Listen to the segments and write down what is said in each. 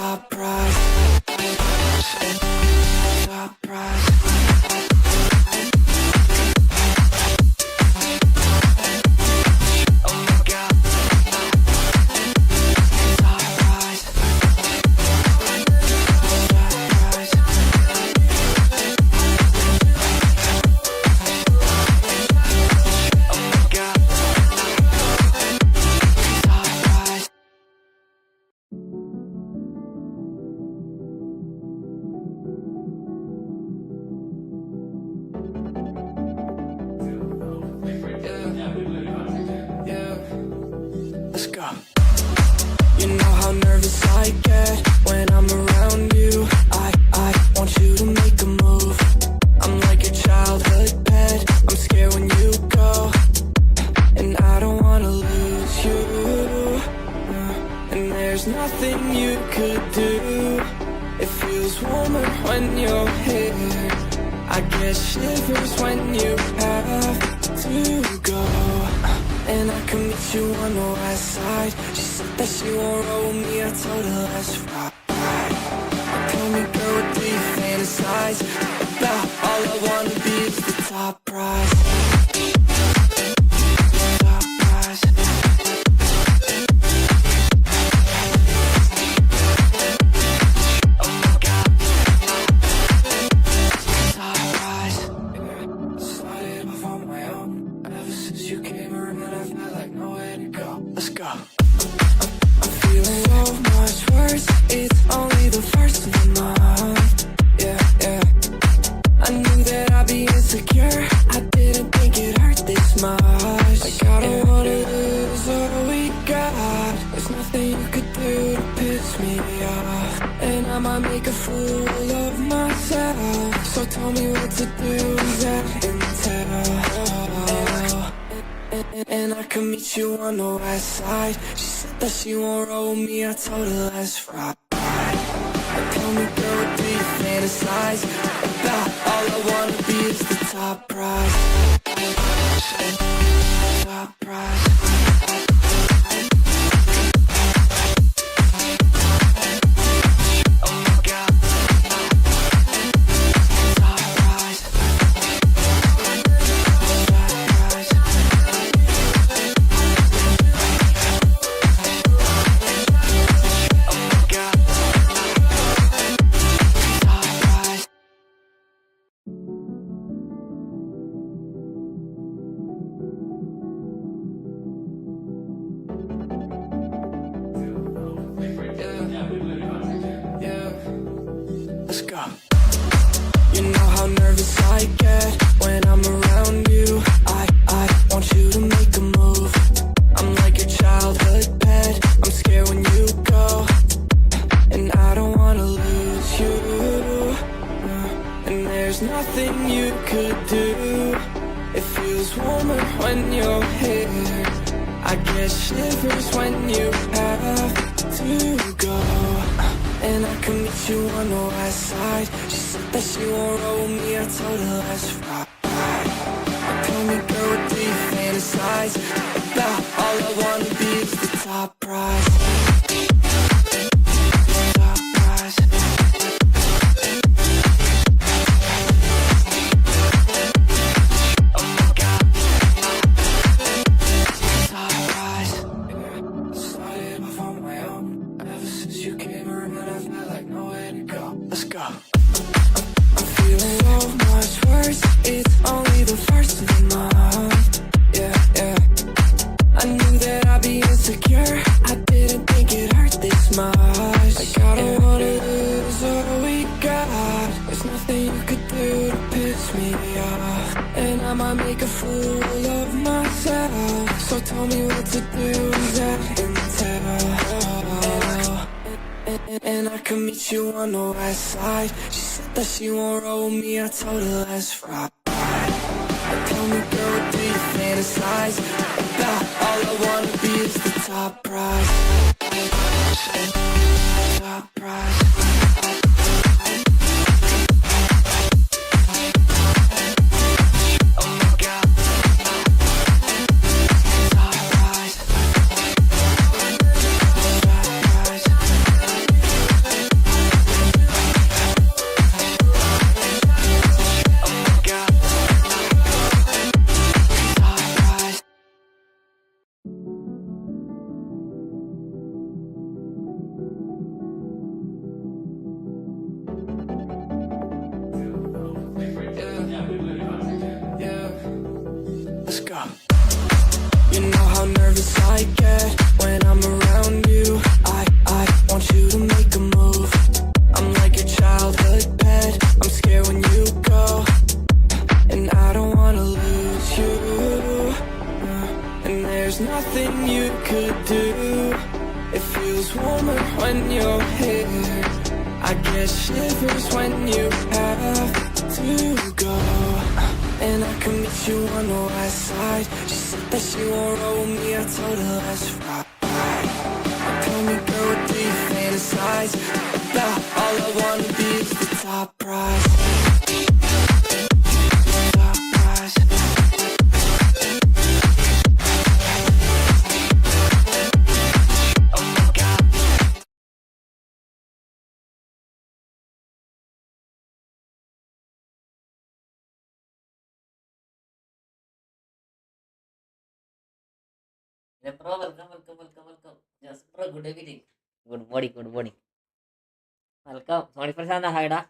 top prize. Top prize. Oh my God. Top prize. Top prize. Oh my God. Top prize. Yeah, let's go. You know how nervous I get when I'm around you. I want you to make a move. I'm like your childhood pet. I'm scared when you go, and I don't wanna lose you. And there's nothing you could do. It feels warmer when you're here. I get shivers when you have to go. And I can meet you on the west side. She said that she won't roll with me, I told her let's ride. Tell me girl, what do you fantasize about? All I wanna be is the top prize. Top prize. Oh my God. Top prize. Started off on my own. Ever since you came around, I felt like nowhere to go. Let's go. I'm feeling so much worse. It's only the first of the month. Yeah, yeah. I knew that I'd be insecure. I didn't think it hurt this much. Like I don't wanna lose all we got. There's nothing you could do to piss me off. And I might make a fool of myself. So tell me what to do, that intel. And I can meet you on the west side. She said that she won't roll with me, I told her let's ride. Tell me girl, what do you fantasize about? All I wanna be is the top prize. Top prize. Oh my God. Top prize. Top prize. Oh my God. Top prize. Yeah, let's go. You know how nervous I get when I'm around you. I want you to make a move. I'm like your childhood pet. I'm scared when you go, and I don't wanna lose you. And there's nothing you could do. It feels warmer when you're here. I get shivers when you have to go. And I can meet you on the west side. She said that she won't roll with me, I told her let's ride. Tell me girl, what do you fantasize about? All I wanna be is the top prize. Top prize. Oh my God. Top prize. Started off on my own. Ever since you came around, I felt like nowhere to go. Let's go. I'm feeling so much worse. It's only the first of the month. Yeah, yeah. I knew that I'd be insecure. I didn't think it hurt this much. Like I don't wanna lose all we got. There's nothing you could do to piss me off. And I might make a fool of myself. So tell me what to do, that intel. And I can meet you on the west side. She said that she won't roll with me, I told her let's ride. Tell me girl, what do you fantasize about? All I wanna be is the top prize. Top prize. Oh my God. Top prize. Top prize. how nervous I get when I'm around you. I want you to make a move. I'm like your childhood pet. I'm scared when you go, and I don't wanna lose you. And there's nothing you could do. It feels warmer when you're here. I get shivers when you have to go. And I can meet you on the west side. She said that she won't roll with me, I told her let's ride. Tell me girl, what do you fantasize about? All I wanna be is the top prize. Top prize. Oh my God. Bro, welcome. Yes, bro, good evening. Good morning. Welcome. 21st hi da.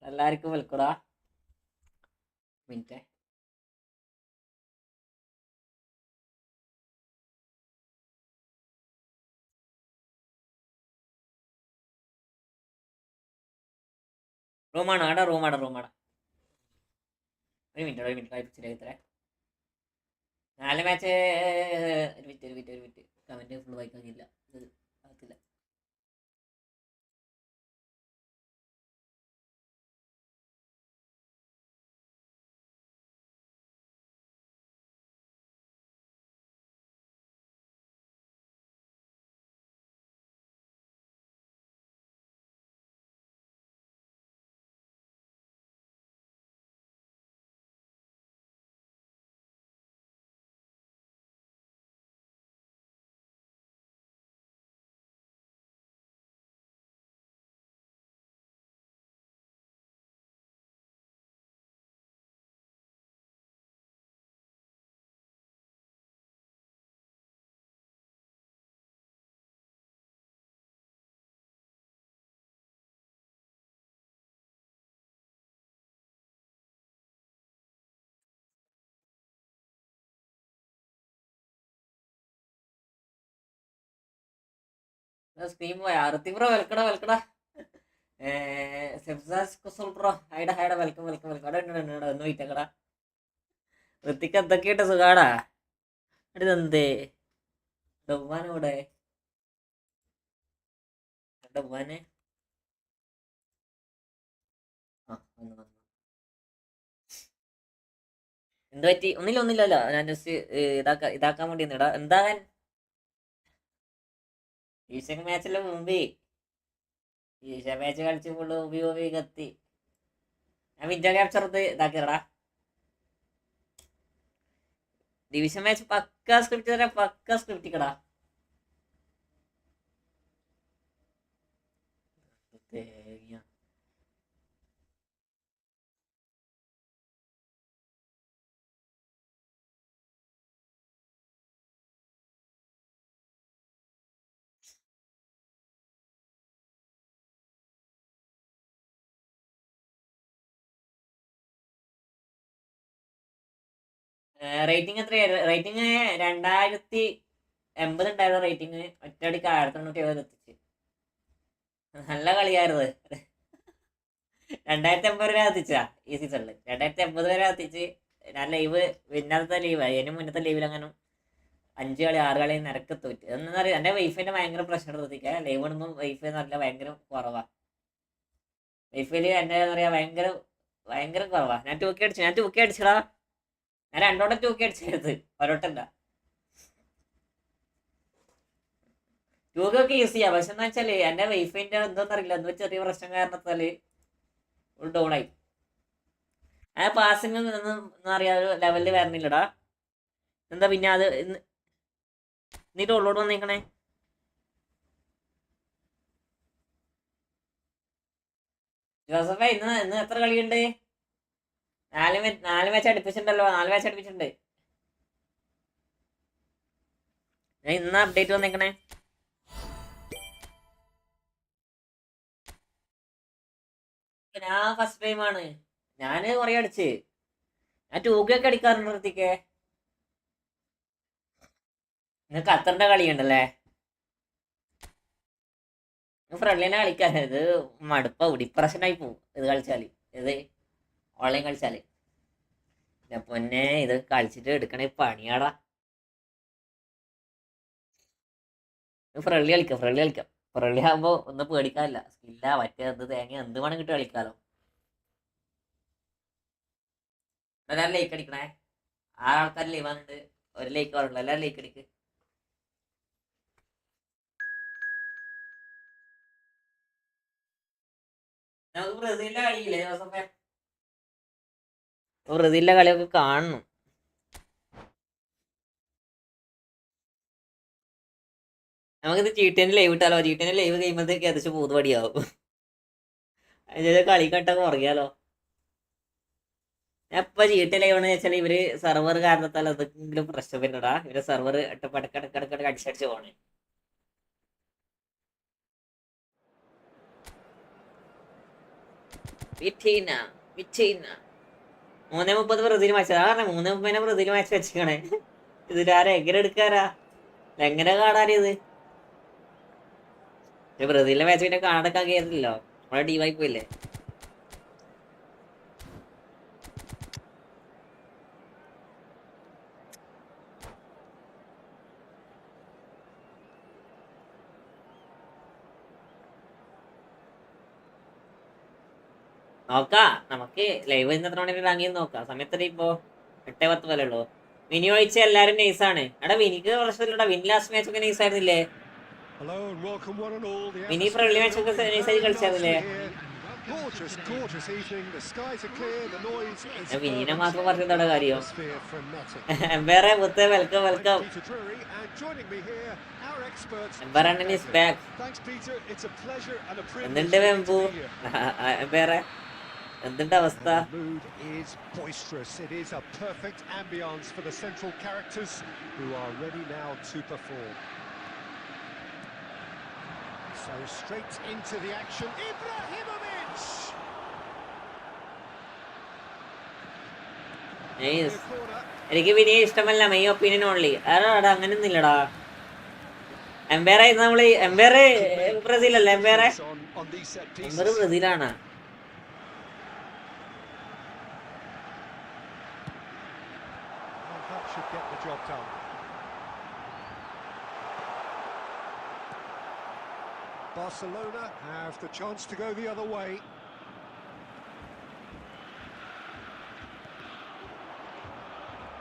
എല്ലാവർക്കും വെൽക്കടാ. Minute. റൂമാണോ? ആടാ റൂമാടാ. ഒരു minute വായിപ്പിച്ചില്ലേ? 4 match. ഒരു minute. Comment full വായിക്കാനില്ല. ഇത് ആക്കില്ല. Screen പോയ ആർത്തി ബ്രോ വെൽക്കടാ. ബ്രോ ഹൈഡ വെൽക്കം. അവിടെ ഒന്ന് വീറ്റക്കടാ. ഋത്തിക്ക് എന്തൊക്കെയായിട്ട് സുഖാടാ? അടുത്തെന്തേ ഡബ്ബാനോടെ ഡബ്ബാനെ വന്നു. എന്ത് പറ്റി? ഒന്നില്ലല്ലോ. ഞാൻ ജസ്റ്റ് ഇതാക്കാൻ വേണ്ടി ഇടാ. എന്താകാൻ ഈശ മാച്ചിലെ മുമ്പേ ഈശ മാച്ച് കളിച്ച് ഫുള്ള് ഉപയോഗി കത്തി. ഞാൻ വിൻഡോ ക്യാപ്ചർ ഇതാക്കിയടാ. ഡിവിഷൻ മാച്ച് പക്ക സ്ക്രിപ്റ്റ് കടാ. റേറ്റിംഗ് എത്രയായിരുന്നു? റേറ്റിംഗ് 2080 ഉണ്ടായിരുന്ന റേറ്റിംഗ് ഒറ്റയടിക്ക് 1970 എത്തിച്ച്. നല്ല കളിയായിരുന്നു. 2080 വരെ എത്തിച്ചാ ഈ സീസണിൽ. 2080 വരെ എത്തിച്ച്. ഞാൻ ലൈവ് ഇന്നത്തെ ലീവ് അതിന് മുന്നത്തെ ലീവിൽ അങ്ങനെ 5 കളി 6 കളി നിരക്ക് തോറ്റ്. എന്താ പറയുക, എൻ്റെ വൈഫിന്റെ ഭയങ്കര പ്രശ്നം എത്തിക്കുക. ലൈവ് ഇടുമ്പോൾ വൈഫ് നല്ല ഭയങ്കര കുറവാ. വൈഫില് എൻ്റെ എന്താ പറയാ ഭയങ്കര കുറവാ. ഞാൻ 2K അടിച്ചടാ. ഞാൻ 2 വട്ടം 2K അടിച്ചത്, ഒരോട്ടല്ല. 2K ഒക്കെ യൂസ് ചെയ്യാം. പക്ഷെ എന്താ വെച്ചാല് എന്റെ വൈഫൈന്റെ എന്തോന്നറിയില്ല, എന്തോ ചെറിയ പ്രശ്നം കാരണത്താല് ഡൗൺ ആയി. ആ പാസിംഗ് ഒന്നും എന്താ പറയാ ലെവലില് വരണില്ലടാ. എന്താ പിന്നെ അത് നീ ഡൗൺലോഡ് വന്നേക്കണേ. ജോസഫേ ഇന്ന് എത്ര കളിയുണ്ട്? നാല് മാച്ച് അടുപ്പിച്ചിട്ടുണ്ടല്ലോ, 4 മാച്ച് അടുപ്പിച്ചിട്ടുണ്ട്. ഞാൻ ഇന്ന് അപ്ഡേറ്റ് വന്നേക്കണേ. ഞാൻ ഫസ്റ്റ് ടൈമാണ്. ഞാന് കൊറേ അടിച്ച്. ഞാൻ 2K ഒക്കെ അടിക്കാറുണ്ട് ഋത്തിക്കേ. നിങ്ങൾക്ക് ഖത്തറിന്റെ കളിയുണ്ടല്ലേ? ഫ്രണ്ട്ലിനെ കളിക്കാൻ ഇത് മടുപ്പാവും, ഡിപ്രഷനായി പോവും ഇത് കളിച്ചാല്. ഇത് ഓൺലൈൻ കളിച്ചാല് പൊന്നെ ഇത് കളിച്ചിട്ട് എടുക്കണേ പണിയാടാ. ഫ്രണ്ട്ലി കളിക്കാം, ഫ്രണ്ട്ലി ആകുമ്പോ ഒന്നും പേടിക്കാനില്ല. സ്കില്ല മറ്റേ എന്ത് തേങ്ങ എന്ത് വേണം കിട്ടി കളിക്കാലോ. എല്ലാവരും ലൈക്ക് അടിക്കണേ. 6 ആൾക്കാർ ലൈവ് വന്നിട്ട് ഒരു ലൈക്ക് പറഞ്ഞില്ല. എല്ലാവരും ലൈക്ക് അടിക്ക്. നമുക്ക് ബ്രസീലിന്റെ കളിയില്ലേ ദിവസം? ബ്രസീലിന്റെ കളിയൊക്കെ കാണണം. നമുക്കിത് G10 ലൈവ് ഇട്ടാലോ? G10 ലൈവ് കഴിയുമ്പോഴത്തേക്ക് ഏകദേശം പൂതുപടിയാവും. അതിന്റെ കളി കണ്ടൊക്കെ പറയാലോ. എപ്പ G10 ലൈവ് ആണെന്ന് വെച്ചാൽ ഇവര് സെർവർ കാരണത്താൽ എന്തെങ്കിലും പ്രശ്നം വരുന്നടാ. ഇവര് സെർവർ ഇടക്കിടക്കിടക്കിടക്കിടക്ക് അടിച്ചടിച്ച് പോണേ. വിറ്റീന 3:30 ബ്രസീൽ മാച്ച്. കാരണം 3:30 ബ്രസീൽ മാച്ച് വെച്ചിക്കണേ. ഇതിലാരാ എങ്ങനെ എടുക്കാരാ? എങ്ങനെ കാണാനിത്? ബ്രസീലിന്റെ മാച്ച് പിന്നെ കാണാനൊക്കെ കേറില്ലല്ലോ, നമ്മളെ ടീമായി പോയില്ലേ. നോക്കാം, നമുക്ക് ലൈവ് ഇന്ന് എത്ര മണി റാങ്കിന്ന് നോക്കാം. സമയത്ത് ഇപ്പോ 8:10 വരെ ഉള്ളൂ. വിനി ഒഴിച്ച എല്ലാരും നൈസാണ്. എടാ വിനിക്ക് പ്രശ്നമില്ലടാ, വിനി ലാസ്റ്റ് മാച്ച് ഒക്കെ നൈസ് ആയിരുന്നില്ലേ? വിനി ഫ്രണ്ട്ലി മാച്ച് ഒക്കെ നൈസായി കളിച്ചായിരുന്നില്ലേ? വിനീനെ മാത്രം പറഞ്ഞതോടെ കാര്യം. എംപയറെ മുത്തേ welcome welcome. Empire is back. എന്തുണ്ട് വെമ്പു? എംപയറെ എന്തുണ്ട് അവസ്ഥ? So straight into the action, Ibrahimovic. എനിക്ക് വിനിയെ ഇഷ്ടമല്ല, മൈ ഒപ്പീനിയൻ ഓൺലി. ആടാ അങ്ങനെയൊന്നും ഇല്ലടാ. എംപയറെ നമ്മള് എംപയറ് ബ്രസീലല്ലേ? Empire ബ്രസീലാണ്. Should get the job done. Barcelona have the chance to go the other way.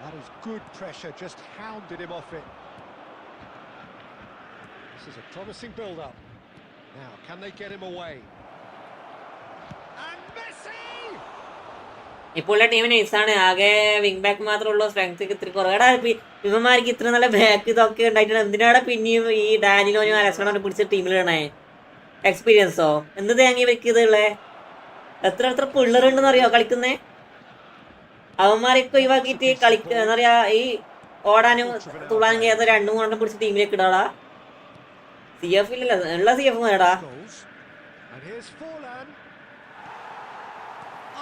That is good pressure, just hounded him off it. This is a promising build-up. Now, can they get him away? And Messi! ഇപ്പോഴുള്ള team നൈസാണ്. ആകെ wing back മാത്രമേ ഉള്ളൂ. Strength ഇത്തിരി കുറവാടാ. ഇവന്മാർക്ക് ഇത്ര നല്ല back ഇതൊക്കെ ഉണ്ടായിട്ടുണ്ട്. എന്തിനാണ് പിന്നെയും ഈ ഡാനിലോനും അലക്സാണ്ടറിനെ പിടിച്ച ടീമിലിടണേ? എക്സ്പീരിയൻസോ എന്ത് തേങ്ങി വെക്കിയതുള്ളേ? എത്ര പിള്ളേരുണ്ടെന്ന് അറിയോ കളിക്കുന്നേ? അവന്മാരൊക്കെ ഒഴിവാക്കിയിട്ട് കളിക്കുക എന്താ പറയാ, ഈ ഓടാനും തുള്ളാനും ചെയ്യാത്ത 2-3 പിടിച്ച ടീമിലേക്ക് ഇടാടാ. CF ഇല്ലല്ലോ, ഉള്ള CF നേടാ.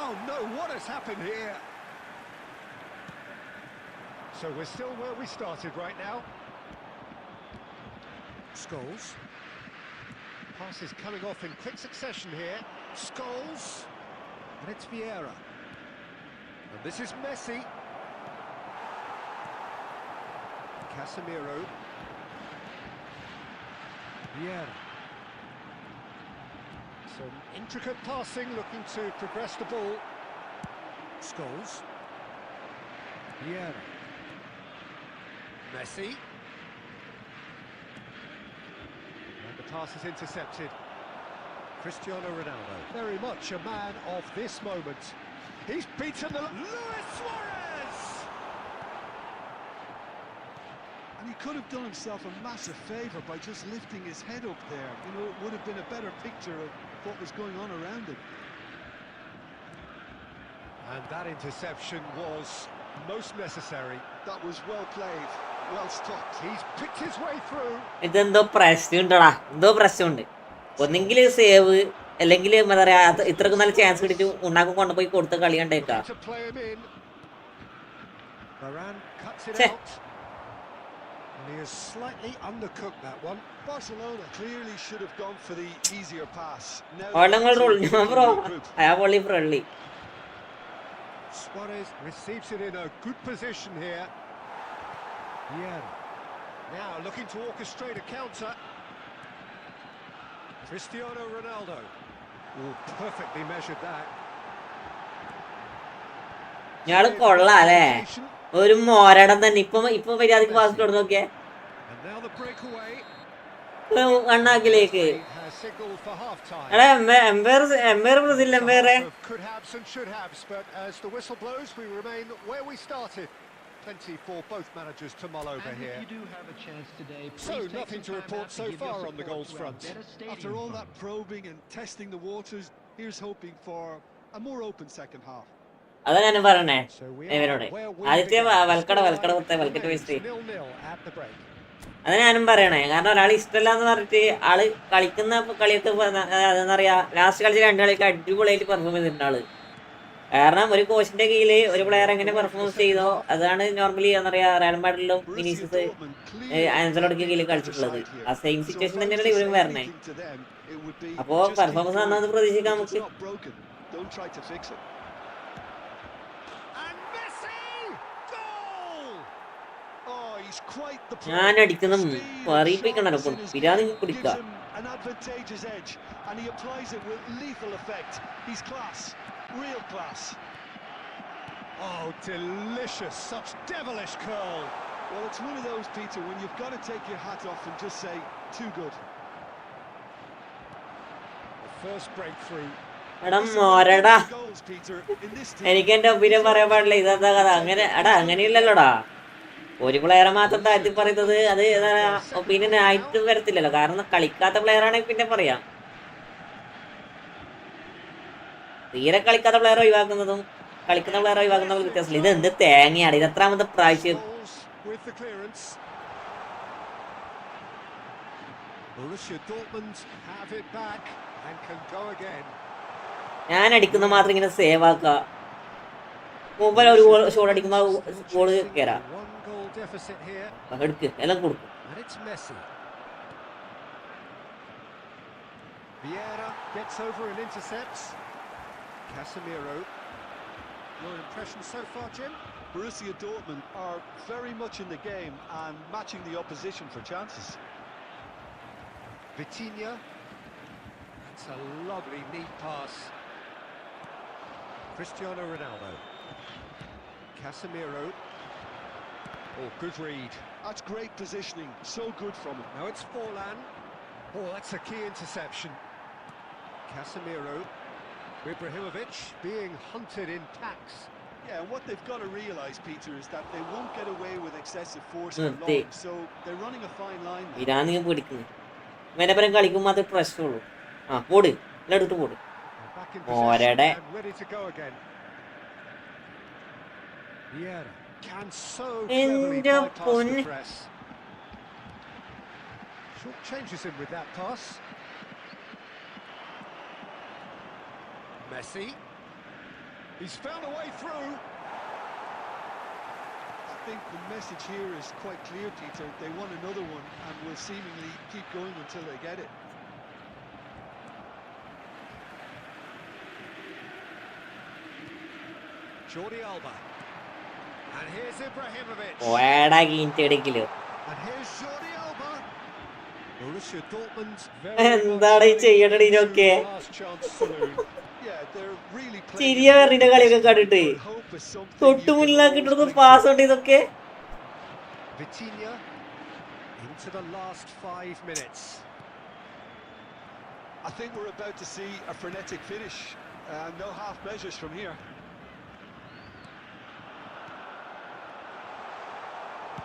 Oh no, what has happened here? So we're still where we started right now. Scholes. Pass is coming off in quick succession here. Scholes. And it's Vieira. And this is Messi. Casemiro. Vieira. Some intricate passing, looking to progress the ball. Scholes. Vieira. Messi. And the pass is intercepted. Cristiano Ronaldo. Very much a man of this moment. He's beaten the... Luis Suarez! And he could have done himself a massive favour by just lifting his head up there. You know, it would have been a better picture of what was going on around him. And that interception was most necessary. That was well played, well stopped. He's picked his way through. ഇതെന്തോ പ്രശ്നമുണ്ടടാ, എന്തോ പ്രശ്നമുണ്ട്. ഒന്നെങ്കിൽ save അല്ലെങ്കിൽ എന്താ പറയാ, ഇത്രക്ക് നല്ല chance കിട്ടിട്ട് ഉണ്ടാക്കി കൊണ്ടുപോയി കൊടുത്ത കളി കണ്ടേക്കാ. To play him in. Varane cuts it Che. out. And he has slightly undercooked that one. Barcelona clearly should have gone for the easier pass. ഓളങ്ങൾ റോൾ ഞാൻ ബ്രോ അയാ പൊള്ളി ഫ്രള്ളി. Suarez receives it in a good position here. Yeah. Now looking to orchestrate a counter. Cristiano Ronaldo. Oh, perfectly measured that. ഞാള് കൊള്ളാം അല്ലേ, ഒരു മോരടം തന്നെ. ഇപ്പൊ മര്യാദക്ക് പാസ് കൊടുത്ത് നോക്കിയേ And now the breakaway. കണ്ണാക്കിലേക്ക്. Has signaled for half time. എടാ എംപയർ ബ്രസീൽ എംപയറെ Could haves and should haves, but as the whistle blows, we remain where we started. Plenty for both managers to mull over here. You do have a chance today. So nothing to report so far on the goals front. After all that probing and testing the waters, here's hoping for a more open second half. അതാ ഞാനും പറയണേ So we ഇവരോട്. are where we ആദ്യത്തെ began. വൽക്കട വെച്ചിട്ട് Remains 0-0 at the break. അത് ഞാനും പറയണേ. കാരണം ഒരാൾ ഇഷ്ടമല്ല എന്ന് പറഞ്ഞിട്ട് ആള് കളിക്കുന്ന കളിയൊക്കെ എന്താ പറയാ, ലാസ്റ്റ് കളിച്ച 2 കളിയൊക്കെ അടിപൊളിയായിട്ട് പെർഫോം ചെയ്തിട്ടുണ്ട് ആള്. കാരണം ഒരു കോച്ചിന്റെ കീഴിൽ ഒരു പ്ലെയർ എങ്ങനെ പെർഫോമൻസ് ചെയ്തോ അതാണ് നോർമലി എന്താ പറയാ റയൽ മാഡ്രിഡിലും വിനീഷ്യസ് ആൻസലോട്ടിക്ക് കീഴിൽ കളിച്ചിട്ടുള്ളത്. ആ സെയിം സിറ്റുവേഷൻ തന്നെയാണ് ഇവരും വരണേ. അപ്പോ പെർഫോമൻസ് നന്നാന്ന് പ്രതീക്ഷിക്കാം നമുക്ക്. Don't try to fix it. And Messi! Goal! Oh, he's quite the ഞാൻ അടിക്കുന്ന പറയിപ്പിക്കണല്ലോ, പിരാതി കുടിക്കുക. an advantageous edge and he applies it with lethal effect. He's class, real class. Oh, delicious! Such devilish curl. Well, it's one of those, Peter, when you've got to take your hat off and just say, too good. The first breakthrough. എടാ മോരടാ, Goals, Peter, in this team. എനിക്ക് എന്റെ opinion പറയാൻ പാടില്ല. ഇതെന്താ കഥ? അങ്ങനെ എടാ അങ്ങനെയില്ലല്ലോടാ. ഒരു പ്ലെയറെ മാത്രം താഴ്ത്തി പറയുന്നത് അത് ഒപ്പീനിയൻ ആയിട്ട് വരത്തില്ലല്ലോ. കാരണം കളിക്കാത്ത പ്ലെയർ ആണെങ്കിൽ പിന്നെ പറയാം. തീരെ കളിക്കാത്ത പ്ലെയർ ഒഴിവാക്കുന്നതും കളിക്കുന്ന പ്ലെയർ ഒഴിവാക്കുന്നതും വ്യത്യാസമില്ല. ഇത് എന്ത് തേങ്ങയാണ്? ഇത് എത്രാമത്തെ പ്രാവശ്യം? Goals with the clearance. Borussia Dortmund have it back and can go again. ഞാൻ അടിക്കുന്ന മാത്രം ഇങ്ങനെ സേവ് ആക്കുക. മുമ്പ് ഒരു ഷോട്ട് അടിക്കുമ്പോൾ ഗോള് കയറാം. One goal deficit here, എടുക്ക് എല്ലാം കൊടുക്കും. and it's Messi. Vieira gets over and intercepts. Casemiro. Your impression so far, Jim? Borussia Dortmund are very much in the game and matching the opposition for chances. Vitinha. That's a lovely neat pass. Cristiano Ronaldo. Casemiro. Oh, good read. That's great positioning, so good from him. Now it's Forlan. Oh, that's a key interception. Casemiro. Ibrahimovic being hunted in packs. Yeah, and what they've got to realise, Peter, is that they won't get away with excessive force Mm, for long. So they're running a fine line now. ഇരാന്ന് പിടിക്കുന്നു. ഇവനെപ്പരം കളിക്കും മാത്രമേ പ്രശ്നമുള്ളൂ. ആ പോട് എല്ലാം എടുത്ത് പോട്. Back in Morede. possession and ready to go again. Vieira can so Ende cleverly bypass pon- the press. Short changes him with that pass. Messi. He's found a way through. I think the message here is quite clear, Peter. They want another one and will seemingly keep going until they get it. Jordi Alba. And here's Ibrahimovic. ഓടാ കീഞ്ഞെടുക്കില്ലോ. And here's Jordi Alba. Borussia Dortmund എന്താണ് ഈ ചെയ്യണത് ഇതൊക്കെ? last chance saloon. Yeah, they're really ചിരിയ വെറിന്റെ കളിയൊക്കെ കണ്ടിട്ട് hope is something തൊട്ടു you can മുന്നിലാക്കിട്ടൊന്ന് always pass ഉണ്ട് ഇതൊക്കെ. Vitinha into the last 5 minutes. I think we're about to see a frenetic finish. No half measures from here.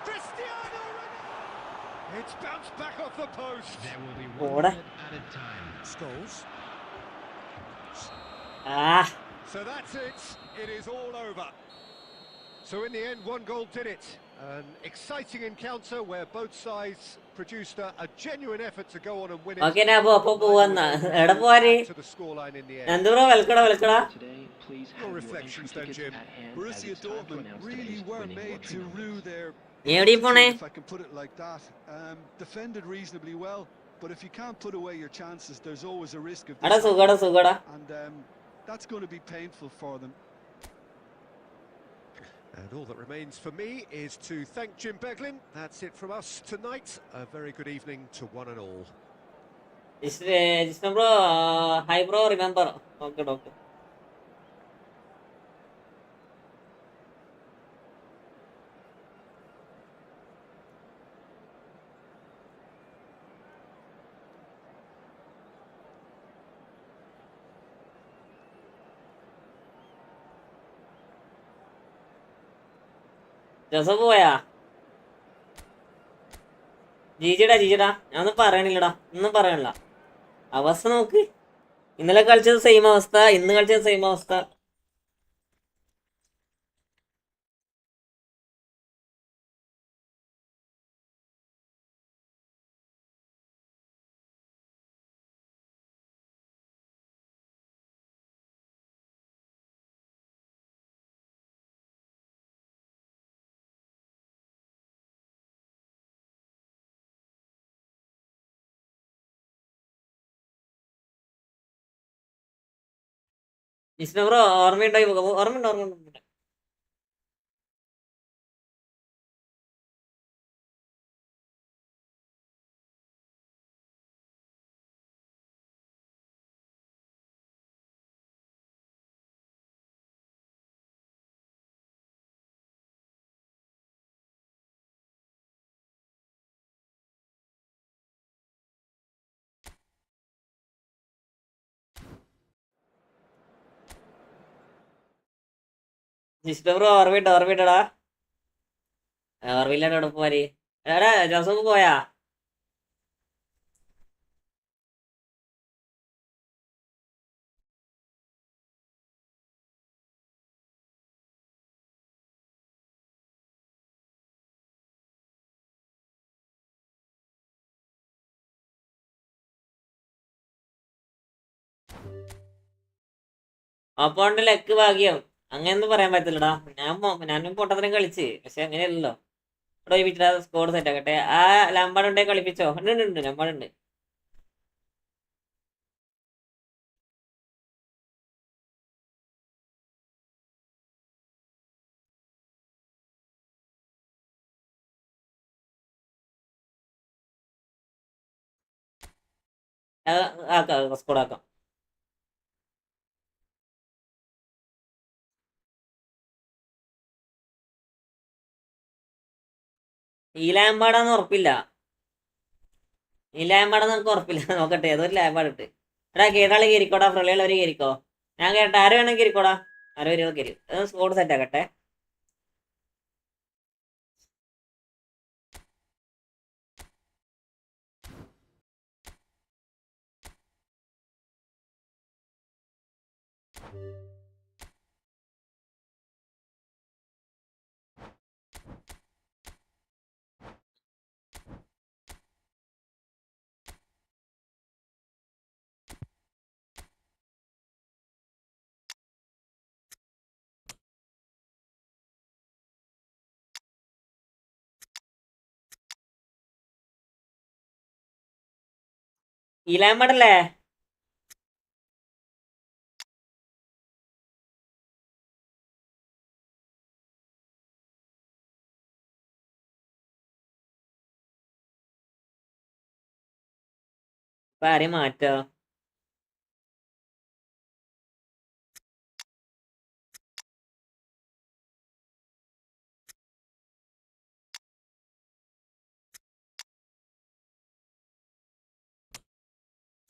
Cristiano Ronaldo. It's bounced back off the post. There will be Ora. 1 minute at a time. Scholes. ആ So that's it. It is all over. So in the end, one goal did it. An exciting encounter where both sides produced a genuine effort to go on and win it. Okay ഞാൻ അപ്പൊ പോവാന്നാ എവിടെ പോവാന് To the scoreline in the end. എന്ത് bro വിളിക്കടാ Your reflections then, Jim. Borussia Dortmund really were made to rue their നീ എവിടെ പോണേ if I can put it like that. Defended reasonably well, but if you can't put away your chances, there's always a risk of എടാ this സുഖടാ സുഖടാ and that's going to be painful for them. And all that remains for me is to thank Jim Beglin. That's it from us tonight. A very good evening to one and all. Jisna bro hi bro remember okay doctor Joseph പോയാ ജീജിടാ ഞാനൊന്നും പറയണില്ലടാ ഒന്നും പറയണില്ല അവസ്ഥ നോക്ക് ഇന്നലെ കളിച്ചത് same അവസ്ഥ ഇന്ന് കളിച്ചത് സെയിം അവസ്ഥ ജിസ്ന ബ്രോ ഓർമ്മയുണ്ടായി ഓർമ്മയുണ്ട് ജിസ്ന ബ്രോ ഓർമ്മയിട്ടടാ ഓർമ്മയില്ലാണ്ട് എവിടെ പോവാര് എടാ ജോസഫ് പോയാ അപ്പോണ്ട് ലക്ക് ഭാഗ്യം അങ്ങനെയൊന്നും പറയാൻ പറ്റില്ലടാ ഞാനും പൊട്ടത്തിനും കളിച്ച് പക്ഷെ അങ്ങനെയല്ലല്ലോ ഇവിടെ ഒരുമിച്ചിട്ട് സ്കോർ സെറ്റ് ആക്കട്ടെ ആ ലമ്പാടുണ്ടെ കളിപ്പിച്ചോ ഉണ്ട് ലമ്പാടുണ്ട് ആക്കാം സ്കോർ ആക്കാം ഈ ലാമ്പാടാന്ന് ഉറപ്പില്ല നമുക്ക് ഉറപ്പില്ല നോക്കട്ടെ ഏതൊരു ലാമ്പാട് ഇട്ട് എടാ കേട്ടാളി കയറിക്കോടാ പ്രളയുള്ളവര് കയറിക്കോ ഞാൻ കേട്ടെ ആര് വേണമെങ്കിൽ കയറിക്കോടാ ആരോ ഒരു കയറി സ്കോർ സെറ്റ് ആക്കട്ടെ ഈ ലാമ്പാടല്ലേ ഇപ്പൊ ആരെയും മാറ്റോ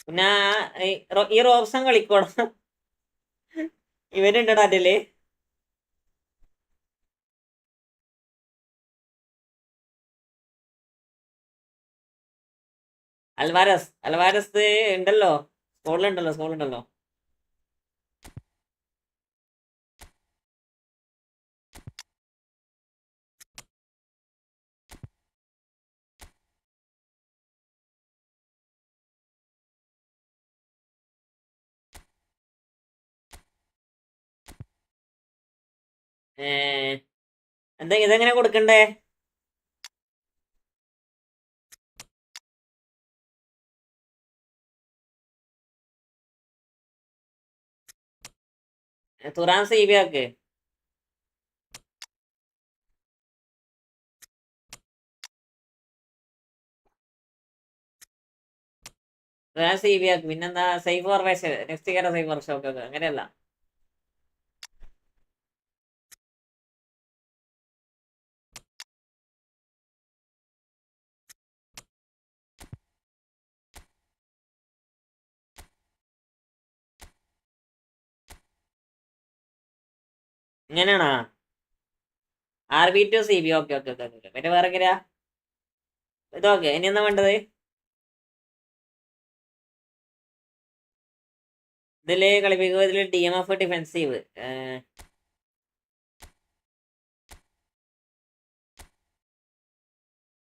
പിന്നെ ഈ റോബ്സൺ കളിക്കോടാ ഇവരുണ്ടടാ അതില് അൽവാരസ് ഉണ്ടല്ലോ സ്കോളിലുണ്ടല്ലോ എന്താ ഇതെങ്ങനെ കൊടുക്കണ്ടേ? തുറാൻ CV ആക്ക്. തുറാൻ CV ആക്ക്. പിന്നെന്താ സേഫ് ഫോർമേഷൻ നെക്സ്റ്റ് കയറ സേഫ് വർക്ക്ഷോപ്പ് ഒക്കെ അങ്ങനെയല്ല. ഇങ്ങനെയാണോ? RB2 CB. Okay okay okay okay. പിന്നെ വേറെ എങ്ങനെയാ ഇതൊക്കെ? ഇനി എന്താ വേണ്ടത്? ഇതില് കളിപ്പിക്കുക. ഇതില് DMF defensive.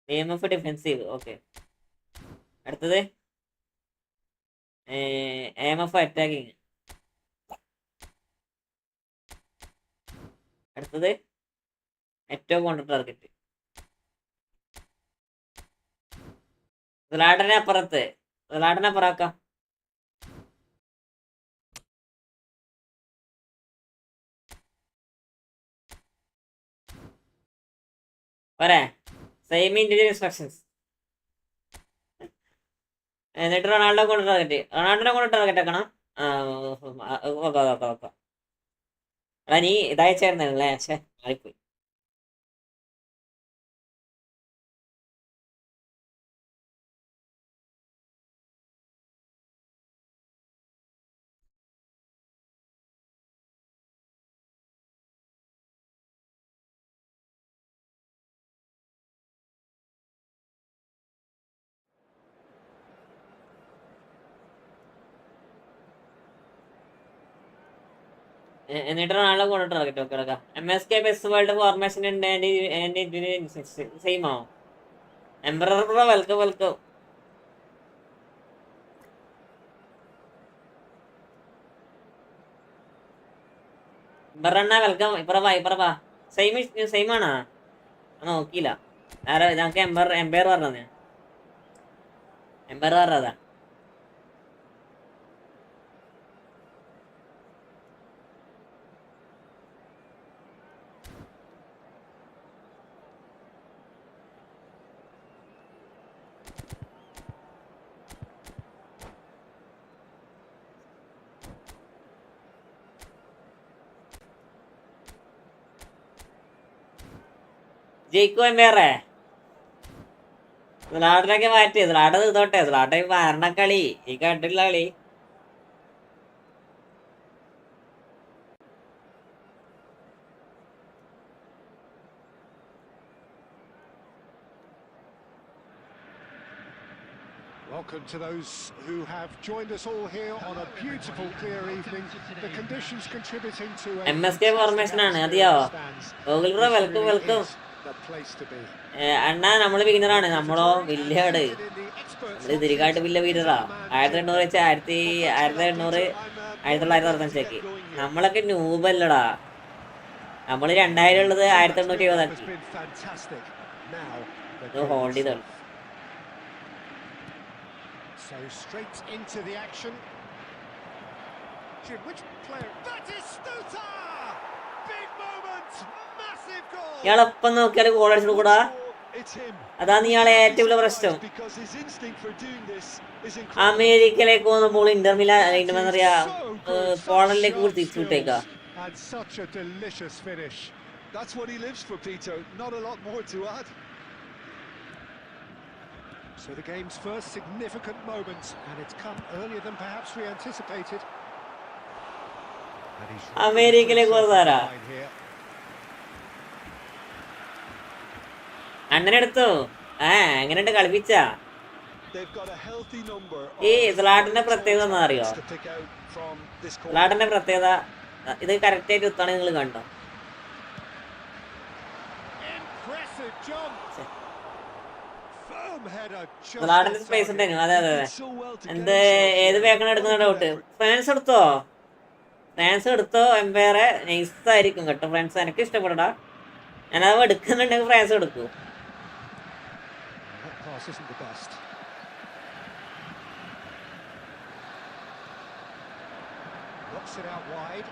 DMF defensive. Okay. അടുത്തത് AMF അറ്റാക്കിങ്. അടുത്തത് ഏറ്റവും കോണ്ടർ ടാർഗറ്റ്. അപ്പുറത്താക്കാം. പോരെ? Same individual instructions. എന്നിട്ട് റൊണാൾഡോ കൊണ്ട് ടാർഗറ്റ്. റൊണാൾഡോനെ കൊണ്ട് ടാർഗറ്റ് ആക്കണം. ഓക്കെ. എടാ നീ ഇതയച്ചായിരുന്നല്ലേ? മാറിപ്പോയി. എന്നിട്ട് റൊണാൾഡോ കൊണ്ട് ടാർഗറ്റ്. ഓക്കെ എടുക്കാം. MSK ബെസ്റ്റ് വേൾഡ് ഫോർമേഷൻ ഉണ്ട്. സെയിമോ? എംബറർ ബ്രോ വെൽക്കം. വെൽക്കം. ഇപ്പറവാ. സെയിം ആണോ? നോക്കിയില്ല. ഞങ്ങക്ക് എംപയർ പറഞ്ഞ പറഞ്ഞതാ. ജയിക്കോ എംപയറേ? സ്ലാട്ടിനൊക്കെ മാറ്റി. സ്ലാട്ട് തീർത്തോട്ടെ. സ്ലാട്ട് മാരണ കളി ഈ കണ്ടില്ല കളി. Welcome to those who have joined us all here on a beautiful, clear evening. The conditions contributing to a MSK formation ആണ്. അതിയോ? Google bro welcome. അണ്ണാ നമ്മള് വിന്നറാണ്. നമ്മളോ വില്ലാണ്. നമ്മള് തിരികാട്ട് വില്ല വീരറാ. 1800 വെച്ച് 1800 1965. നമ്മളൊക്കെ നൂബല്ലടാ. നമ്മള് 2000 ഉള്ളത് 1870 ആക്കി. ഹോൾഡ് ചെയ്തോളൂ. So straight into the action. Which player? That is Stuta! Big moment, massive goal. ഇയാളെപ്പം നോക്കിയാൽ ഗോൾ അടിച്ചു കൂടാ. അതാണ് ഇയാളെ ഏറ്റവും വലിയ പ്രശ്നം. അമേരിക്കയിലേക്ക് പോകുമ്പോൾ ഇന്റർമിലാ പോളണ്ടിലേക്ക് തിരിച്ചു വിട്ടേക്കാ. And such a delicious finish. That's what he lives for, Peter. Not a lot more to add. So the game's first significant moment, and it's come earlier than perhaps we anticipated. അമേരിക്കയിലേക്ക് പോകുന്നതാരാ? അണ്ണനെടുത്തു. എങ്ങനെയുണ്ട് കളിപ്പിച്ച? ഈ സ്ലാട്ടിന്റെ പ്രത്യേകത എന്താ അറിയോ? സ്ലാട്ടിന്റെ പ്രത്യേകത ഇത് correct ആയിട്ട് കുത്താണ്. നിങ്ങൾ കണ്ടോ? സ്ലാട്ടിന്റെ സ്പേസ് ഉണ്ടായിരുന്നു. അതെ. എന്ത് ഏത് വേക്കണം എടുക്കുന്ന ഡൗട്ട്. ഫ്രാൻസ് എടുത്തോ? ഫ്രാൻസ് എടുത്തോ എംപയറെ നൈസായിരിക്കും കേട്ടോ ഫ്രാൻസ്. എനിക്ക് ഇഷ്ടപ്പെടാ. ഞാനത് എടുക്കുന്നുണ്ടെങ്കിൽ ഫ്രാൻസ് എടുക്കും. It out wide.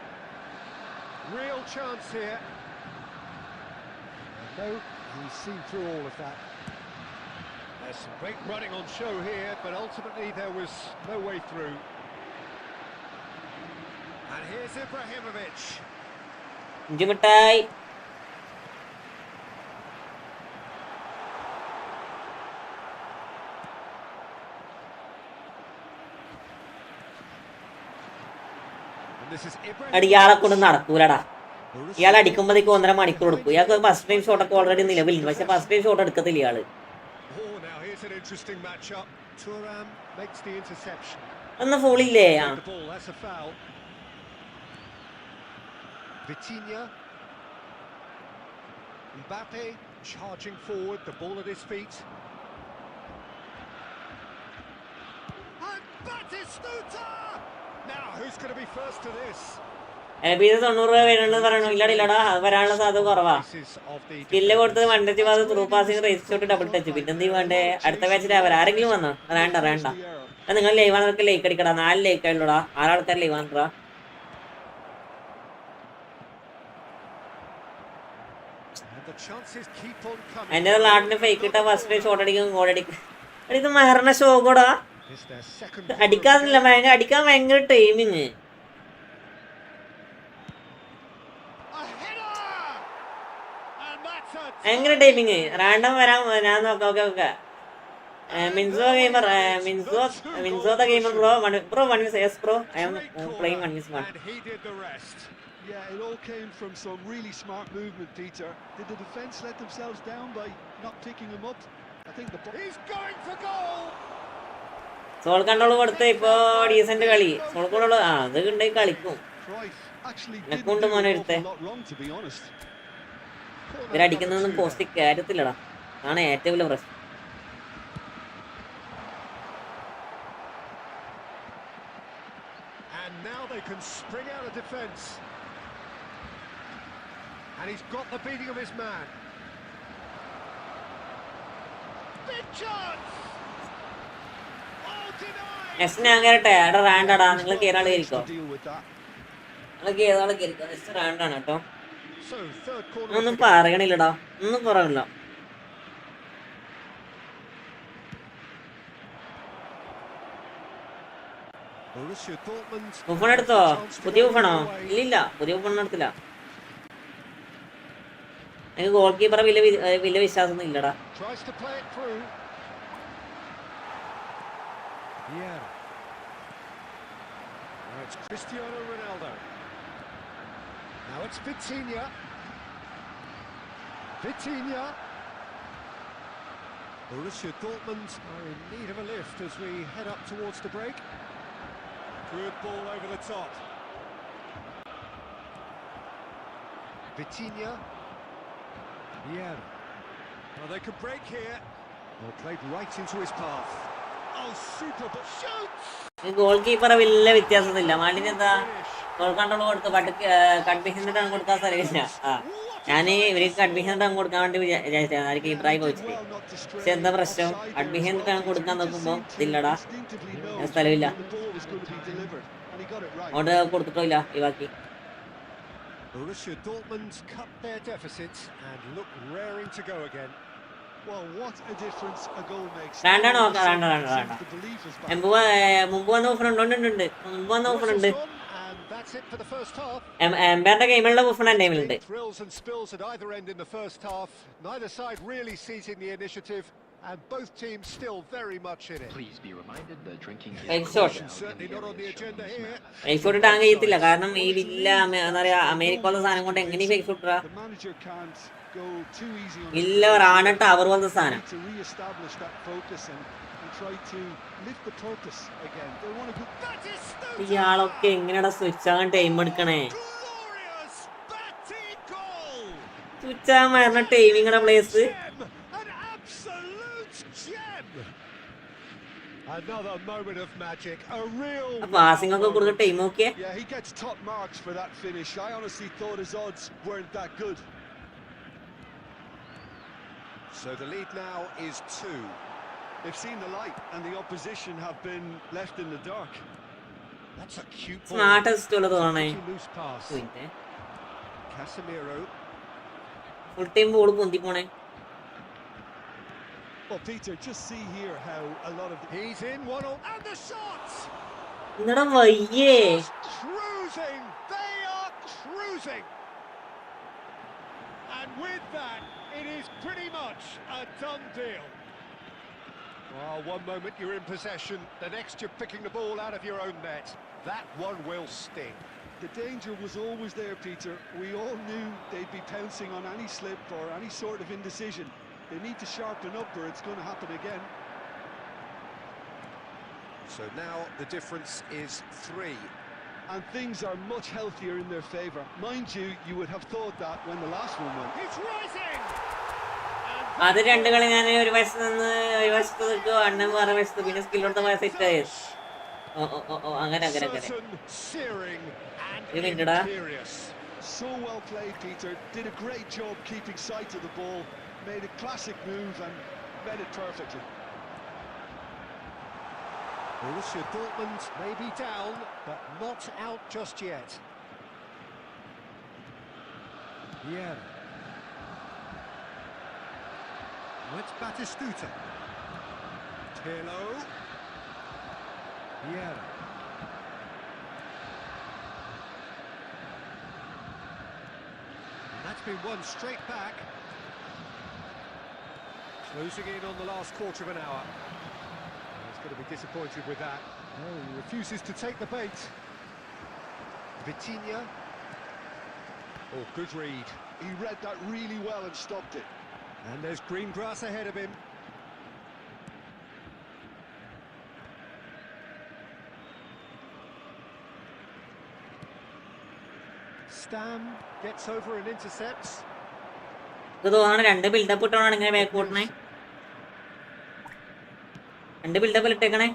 Real chance here. No, he's seen through all of that. There's some great running on show here, but ultimately there was no way through. And here's Ibrahimovic. Jimitai. ഇയാളെ കൊണ്ട് നടക്കൂലടാ. ഇയാൾ അടിക്കുമ്പോഴേക്ക് 1.5 മണിക്കൂർ എടുക്കും. ഇയാൾക്ക് first time ഷോട്ടൊക്കെ already നിലവിലുണ്ട്. പക്ഷെ first time shot എടുക്കത്തില്ല ഇയാള്. ഒന്ന് ഫോളില്ലേ? Mbappe charging forward, the ball at his feet. And Batistuta! Now who's going to be first to this? 90 വരുന്നുണ്ടെന്ന് പറയണു. ഇല്ലടാ അത് വരാനുള്ള സാധ്യത കുറവാ. സ്കില്ല് കൊടുത്തത് one touch pass through passing rise shot double touch. പിന്നെന്ത് വേണ്ടേ? അടുത്ത മാച്ചിൽ ആരെങ്കിലും വന്നോ? വേണ്ട. നിങ്ങൾ ലൈവാണൊക്കെ ലൈക്ക് അടിക്കടാ. 4 ലൈക്ക് ആയില്ലോടാ. 6 ആൾക്കാർ ലൈവ് ആണടാ. എന്റെ നാട്ടിന് ഫേക്ക് ഇട്ട ഫസ്റ്റ് ഷോട്ട് അടിക്കും ഗോൾ അടിക്കും. ഇത് മരണ ഷോ കൂടാ. അടിക്കാന്നില്ല, അടിക്കാൻ ഭയങ്കര ടൈമിങ്. ഭയങ്കര ടൈമിങ്. റാൻഡം വരാൻ ഞാൻ നോക്കാം. Okay Minzo gamer, Minzo the gamer bro 1v1 yes bro, I am playing 1v1. Yeah, it all came from some really smart movement, Peter. Did the defence let themselves down by not picking him up? I think he's going for goal. സോൾ control കൊടുത്ത് ഇപ്പൊ decent കളി. Soul control അത് ഉണ്ടെങ്കിൽ കളിക്കും. എന്നെക്കൊണ്ട് മോനെ എടുത്തേ. ഇവരടിക്കുന്നതൊന്നും പോസ്റ്റ് കാര്യത്തില്ലടാ. ആണ് ഏറ്റവും വലിയ പ്രശ്നം. And now they can spring out of defence. And he's got the beating of his man. Big chance. Oh, denied. Next ഞാൻ കയറട്ടെ. അവിടെ റാൻഡാടാ. നിങ്ങൾ കയറാൾ കയറിക്കോ. നിങ്ങൾ കയറാൾ കയറിക്കോ. നെക്സ്റ്റ് റാൻഡാണ് കേട്ടോ. ഒന്നും പറയണില്ലടാ. ഒന്നും പറയണില്ല. ബുഫൺ എടുത്തോ? പുതിയ ബുഫണോ? ഇല്ലില്ല, പുതിയ ബുഫൺ എടുത്തില്ല. എനിക്ക് ഗോൾ കീപ്പറെ വലിയ വിശ്വാസമൊന്നും ഇല്ലടാ. Now it's Vitinha. Borussia Dortmund are in need of a lift as we head up towards the break. Good ball over the top. Vitinha. Yeah. Well, they could break here. Well, played right into his path. Oh, super, but shoots! Goal കീപ്പറെ വലിയ വ്യത്യാസമൊന്നുമില്ല. മാലിന് എന്താ goal control കൊടുത്ത് confusion time കൊടുക്കാൻ സ്ഥലമില്ല. ഞാൻ ഇവർക്ക് കൺഫ്യൂഷൻ ടൈം കൊടുക്കാൻ വേണ്ടി വിചാരിച്ചാണ് ആർക്ക് കീപ്പറായി പോയിച്ചിട്ട്. പക്ഷെ എന്താ പ്രശ്നം? അഡ്മിഷൻ ടൈം കൊടുക്കാൻ നോക്കുമ്പോൾ ഇതില്ലടാ, സ്ഥലമില്ല. അങ്ങോട്ട് കൊടുത്തിട്ടില്ല ഒഴിവാക്കി. Borussia Dortmund cut their deficit and look raring to go again. Well, what a difference a goal makes. വേണ്ട. മുമ്പ് വന്ന ഓഫർ ഉണ്ട്. എംബാറിന്റെ ഗെയിമുള്ള ഓഫർ എൻ്റെ ടൈമിലുണ്ട്. Thrills and spills at either end in the first half. Neither side really seizing the initiative, and both teams still very much in it. Please be reminded that drinking is certainly not on the agenda here. Fake shot ഇടാൻ കഴിയത്തില്ല. കാരണം ഈ villa എന്താ പറയാ അമേരിക്കയിലെ സാധനം കൊണ്ട് എങ്ങനെ ഫേക്ക് ഷോട്ട് ഇടാ? ഇല്ല ഒരാണ് ടവർ പോലത്തെ സാധനം. ഇയാളൊക്കെ എങ്ങനെയാ സ്വിച്ച് ആകാൻ ടൈം എടുക്കണേ? സ്വിച്ച് ആകാൻ വരുന്ന ടൈമിങ്ങടെ place Another moment of magic, a real passing ഒക്കെ moment. കൊടുത്ത ടീം നോക്കിയേ. Yeah, he gets top marks for that finish. I honestly thought his odds weren't that good. So the lead now is 2. They've seen the light and the opposition have been left in the dark. That's a cute ball. Smartest ഉള്ളത് തോന്നണേ. Pretty loose pass. Casemiro. Full time ball പൊന്തി പോണേ. Well, Peter, just see here how a lot of He's in 1-1 and the shots. എന്നടാ വയ്യേ. Cruising, they are cruising. And with that, it is pretty much a done deal. Well, one moment you're in possession, the next you're picking the ball out of your own net. That one will sting. the danger was always there, Peter. We all knew they'd be pouncing on any slip or any sort of indecision. They need to sharpen up or it's going to happen again. So now the difference is 3. And things are much healthier in their favour. Mind you, you would have thought that when the last one went. It's rising. അത് രണ്ട് കളി ഞാൻ ഒരു വശത്ത് നിന്ന് ഒരു വശത്ത് നിൽക്കുക, അണ്ണൻ വേറെ വശത്ത്, പിന്നെ സ്കില്ലോട്ട് സെറ്റ് ആയത്. അങ്ങനെ Certain, searing and മിനിറ്റടാ. imperious. So well played, Peter. Did a great job keeping sight of the ball. Made a classic move and read it perfectly. Borussia Dortmund may be down, but not out just yet. Yeah. It's Batistuta. Pirlo. Yeah. That's been won straight back. Closing in on the last quarter of an hour. He's going to be disappointed with that. Oh, he refuses to take the bait. Vitinha. Oh, good read. He read that really well and stopped it. And there's green grass ahead of him. Stam gets over and intercepts. ഇത് തോന്നണം രണ്ട് build-up ഇട്ടോണാണ് ഇങ്ങനെ back പോട്ടണേ. രണ്ട് build-up ഇട്ടേക്കണേ,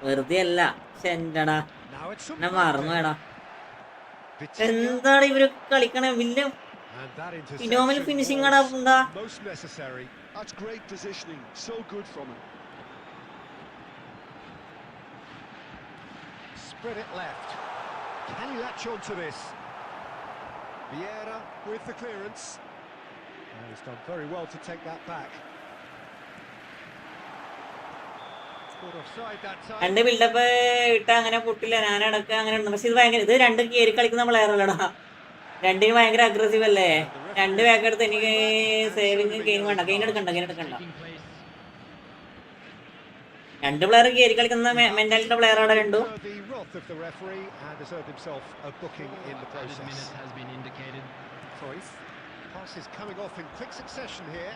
വെറുതെ അല്ല. പക്ഷെ എന്റടാ ഞാൻ മറന്നുവേടാ. എന്താണ് ഇവര് കളിക്കണേ? വലിയ ഫിനോമിനൽ ഫിനിഷിംഗ് ആടാ. എന്താ Most necessary. That's great positioning. So good from him. Spread it left. Can he latch on to this? Vieira with the clearance. Oh, he's done very well to take that back. Scored offside that time. രണ്ട് build-up ഇട്ട അങ്ങനെ പൊട്ടില്ല. ഞാനടക്കം അങ്ങനെ ഉണ്ട്. പക്ഷെ ഇത് ഭയങ്കര, ഇത് രണ്ട് കയറി കളിക്കുന്ന പ്ലെയറല്ലടാ. രണ്ടിന് ഭയങ്കര അഗ്രസീവ് അല്ലേ. രണ്ട് ബാക്ക് എടുത്ത് എനിക്ക് സേവിങ് ഗെയിം വേണ്ട. ഗെയിം എടുക്കണ്ട. രണ്ട് പ്ലെയർ കയറി കളിക്കുന്ന മെന്റാലിറ്റി പ്ലെയർ ആണ് രണ്ടും. The wrath of the referee and has earned himself a booking in the process. has been indicated. Cruyff, passes coming off in quick succession here.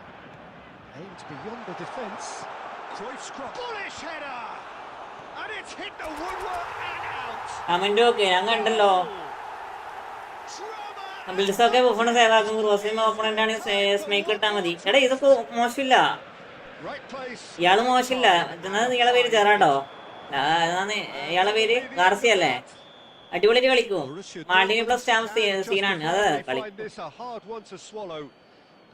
Aimed beyond the defence. Cruyff's cross. Bullish header! And it's hit the woodwork and out. Comment okay ഞാൻ കണ്ടല്ലോ. ബിൽഡ്സൊക്കെ ബുഫണ് save ആക്കും. ക്രോസിം opponent ആണ് സ്മേക്ക് ഇട്ടാ മതി. എടാ ഇതൊക്കെ മോശമില്ല. Right place. ഇയാള് മോശമില്ല. ഇയാളെ പേര് ചെറാട്ടോ. ഇയാളെ പേര് ഗാർസി അല്ലേ? അടിപൊളിയായിട്ട് കളിക്കും. മാർട്ടിനി പ്ലസ് സ്റ്റാമ്പ് സീനാണ് അത് കളി. This a hard one to swallow.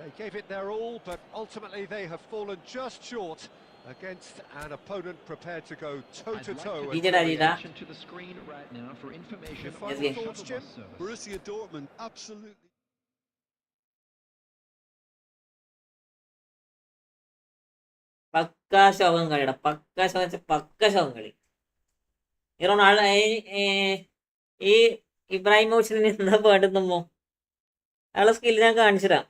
They gave it their all, but ultimately they have fallen just short against an opponent prepared to go toe to toe. Attention to the screen right now for information on Yes, the yes. shuttle bus service. Borussia Dortmund absolutely. പക്കാ ശോകം കളിയുടെ പക്ക ശോകം കളി. ഈ Ronaldo ഈ ഇബ്രാഹിമോവിച്ചിന് എന്താ വേണ്ടുന്നോ? അയാളെ skill ഞാൻ കാണിച്ചുതരാം.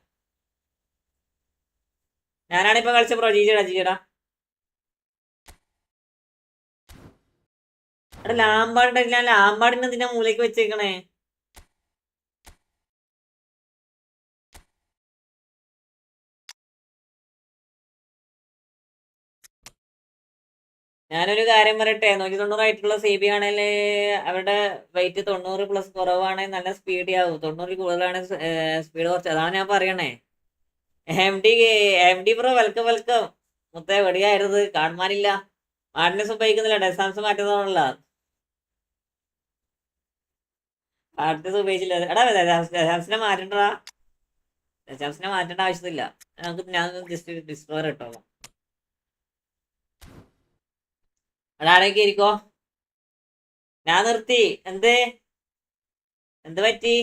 ഞാനാണിപ്പോ കളിച്ച പ്രൊജീജടാ. അവിടെ ലാംബാർഡിനെ എന്തിനാ മൂലയ്ക്ക് വെച്ചേക്കണേ? ഞാനൊരു കാര്യം പറയട്ടെ, 190 ആയിട്ടുള്ള CB ആണെങ്കിൽ അവരുടെ വെയിറ്റ് 90+ കുറവാണെങ്കിൽ നല്ല സ്പീഡ് ആവും. 90 കൂടുതലാണ് സ്പീഡ് കുറച്ച്. അതാണ് ഞാൻ പറയണേ. M D bro welcome. മുത്തേ വെടിയായിരുന്നത് കാണുവാനില്ല. മാർട്ടിനെസ് ഉപയോഗിക്കുന്നില്ല, ഡെസാംസ് മാറ്റുന്നതാണല്ല. മാർട്ടിനെസ് ഉപയോഗിച്ചില്ല. എടാ ഡെസാംസിനെ മാറ്റണ്ടാ, ഡെസാംസിനെ മാറ്റേണ്ട ആവശ്യമില്ല. ഞാൻ ജസ്റ്റ് ഡിസ്കവർ ഇട്ടോളാം. എടാ ആടേക്ക് ഇരിക്കോ, ഞാൻ നിർത്തി. എന്ത് പറ്റി?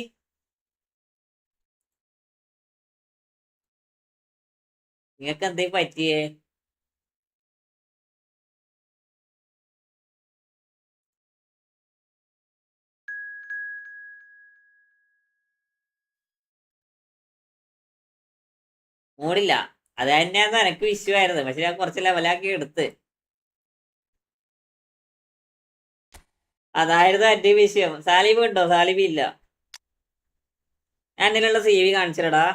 നിങ്ങൾക്ക് എന്തേ പറ്റിയേ? മൂടില്ല, അത് തന്നെയാന്ന് എനിക്ക് വിഷയമായിരുന്നു. പക്ഷെ ഞാൻ കുറച്ച് ലെവലാക്കി എടുത്ത്. അതായിരുന്നു എന്റെ വിഷയം. സാലിബ് ഉണ്ടോ? സാലിബ് ഇല്ല. ഞാൻ ഇതിലുള്ള CV കാണിച്ചിടാ.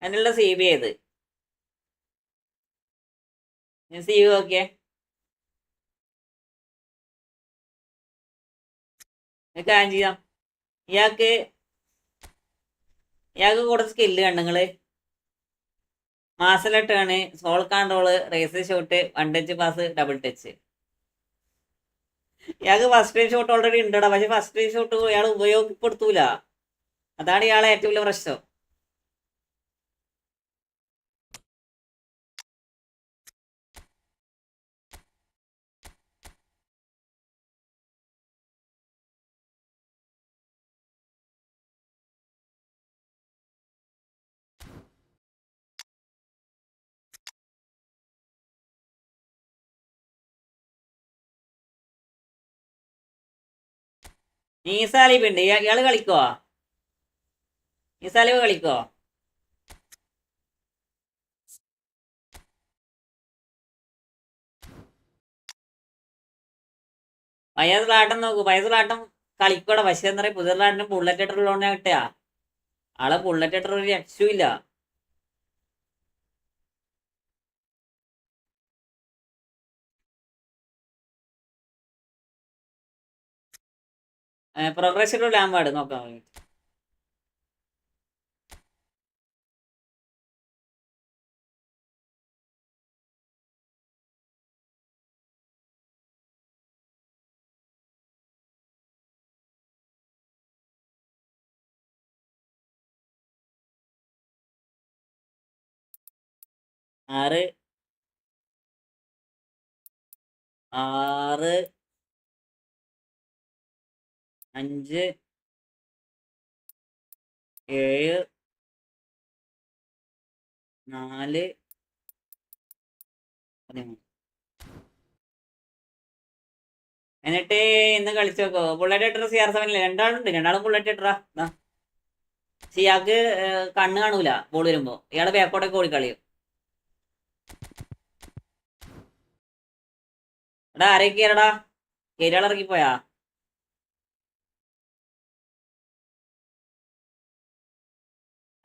അതിനുള്ള CV ഏത്? ഞാൻ CV നോക്കിയേ. കാര്യം ചെയ്യാം. ഇയാൾക്ക് കൂടുതൽ സ്കില്ല് കണ്ടങ്ങള്. Marseille turn, sole control, rise shot, one touch pass, double touch. ഇയാൾക്ക് ഫസ്റ്റ് ടൈം ഷോട്ട് ഓൾറെഡി ഉണ്ടടാ. പക്ഷെ ഫസ്റ്റ് ടൈം ഷോട്ട് ഇയാൾ ഉപയോഗപ്പെടുത്തൂല. അതാണ് ഇയാളെ ഏറ്റവും വലിയ പ്രശ്നം. ഈസാലിബ് ഉണ്ട്. ഇയാള് കളിക്കോ? ഈസാലിബ് കളിക്കോ? പയ്യസ്ലാട്ടം നോക്കൂ. പയ്യസ്ലാട്ടം കളിക്കോടെ. പക്ഷെ എന്താ പറയുക, പുതിയസ്ലാട്ടിന് ബുള്ളറ്റ് ഹെഡർ ഉള്ളതുകൊണ്ട് കിട്ടുക. ആളെ ബുള്ളറ്റ് ഹെഡർ ഒരു രക്ഷയില്ല. പ്രോഗ്രഷൻ ലാമ്പാട് നോക്കാം. 6 6 5 7 4 13. എന്നിട്ട് ഇന്ന് കളിച്ചു നോക്കോ. ബുള്ളറ്റ് ഹെഡർ CR7 രണ്ടാളുണ്ട്. രണ്ടാളും ബുള്ളറ്റ് ഹെഡറാ. പക്ഷെ ഇയാൾക്ക് കണ്ണ് കാണൂല ബോൾ വരുമ്പോ. ഇയാളെ ബാക്കോട്ടൊക്കെ ഓടിക്കളിയും. എടാ ആരേക്ക് കയറടാ. കേരിയാൾ ഇറങ്ങിപ്പോയാ?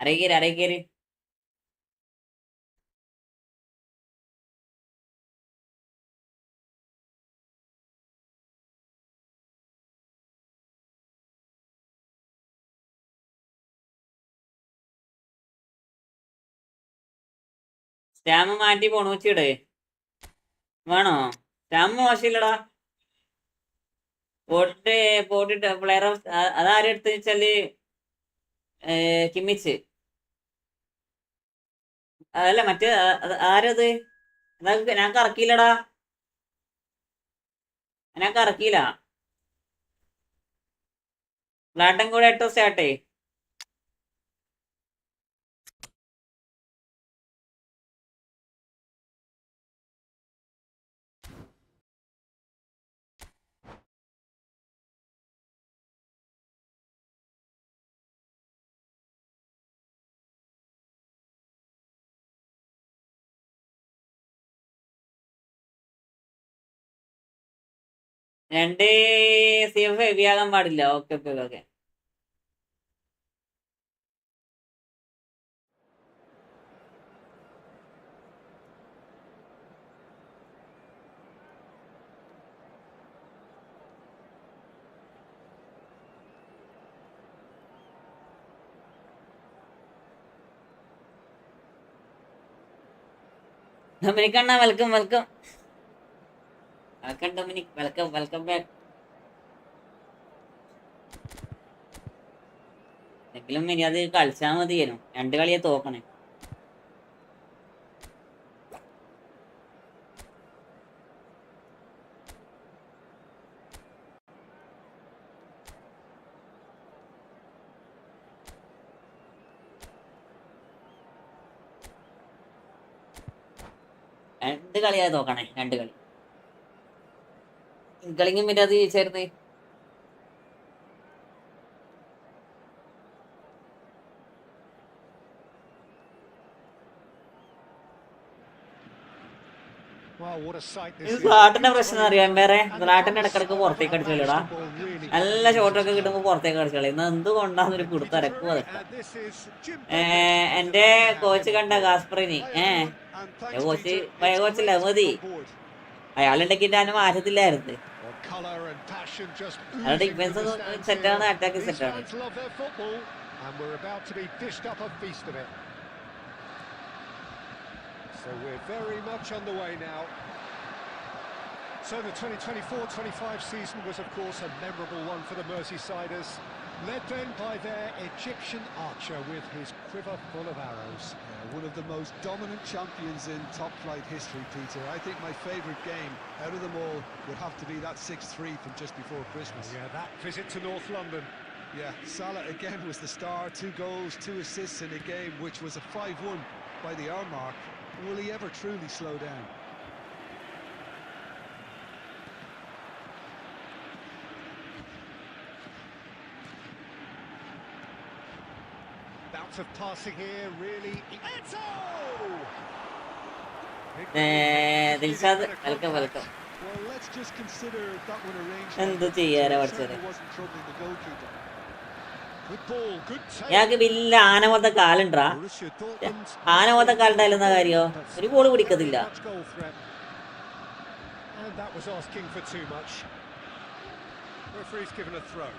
ആരേക്കേരി. സ്റ്റാമ്പ് മാറ്റി പൊണൂച്ചിട്. വേണോ? സ്റ്റാമ്പ് മോശമില്ലടാ. പോട്ടിട്ട് പ്ലെയർ ഓഫ് അതാരും എടുത്ത് വെച്ചാല് കിമ്മിച്ച്. അതല്ല മറ്റേ ആരത്? ഞാൻ കറക്കിയില്ലടാ. ഞാൻ കറക്കിയില്ല. ഫ്ലാട്ടും കൂടെ ഇട്ടോ സ്റ്റാർട്ടേ. രണ്ട് CF ഹെവി ആകാൻ പാടില്ല. Okay. Dominic Anna, welcome. Welcome Dominic, welcome back. എങ്കിലും ഇനി അത് കളിച്ചാൽ മതിയായിരുന്നു. 2 കളിയെ തോക്കണേ. രണ്ട് കളിയായി തോക്കണേ. 2 കളി കളിക്കും പിന്നെ അത് ചേർന്ന് സ്ലാട്ടിന്റെ പ്രശ്നം അറിയാൻ വേറെ സ്ലാട്ടിന്റെ ഇടക്കിടക്ക് പുറത്തേക്ക് അടിച്ചോളൂടാ. നല്ല ഷോട്ടൊക്കെ കിട്ടുമ്പോ പുറത്തേക്ക് അടിച്ചോളൂ. ഇന്ന് എന്തുകൊണ്ടാന്നൊരു കൊടുത്തരക്കും അതൊക്കെ. എന്റെ കോച്ച് കണ്ട കാസ്പറിനി കോച്ചല്ല മതി അയാളുണ്ടെങ്കിൽ ഞാൻ മാറ്റത്തില്ലായിരുന്നു. അയാളുടെ ഡിഫൻസ് സെറ്റാണ്, അറ്റാക്ക് സെറ്റാണ്. So we're very much on the way now. So the 2024-25 season was of course a memorable one for the Merseysiders, led then by their Egyptian archer with his quiver full of arrows. One of the most dominant champions in top flight history, Peter. I think my favourite game out of them all would have to be that 6-3 from just before Christmas. Yeah, that visit to North London. Yeah, Salah again was the star, 2 goals, 2 assists in a game which was a 5-1 by the hour mark. Will he ever truly slow down? Bounce of passing here, really. Eto! Dilshad welcome. Well, let's just consider that one arranged. എന്ത് ചെയ്യാനാ പഠിച്ചത്? Wasn't troubling the goalkeeper. Good ball, good take. ഞങ്ങൾക്ക് വലിയ ആനമൊത്ത കാലുണ്ടാ. ആനമൊത്ത കാലുണ്ടായില്ലെന്ന കാര്യോ? ഒരു ball പിടിക്കത്തില്ല. And that was asking for too much. Referee's given a throw.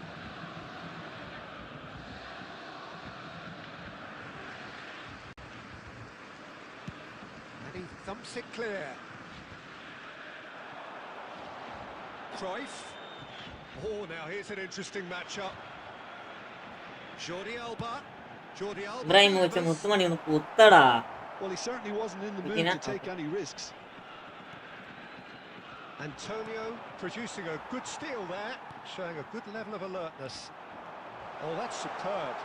And he thumps it clear. Cruyff. Oh, now here's an interesting matchup. Jordi Alba. Ibrahim വെച്ച മുത്തുമണി ഒന്ന് കുത്തടാ. Well, he certainly wasn't in the mood to take any risks. Antonio producing a good steal there, showing a good level of alertness. Oh, that's superb.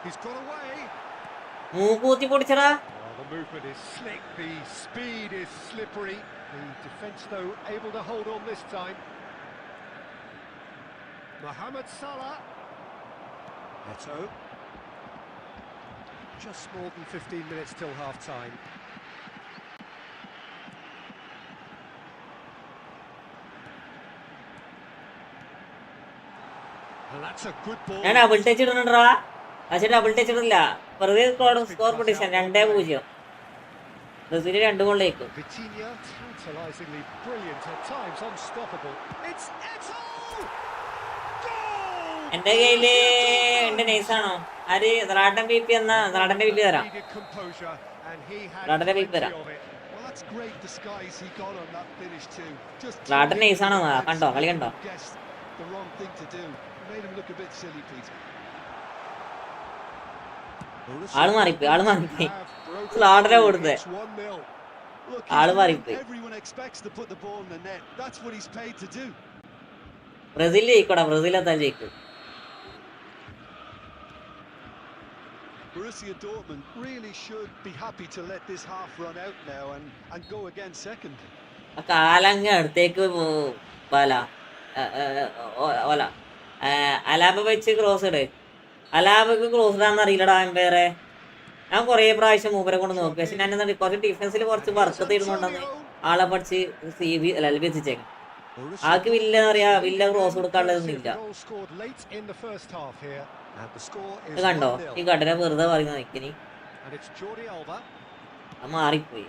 He's got away. മൂക്കൂത്തി പൊടിച്ചടാ. The movement is slick, the speed is slippery. The defence, though, able to hold on this time. Mohamed Salah. Eto. Just more than 15 minutes till half-time. And that's a good ball. ഞാൻ double touch ഇടുന്നുണ്ടാ. പക്ഷെ double touch ഇടില്ല. വെറുതെ score position 2-0. Brazil 2 ഗോളിലേക്കും. Vitinha, tantalizingly brilliant at times, unstoppable. It's Eto! Goal! എന്റെ കയ്യില് എന്റെ നൈസാണോ ആര് റാട്ടൻ പി പി എന്നാ റാട്ടന്റെ പി പി തരാം. റാട്ടന്റെ പി പി തരാം. റാട്ടൻ നൈസാണോ കണ്ടോ കളി കണ്ടോ? ആള് മാറിപ്പോയി സ്ലാഡനെ കൊടുത്തേ. ആള് മാറിപ്പോയി. ബ്രസീൽ ജയിക്കോടാ. ബ്രസീൽ എത്താൻ ജയിക്കും. Borussia Dortmund really should be happy to let this half run out now and go again second. കാലങ്ങ് അടുത്തേക്ക് അലാബ വെച്ച് ക്രോസ് ഇട്. അലാബക്ക് ക്രോസ് ഇടാന്ന് അറിയില്ലടാ വേറെ. ഞാൻ കൊറേ പ്രാവശ്യം മൂപ്പരെ കൊണ്ട് നോക്കി. പക്ഷെ ഞാൻ കുറച്ച് ഡിഫൻസിൽ കുറച്ച് വർക്ക് തീരുന്നുണ്ടെന്ന് ആളെ പഠിച്ച് എത്തിച്ചേക്കാം. ആൾക്ക് വില്ല അറിയാ. വില്ല ക്രോസ് കൊടുക്കാനുള്ളതൊന്നുമില്ല. കണ്ടോ ഈ കടനെ വെറുതെ പറയുന്ന നിക്കിനി മാറിപ്പോയി.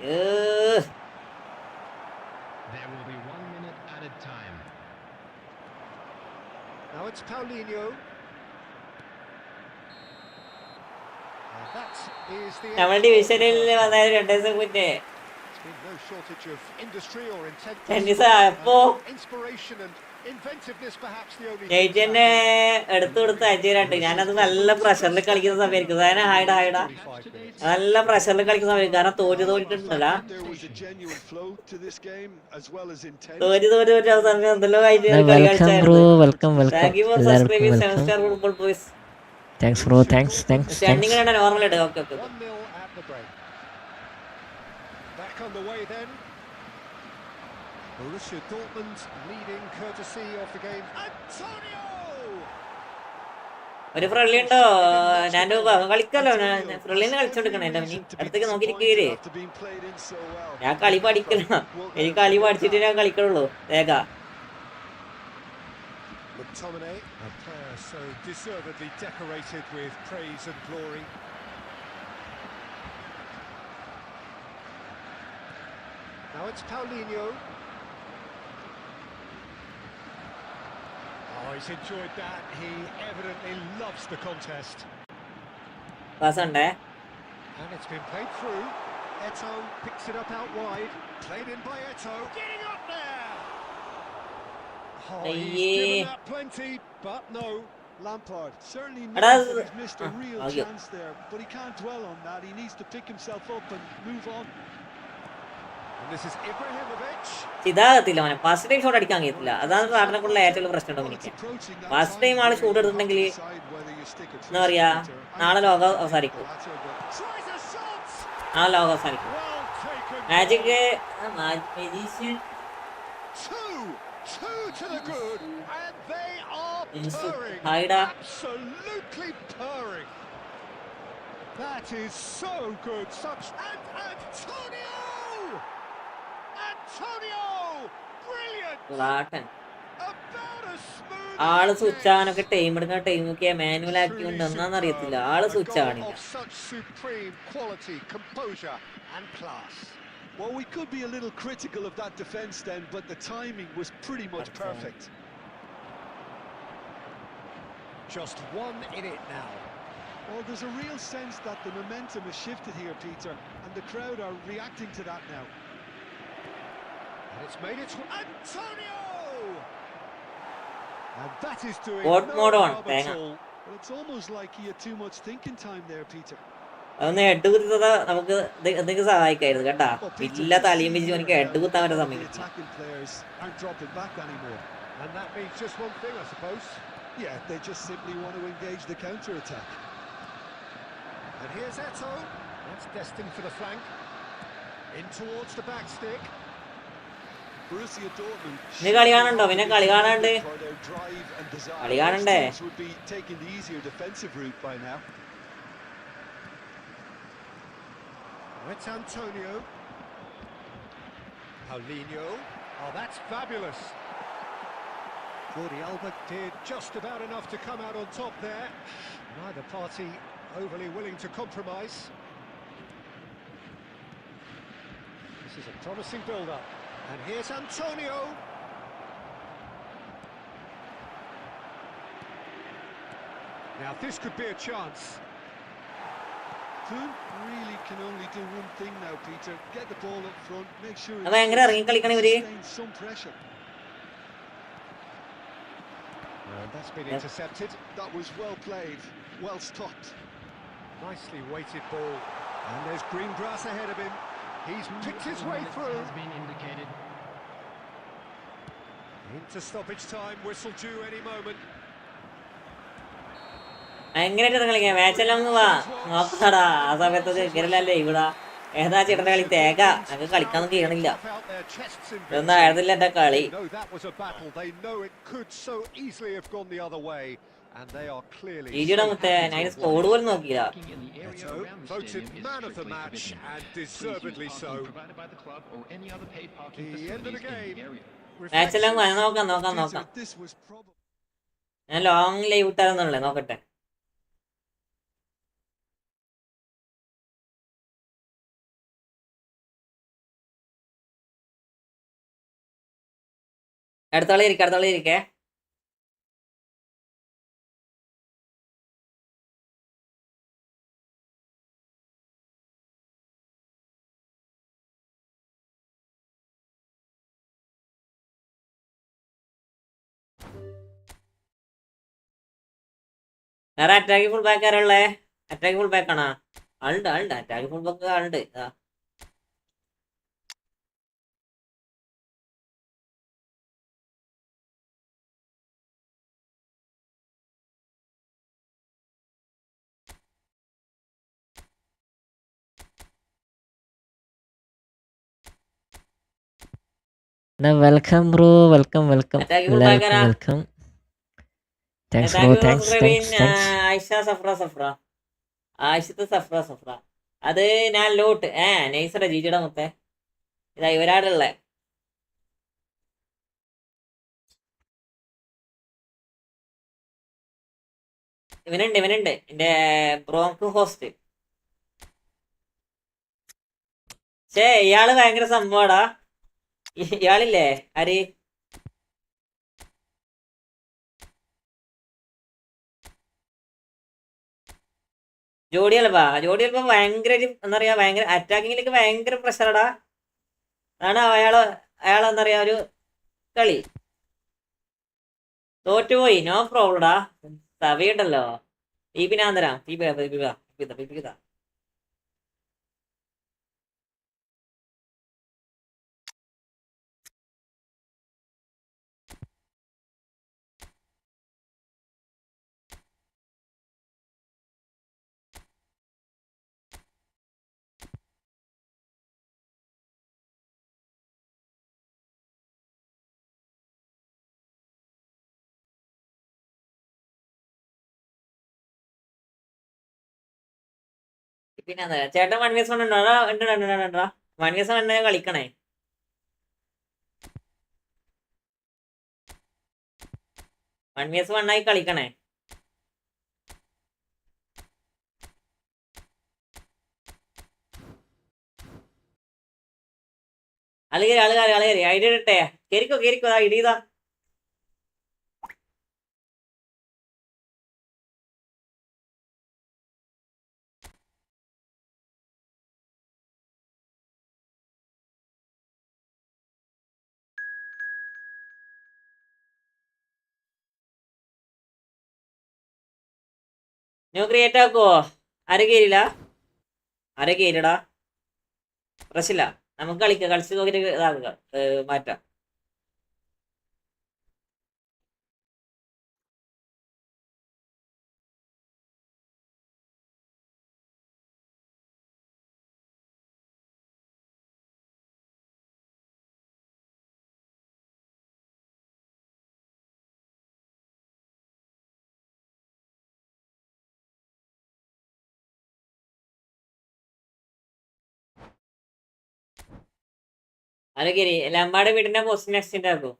നമ്മുടെ ഡിവിഷനിൽ വന്നാലും 2 ദിവസം മുന്നേ shortage of industry or intent. Tennis അപ്പോ Inspiration and inventiveness perhaps the only thing ചേച്ചി എന്നെ എടുത്തു കൊടുത്ത് അയച്ചുതരാണ്ട്. ഞാനത് നല്ല പ്രഷറിൽ കളിക്കുന്ന സമയമായിരിക്കും. അതായത് ഹൈഡാ നല്ല പ്രഷറിൽ കളിക്കുന്ന സമയം. കാരണം തോറ്റിട്ടുണ്ടല്ലോ. തോറ്റ് അവസാനം എന്തെല്ലോ കഴിഞ്ഞ് കളി കളിച്ചായിരുന്നു. Thank you for subscribing 7 star football boys. Thanks bro, thanks. Standing normal ഇട്ട്. Okay. 1-0 at the break. Back on the way then. Borussia Dortmund leading courtesy of the game. Antonio! ഒരു ഫ്രള്ളി ഉണ്ടോ? ഞാൻ കളിക്കല്ലോ. ഫ്രള്ളിന്ന് കളിച്ചോണ്ടിരിക്കണം. എന്റെ മുന്നിൽ അടുത്തേക്ക് നോക്കിയിരിക്കേ. ഞാൻ കളി പഠിക്കല. എനിക്ക് കളി പഠിച്ചിട്ട് ഞാൻ കളിക്കുള്ളൂ. വേഗ McTominay, a player so deservedly decorated with praise and glory. Now it's Paulinho. Oh, he's enjoyed that. He evidently loves the contest. Pass ഉണ്ടേ. And it's been played through. Eto'o picks it up out wide. Played in by Eto'o. Getting up there! Oh, he's given that plenty, but no. Lampard certainly knows that he's missed a real chance there, but he can't dwell on that. He needs to pick himself up and move on. And this is Ibrahimovic. ഇതാകത്തില്ല മോനെ. First time shot അടിക്കാൻ കഴിയത്തില്ല. അതാണ് നാട്ടിനെക്കുള്ള ഏറ്റവും വലിയ പ്രശ്നം ഉണ്ടോ എനിക്ക്. First time ആള് ഷൂട്ട് എടുത്തിട്ടുണ്ടെങ്കിൽ എന്താ പറയാ, നാളെ ലോകം അവസാനിക്കും. നാളെ ലോകം അവസാനിക്കും. Magic magician Two to the good, and they are purring. Absolutely purring. That is so good. Such and Antonio, brilliant. About as smooth. ആള് സ്വിച്ച് ആവാനൊക്കെ ടൈം എടുക്കുന്ന ടൈമൊക്കെ മാനുവൽ ആക്കി കൊണ്ട് ഒന്നാന്ന് അറിയത്തില്ല. ആള് സ്വിച്ച് ആവണില്ല. Such supreme quality, composure, and class. Well, we could be a little critical of that defence then, but the timing was pretty much perfect. Just one in it now. Well, there's a real sense that the momentum has shifted here, Peter, and the crowd are reacting to that now. And it's made it to Antonio! And that is doing What no more on, harm at all. Well, it's almost like he had too much thinking time there, Peter. അതൊന്ന് head കുത്തുന്നത് നമുക്ക് എന്തെങ്കിലും സഹായിക്കായിരുന്നു കേട്ടാ. ഇല്ല തലയും വെച്ച് എനിക്ക് head കുത്താൻ വരെ സമയം കിട്ടി. And that means just one thing, I suppose. Yeah, they just simply want to engage the counter-attack. And here's Eto'o. That's destined for the flank. In towards the back stick. Borussia Dortmund. നീ കളി കാണണ്ടോ? പിന്നെ കളി കാണാണ്ട് കളി കാണണ്ടേ? Would be taking the easier defensive route by now. It's Antonio. Paulinho. Oh, that's fabulous. Jordi Alba did just about enough to come out on top there. Neither party overly willing to compromise. This is a promising build-up. And here's Antonio. Now this could be a chance. Really can only do one thing now, Peter. Get the ball up front, make sure അപ്പൊ എങ്ങനെ ഇറങ്ങി കളിക്കണം ഇവര്? some pressure. And that's been intercepted. That was well played, well stopped. Nicely weighted ball. And there's green grass ahead of him. He's picked his way through. Has been indicated. Into stoppage time, whistle due any moment. എങ്ങനെയായിട്ട് കളിക്കാം? മാച്ചെല്ലാം അങ്ങ് വാ നോക്കടാ. ആ സമയത്തൊക്കെ ഇങ്ങനല്ലേ ഇവിടെ ഏതാ ചേട്ടൻ്റെ കളി തേക. ഞങ്ങൾക്ക് കളിക്കാനൊന്നും ചെയ്യണില്ല. ഇതൊന്നും ആയിരുന്നില്ല എന്റെ കളി. ഈജിയുടെ മുത്തേ ഞാൻ സ്കോഡ് പോലും നോക്കിയില്ല. മാച്ചെല്ലാം നോക്കാം. ഞാൻ ലോങ് ലൈവ് ഇട്ടായിരുന്നുള്ളേ. നോക്കട്ടെ. അടുത്ത കളി ഇരിക്കേ. വേറെ അറ്റാക്കിംഗ് ഫുൾ ബാക്ക് ആരുള്ളേ? അറ്റാക്കിംഗ് ഫുൾ ബാക്ക് ആണോ? ആളുണ്ട് അറ്റാക്കിംഗ് ഫുൾ ബാക്ക് ആളുണ്ട്. Welcome bro, welcome attacking full back ആരാ? Welcome. Thanks bro, thanks. Ayisha Safra Ayishath Safra അത് ഞാൻ ലോട്ട് നൈസറ ജിജിയുടെ മൊത്തേ ഇതാ ഇവരാടുള്ള ഇവനുണ്ട് എന്റെ ബ്രോങ്ക് ഹോസ്റ്റ്. ഇയാള് ഭയങ്കര സംഭവടാ. ഇയാളില്ലേ ആര്? ജോഡി അൽബ ഭയങ്കര എന്താ പറയാ, ഭയങ്കര അറ്റാക്കിങ്ങിലേക്ക് ഭയങ്കര പ്രഷറടാ. അതാണ് അയാളെന്താ പറയാ ഒരു കളി. തോറ്റുപോയി, നോ പ്രോബ്ലടാ. തവിയുണ്ടല്ലോ പീപ്പിനാന്തരാ പീപ്പിതാ. പിന്നെ ചേട്ടൻ 1vs1 ഉണ്ടോ? 1vs1 ഉണ്ടെ കളിക്കണേ. 1vs1 ആയി കളിക്കണേ. ആള് കയറി ഐഡിയ ഇട്ടെ. കേറിക്കോ ഐഡിയ ഇതാ. ന്യൂ ക്രിയേറ്റ് ആക്കുവോ? ആരെ കയറിടാ? പ്രശ്നമില്ല, നമുക്ക് കളിച്ച് നോക്കിട്ട് ഇതാക്കുക, മാറ്റാം. ആരെ കയറി? ലമ്പാടെ വീടിന്റെ പോസ്റ്റിന് എക്സ്റ്റെൻഡ് ആക്കൂ.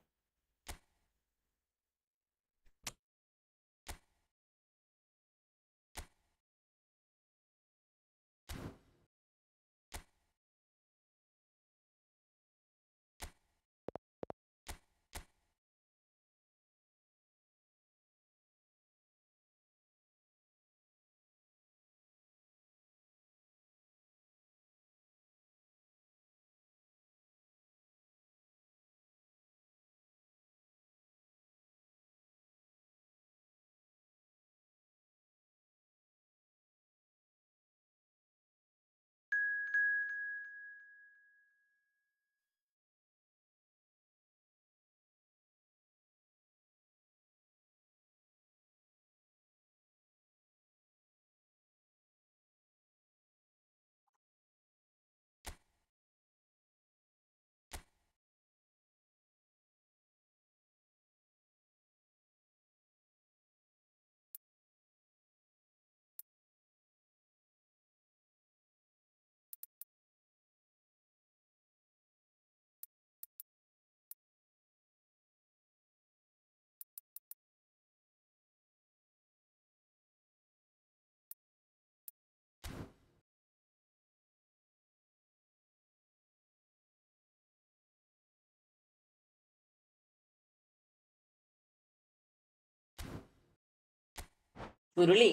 ചുരുളി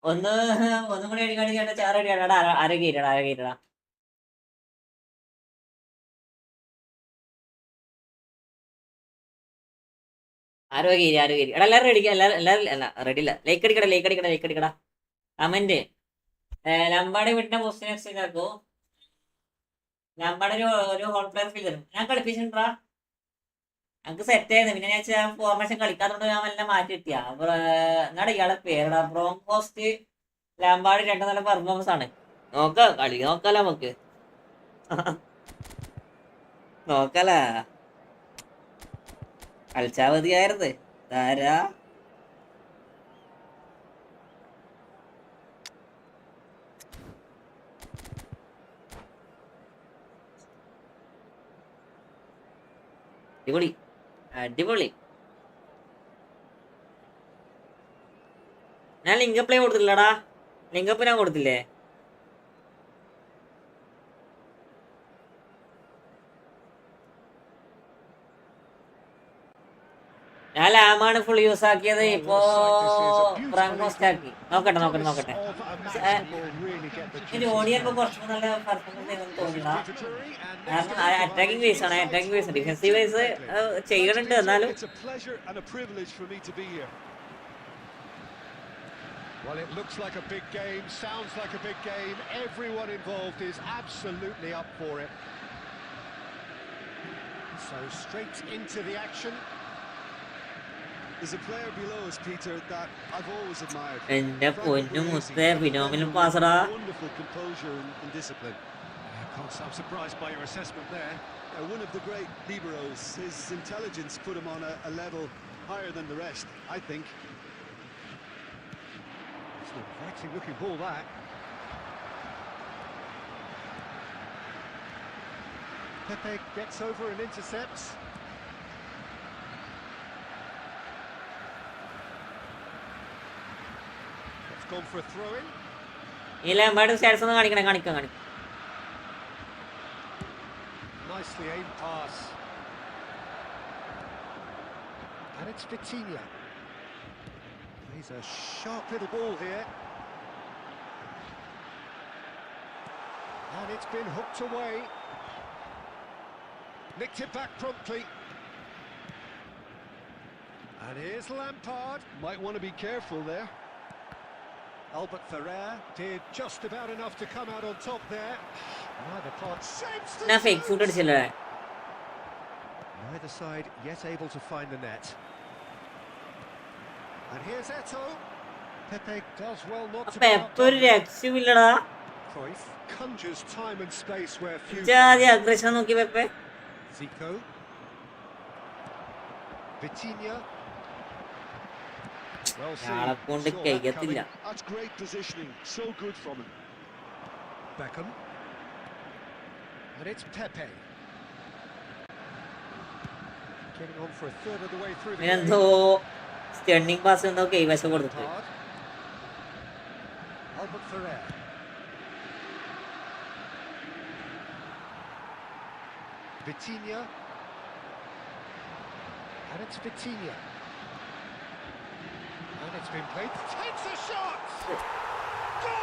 ഒന്നും കൂടി അടിക്കാണെങ്കിൽ ചാറടിയാടാ. അര കയറ്റടാ. ആരോ കയറി എടാ എല്ലാവരും റെഡി എല്ലാവരും അല്ല റെഡി ഇല്ല ലൈക്ക് അടിക്കടാ കമന്റ് ലംബാടെ വിട്ട പൊസിഷൻ എക്സ്ചേഞ്ച് ആക്കോ. ലംബാടെ ഒരു ഹോൾ പ്ലെയർ ഫീൽ തരും. ഞാൻ കളിപ്പിച്ചിട്ടാ ഞങ്ങക്ക് സെറ്റ് ആയിരുന്നു. പിന്നെ ഞാൻ ഫോർമേഷൻ കളിക്കാത്തോണ്ട് ഞാൻ എല്ലാം മാറ്റി കിട്ടിയ. അപ്പൊ എന്നാടാ ഇയാളെ പേരടാ ബ്രോങ്കോസ്റ്റ് ലാംബാർഡ് 2 നല്ല പെർഫോമൻസ് ആണ്. നോക്കാലോ നമുക്ക് നോക്കാലാ കളിച്ചാ മതിയായിരുന്നു. ധാരാ അടിപൊളി. ഞാൻ ലിങ്കപ്പ് കൊടുത്തില്ലടാ. ലിങ്കപ്പ് ഞാൻ കൊടുത്തില്ലേ? ഞാൻ ലാമാണ് ഫുൾ യൂസ് ആക്കിയത്. ഇപ്പോ ബ്രാങ്കോസ്റ്റ് ആക്കി. നോക്കട്ടെ ഇത് ഓടിയപ്പോ കുറച്ചും നല്ല പെർഫോമൻസ് തോന്നില്ല. കാരണം അറ്റാക്കിംഗ് ബേസ് ആണ്. ഡിഫൻസീവ് ബേസ് ചെയ്യണുണ്ട്. എന്നാലും Well, it looks like a big game, sounds like a big game. Everyone involved is absolutely up for it. So straight into the action. There's a player below us, Peter, that I've always admired. എന്റെ പൊന്നു മുത്തേ phenomenal പാസറാ. Wonderful composure and discipline. Can't say I'm surprised by your assessment there. One of the great liberos. His intelligence put him on a level higher than the rest, I think. It's an inviting looking ball, that. Pepe gets over and intercepts. It's gone for a throw-in. ഈ Lampard stats ഒന്ന് കാണിക്കാം. Nicely aimed pass. And it's Vitinha. He's a sharp little ball here. And it's been hooked away. Nicked it back promptly. And here's Lampard. Might want to be careful there. Albert Ferrer did just about enough to come out on top there. Neither part saves the ഞാൻ fake food അടിച്ചില്ലേ? Neither side yet able to find the net. And here's Eto. Pepe does well not to. Peppa ഒരു രക്ഷയില്ലടാ. Cruyff conjures time and space where few. ജാതി aggression നോക്കി Pepe. Zico. Vitinha. Well seen. യാളെ കൊണ്ട് കഴിയത്തില്ല. That's great positioning. So good from him. Beckham. And it's Pepe. Getting on for a third of the way through the game. എന്തോ സ്റ്റേണിംഗ് pass എന്തോ കൈവശം കൊടുത്തു. Albert Ferrer. Vitinha. And it's Vitinha. And it's been played. Takes a shot!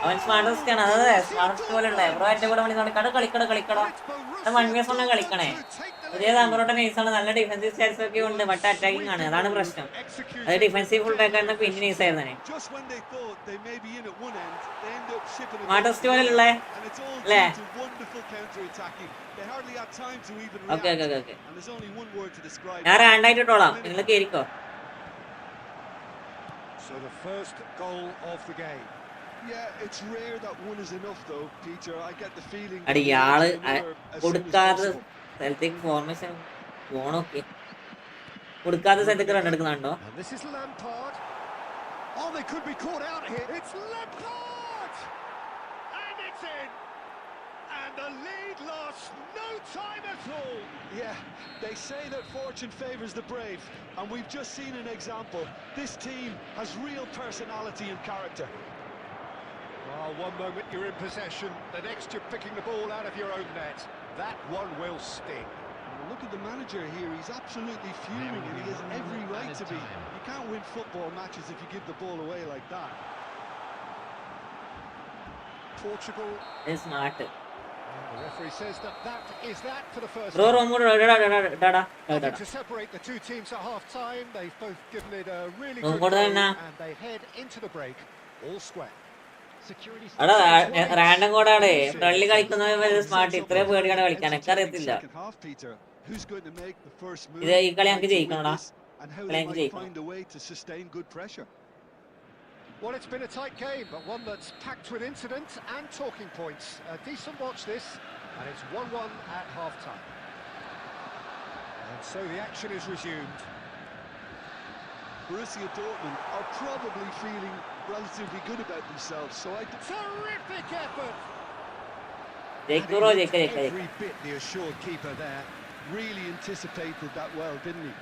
അവൻ smartest ആണ്. അതെ smartest പോലെ ഉണ്ട്. Ebro എന്റെ കൂടെ കളിക്കട 1 vs 1 കളിക്കണേ. പുതിയ തമ്പറോട്ട നൈസാണ്. നല്ല ഡിഫൻസീവ് സ്റ്റാറ്റ്സ് ഒക്കെ ഉണ്ട്. ബട്ട് അറ്റാക്കിംഗ് ആണ്. അതാണ് പ്രശ്നം. അത് ഡിഫൻസീവ് ഫുൾ ബാക്ക് ആണ്. പിന്നെ നൈസ് ആയിരുന്നേ. സ്മാർട്ടസ്റ്റ് പോലെ ഉള്ളേ അല്ലേ? ഓക്കെ ഞാൻ റാൻഡായിട്ടിട്ടോളാം. നിങ്ങൾ കേറിക്കോ. So the first goal of the game. Yeah, it's rare that one is enough though, Peter. I get the feeling. അടി ഇയാള് കൊടുക്കാത്ത സ്ഥലത്തേക്ക് ഫോർമേഷൻ പോണോക്കെ കൊടുക്കാത്ത സ്ഥലത്തേക്ക് റൺ എടുക്കുന്നുണ്ടോ? And this is Lampard. Oh, they could be caught out here. It's Lampard! And it's in. And the lead lost no time at all. Yeah, they say that fortune favours the brave, and we've just seen an example. This team has real personality and character. Well, one moment you're in possession, the next you're picking the ball out of your own net. That one will sting. Look at the manager here. He's absolutely fuming, and he has every right to be. You can't win football matches if you give the ball away like that. Portugal. Smart The referee says that is that for the first bro half. Room കൂടെ Nothing to separate the two teams at half-time. They've both given it a really Room good കൂടെ go, തന്നെ. and they head into the break all square. Security. എടാ random കോഡാണ് friendly കളിക്കുന്നത് smart ഇത്രയും പേടിയാണ് കളിക്കാൻ എനിക്ക് അറിയത്തില്ല Second half, Peter. Who's going to make the first move? ഇത് ഈ കളി നമുക്ക് to win ജയിക്കണോടാ this, and how കളി they നമുക്ക് might ജയിക്കണം find a way to sustain good pressure. Well, it's been a tight game, but one that's packed with incident and talking points. A decent watch this, and it's 1-1 at half-time. And so the action is resumed. Borussia Dortmund are probably feeling relatively good about themselves, so I... Terrific effort! ജയിക്കും bro ജയിക്കാം Every bit the assured keeper there really anticipated that well, didn't he?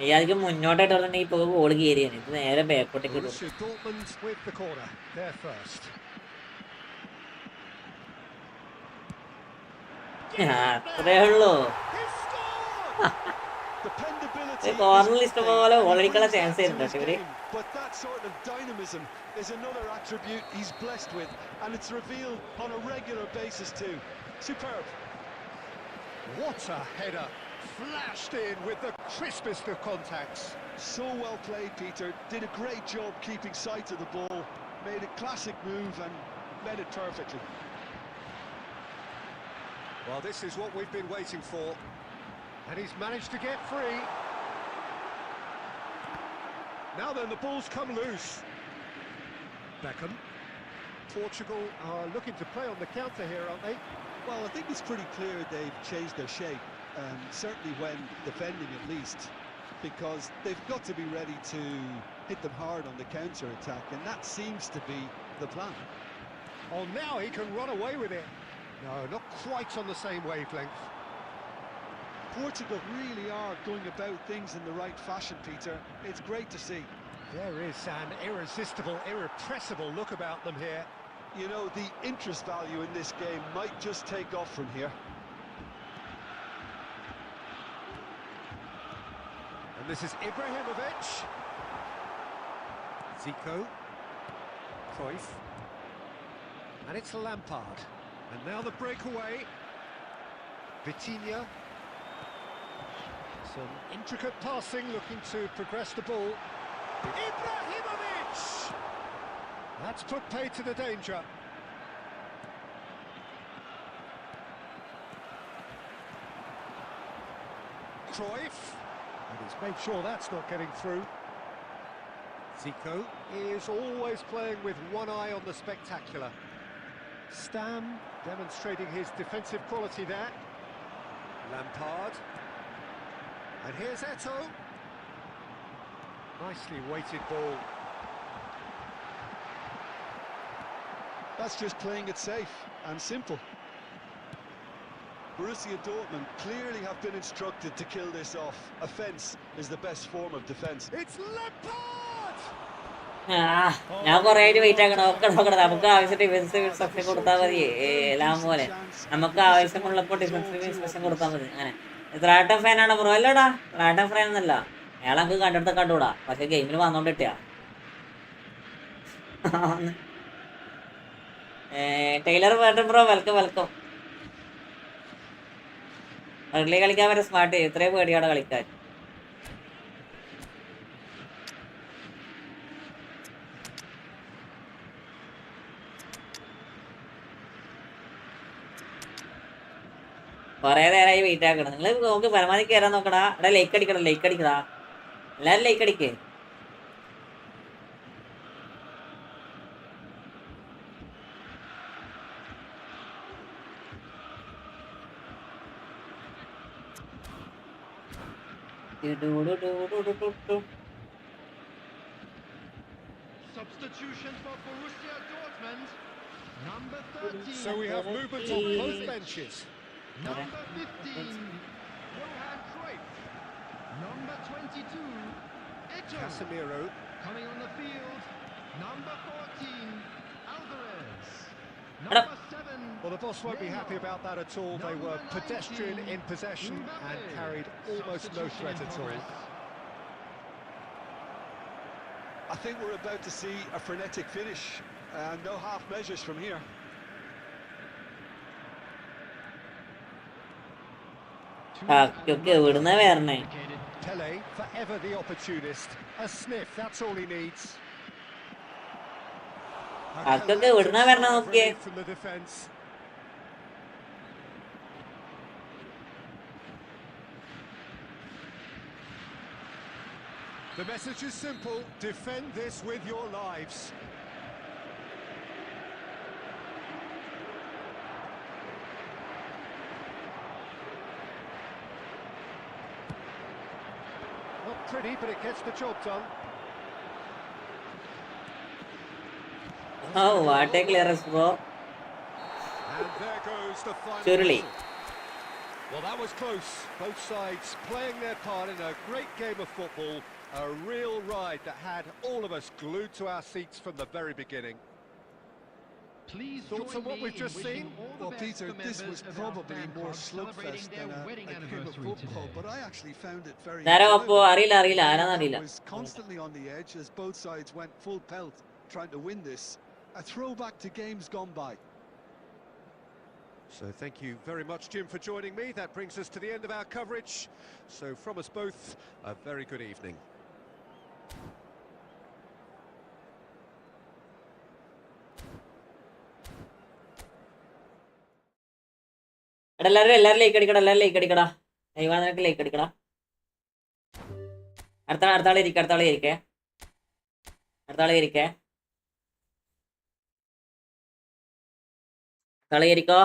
ഈ അധികം മുന്നോട്ടായിട്ട് പറഞ്ഞിട്ടുണ്ടെങ്കിൽ ഇപ്പൊ goal കയറിയാണ് ഇത് നേരെ ബാക്കോട്ടേക്ക് ഇടും Borussia Dortmund with the corner. They're first. അത്രേ ഉള്ളൂ He scored! Dependability കോർണറിൽ is ഇഷ്ടംപോലെ and he ഓളടിക്കാനുള്ള brings chance that ഉണ്ട് to his പക്ഷെ ഇവര് game. But that sort of dynamism is another attribute he's blessed with, and it's revealed on a regular basis too. Superb. What a header! Flashed in with the crispest of contacts. So well played, Peter. Did a great job keeping sight of the ball. Made a classic move and met it perfectly. Well, this is what we've been waiting for. And he's managed to get free. Now then, the ball's come loose. Beckham. Portugal are looking to play on the counter here, aren't they? Well, I think it's pretty clear they've changed their shape, certainly when defending at least, because they've got to be ready to hit them hard on the counter-attack, and that seems to be the plan. Oh, now he can run away with it. No, not quite on the same wavelength. Portugal really are going about things in the right fashion, Peter. It's great to see. There is an irresistible, irrepressible look about them here. You know, the interest value in this game might just take off from here. And this is Ibrahimovic. Zico. Cruyff. And it's Lampard. And now the breakaway. Vitinha. Some intricate passing, looking to progress the ball. Ibrahimovic! That's put paid to the danger. Cruyff. And he's made sure that's not getting through. Zico is always playing with one eye on the spectacular. Stam demonstrating his defensive quality there. Lampard. And here's Eto'o. Nicely weighted ball. That's just playing it safe and simple. Borussia Dortmund clearly have been instructed to kill this off. Offence is the best form of defence. It's Lampard! ഞാൻ കുറേ ആയിട്ട് wait ആക്കണം നോക്കണം നമുക്ക് ആവശ്യം defensive instruction കൊടുത്താൽ മതി എല്ലാം പോലെ നമുക്ക് ആവശ്യമുള്ളപ്പോൾ ഡിഫൻസീവ് ഇൻസ്ട്രക്ഷൻ കൊടുത്താൽ മതി അങ്ങനെ റാട്ടൻ ഫാനാണ് ബ്രോ അല്ലടാ റാട്ടൻ ഫാൻ എന്നല്ല അയാൾ നമുക്ക് കണ്ടെടുത്ത കണ്ടുകൂടാ പക്ഷെ ഗെയിമിൽ വന്നോണ്ടിട്ടാ ടൈലർ വേണ്ട ബ്രോ വെൽക്കം വെൽക്കം എർലി കളിക്കാൻ വരെ സ്മാർട്ട് ഇത്രയും പേടിയാണ് കളിക്കാൻ കുറേ നേരമായി വെയിറ്റ് ആക്കണം നിങ്ങൾ നോക്ക് പരമാവധി കയറാൻ നോക്കടാ ഇവിടെ ലൈക്ക് അടിക്കടാ എല്ലാവരും like അടിക്കേ Substitution for Borussia Dortmund. Number 13. So we have movement on both benches. Number 15, Johan Cruyff. Number 22, Eto'o. Casemiro. Coming on the field, number 14, Alvarez. Number 7. Well, the boss won't be happy about that at all. They were pedestrian in possession and carried almost no threat at all. I think we're about to see a frenetic finish, and no half measures from here. കാക്കൊക്കെ എവിടുന്നാ വരണേ? Pele, forever the opportunist. A sniff, that's all he needs. കാക്കൊക്കെ എവിടുന്നാ വരണ നോക്കിയേ. From the defense. The message is simple: defend this with your lives. Not pretty, but it gets the job done. Oh, what a clearance, bro. And there goes the final Surely. whistle. Well, that was close. Both sides playing their part in a great game of football. A real ride that had all of us glued to our seats from the very beginning. Please Thoughts on what we've just seen? Well, Peter, this was probably more slugfest than a game of football, but I actually found it very enjoyable. I was constantly on the edge as both sides went full pelt trying to win this. A throwback to games gone by. So thank you very much, Jim, for joining me. That brings us to the end of our coverage. So from us both, a very good evening. എല്ലാരും like അടിക്കടാ, എല്ലാരും like അടിക്കടാ. നിനക്ക് like അടിക്കടാ. അടുത്താളെ ഇരിക്കേ. ഇരിക്കോ.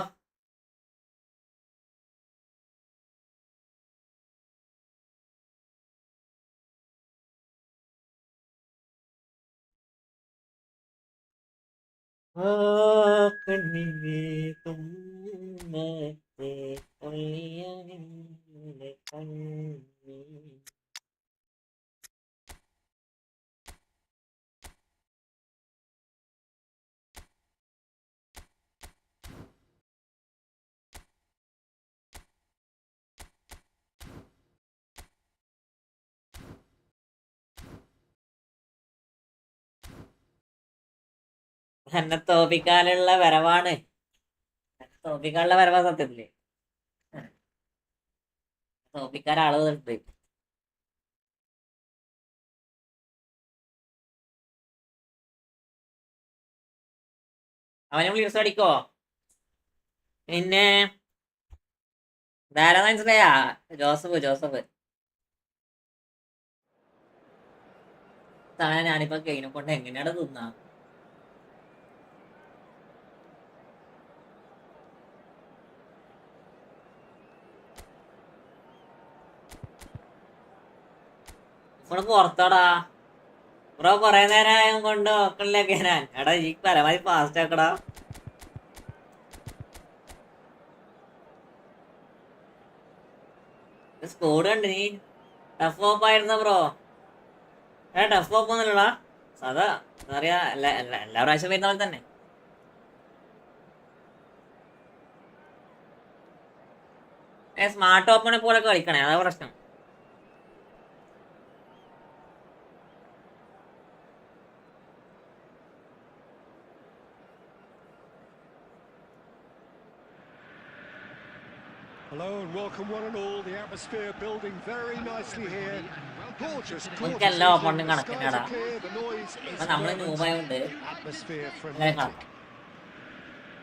എന്നെ തോപ്പിക്കാനുള്ള വരവാണ്. തോപ്പിക്കാനുള്ള വരവാ സത്യത്തില്. തോപ്പിക്കാൻ ആളുകളുണ്ട്. അവനെ വിളിച്ച് അടിക്കോ? പിന്നെ ധാരാളം മനസ്സിലായാ? ജോസഫ് താഴെ ഞാനിപ്പോ കെയിനെ കൊണ്ട് എങ്ങനെയാണ് തിന്നാ? ഇവിടെ പുറത്തോടാ ബ്രോ, കൊറേ നേരം കൊണ്ട് നോക്കണില്ലൊക്കെ ഞാൻ. എടാ ഈ പരമാവധി ഫാസ്റ്റ് ആക്കടാ. സ്കോഡ് കണ്ട് നീ ടഫ് ഓപ്പ് ആയിരുന്ന ബ്രോ. ടഫ് ഓപ്പ് ഒന്നുമില്ലടാ, സാധാ എന്താ പറയാ, എല്ലാ പ്രാവശ്യം വരുന്ന പോലെ തന്നെ. സ്മാർട്ട് ഓപ്പണെ പോലെ കളിക്കണേ, അതാ പ്രശ്നം. Hello and welcome one and all. The atmosphere building very nicely here. Gorgeous, നമുക്കെല്ലാം ഓപ്പണും the skies കണക്കിനാടാ. are clear, the noise is അപ്പൊ നമ്മള് നൂബായുണ്ട്. atmosphere ഇങ്ങനെ കാണാം. frenetic.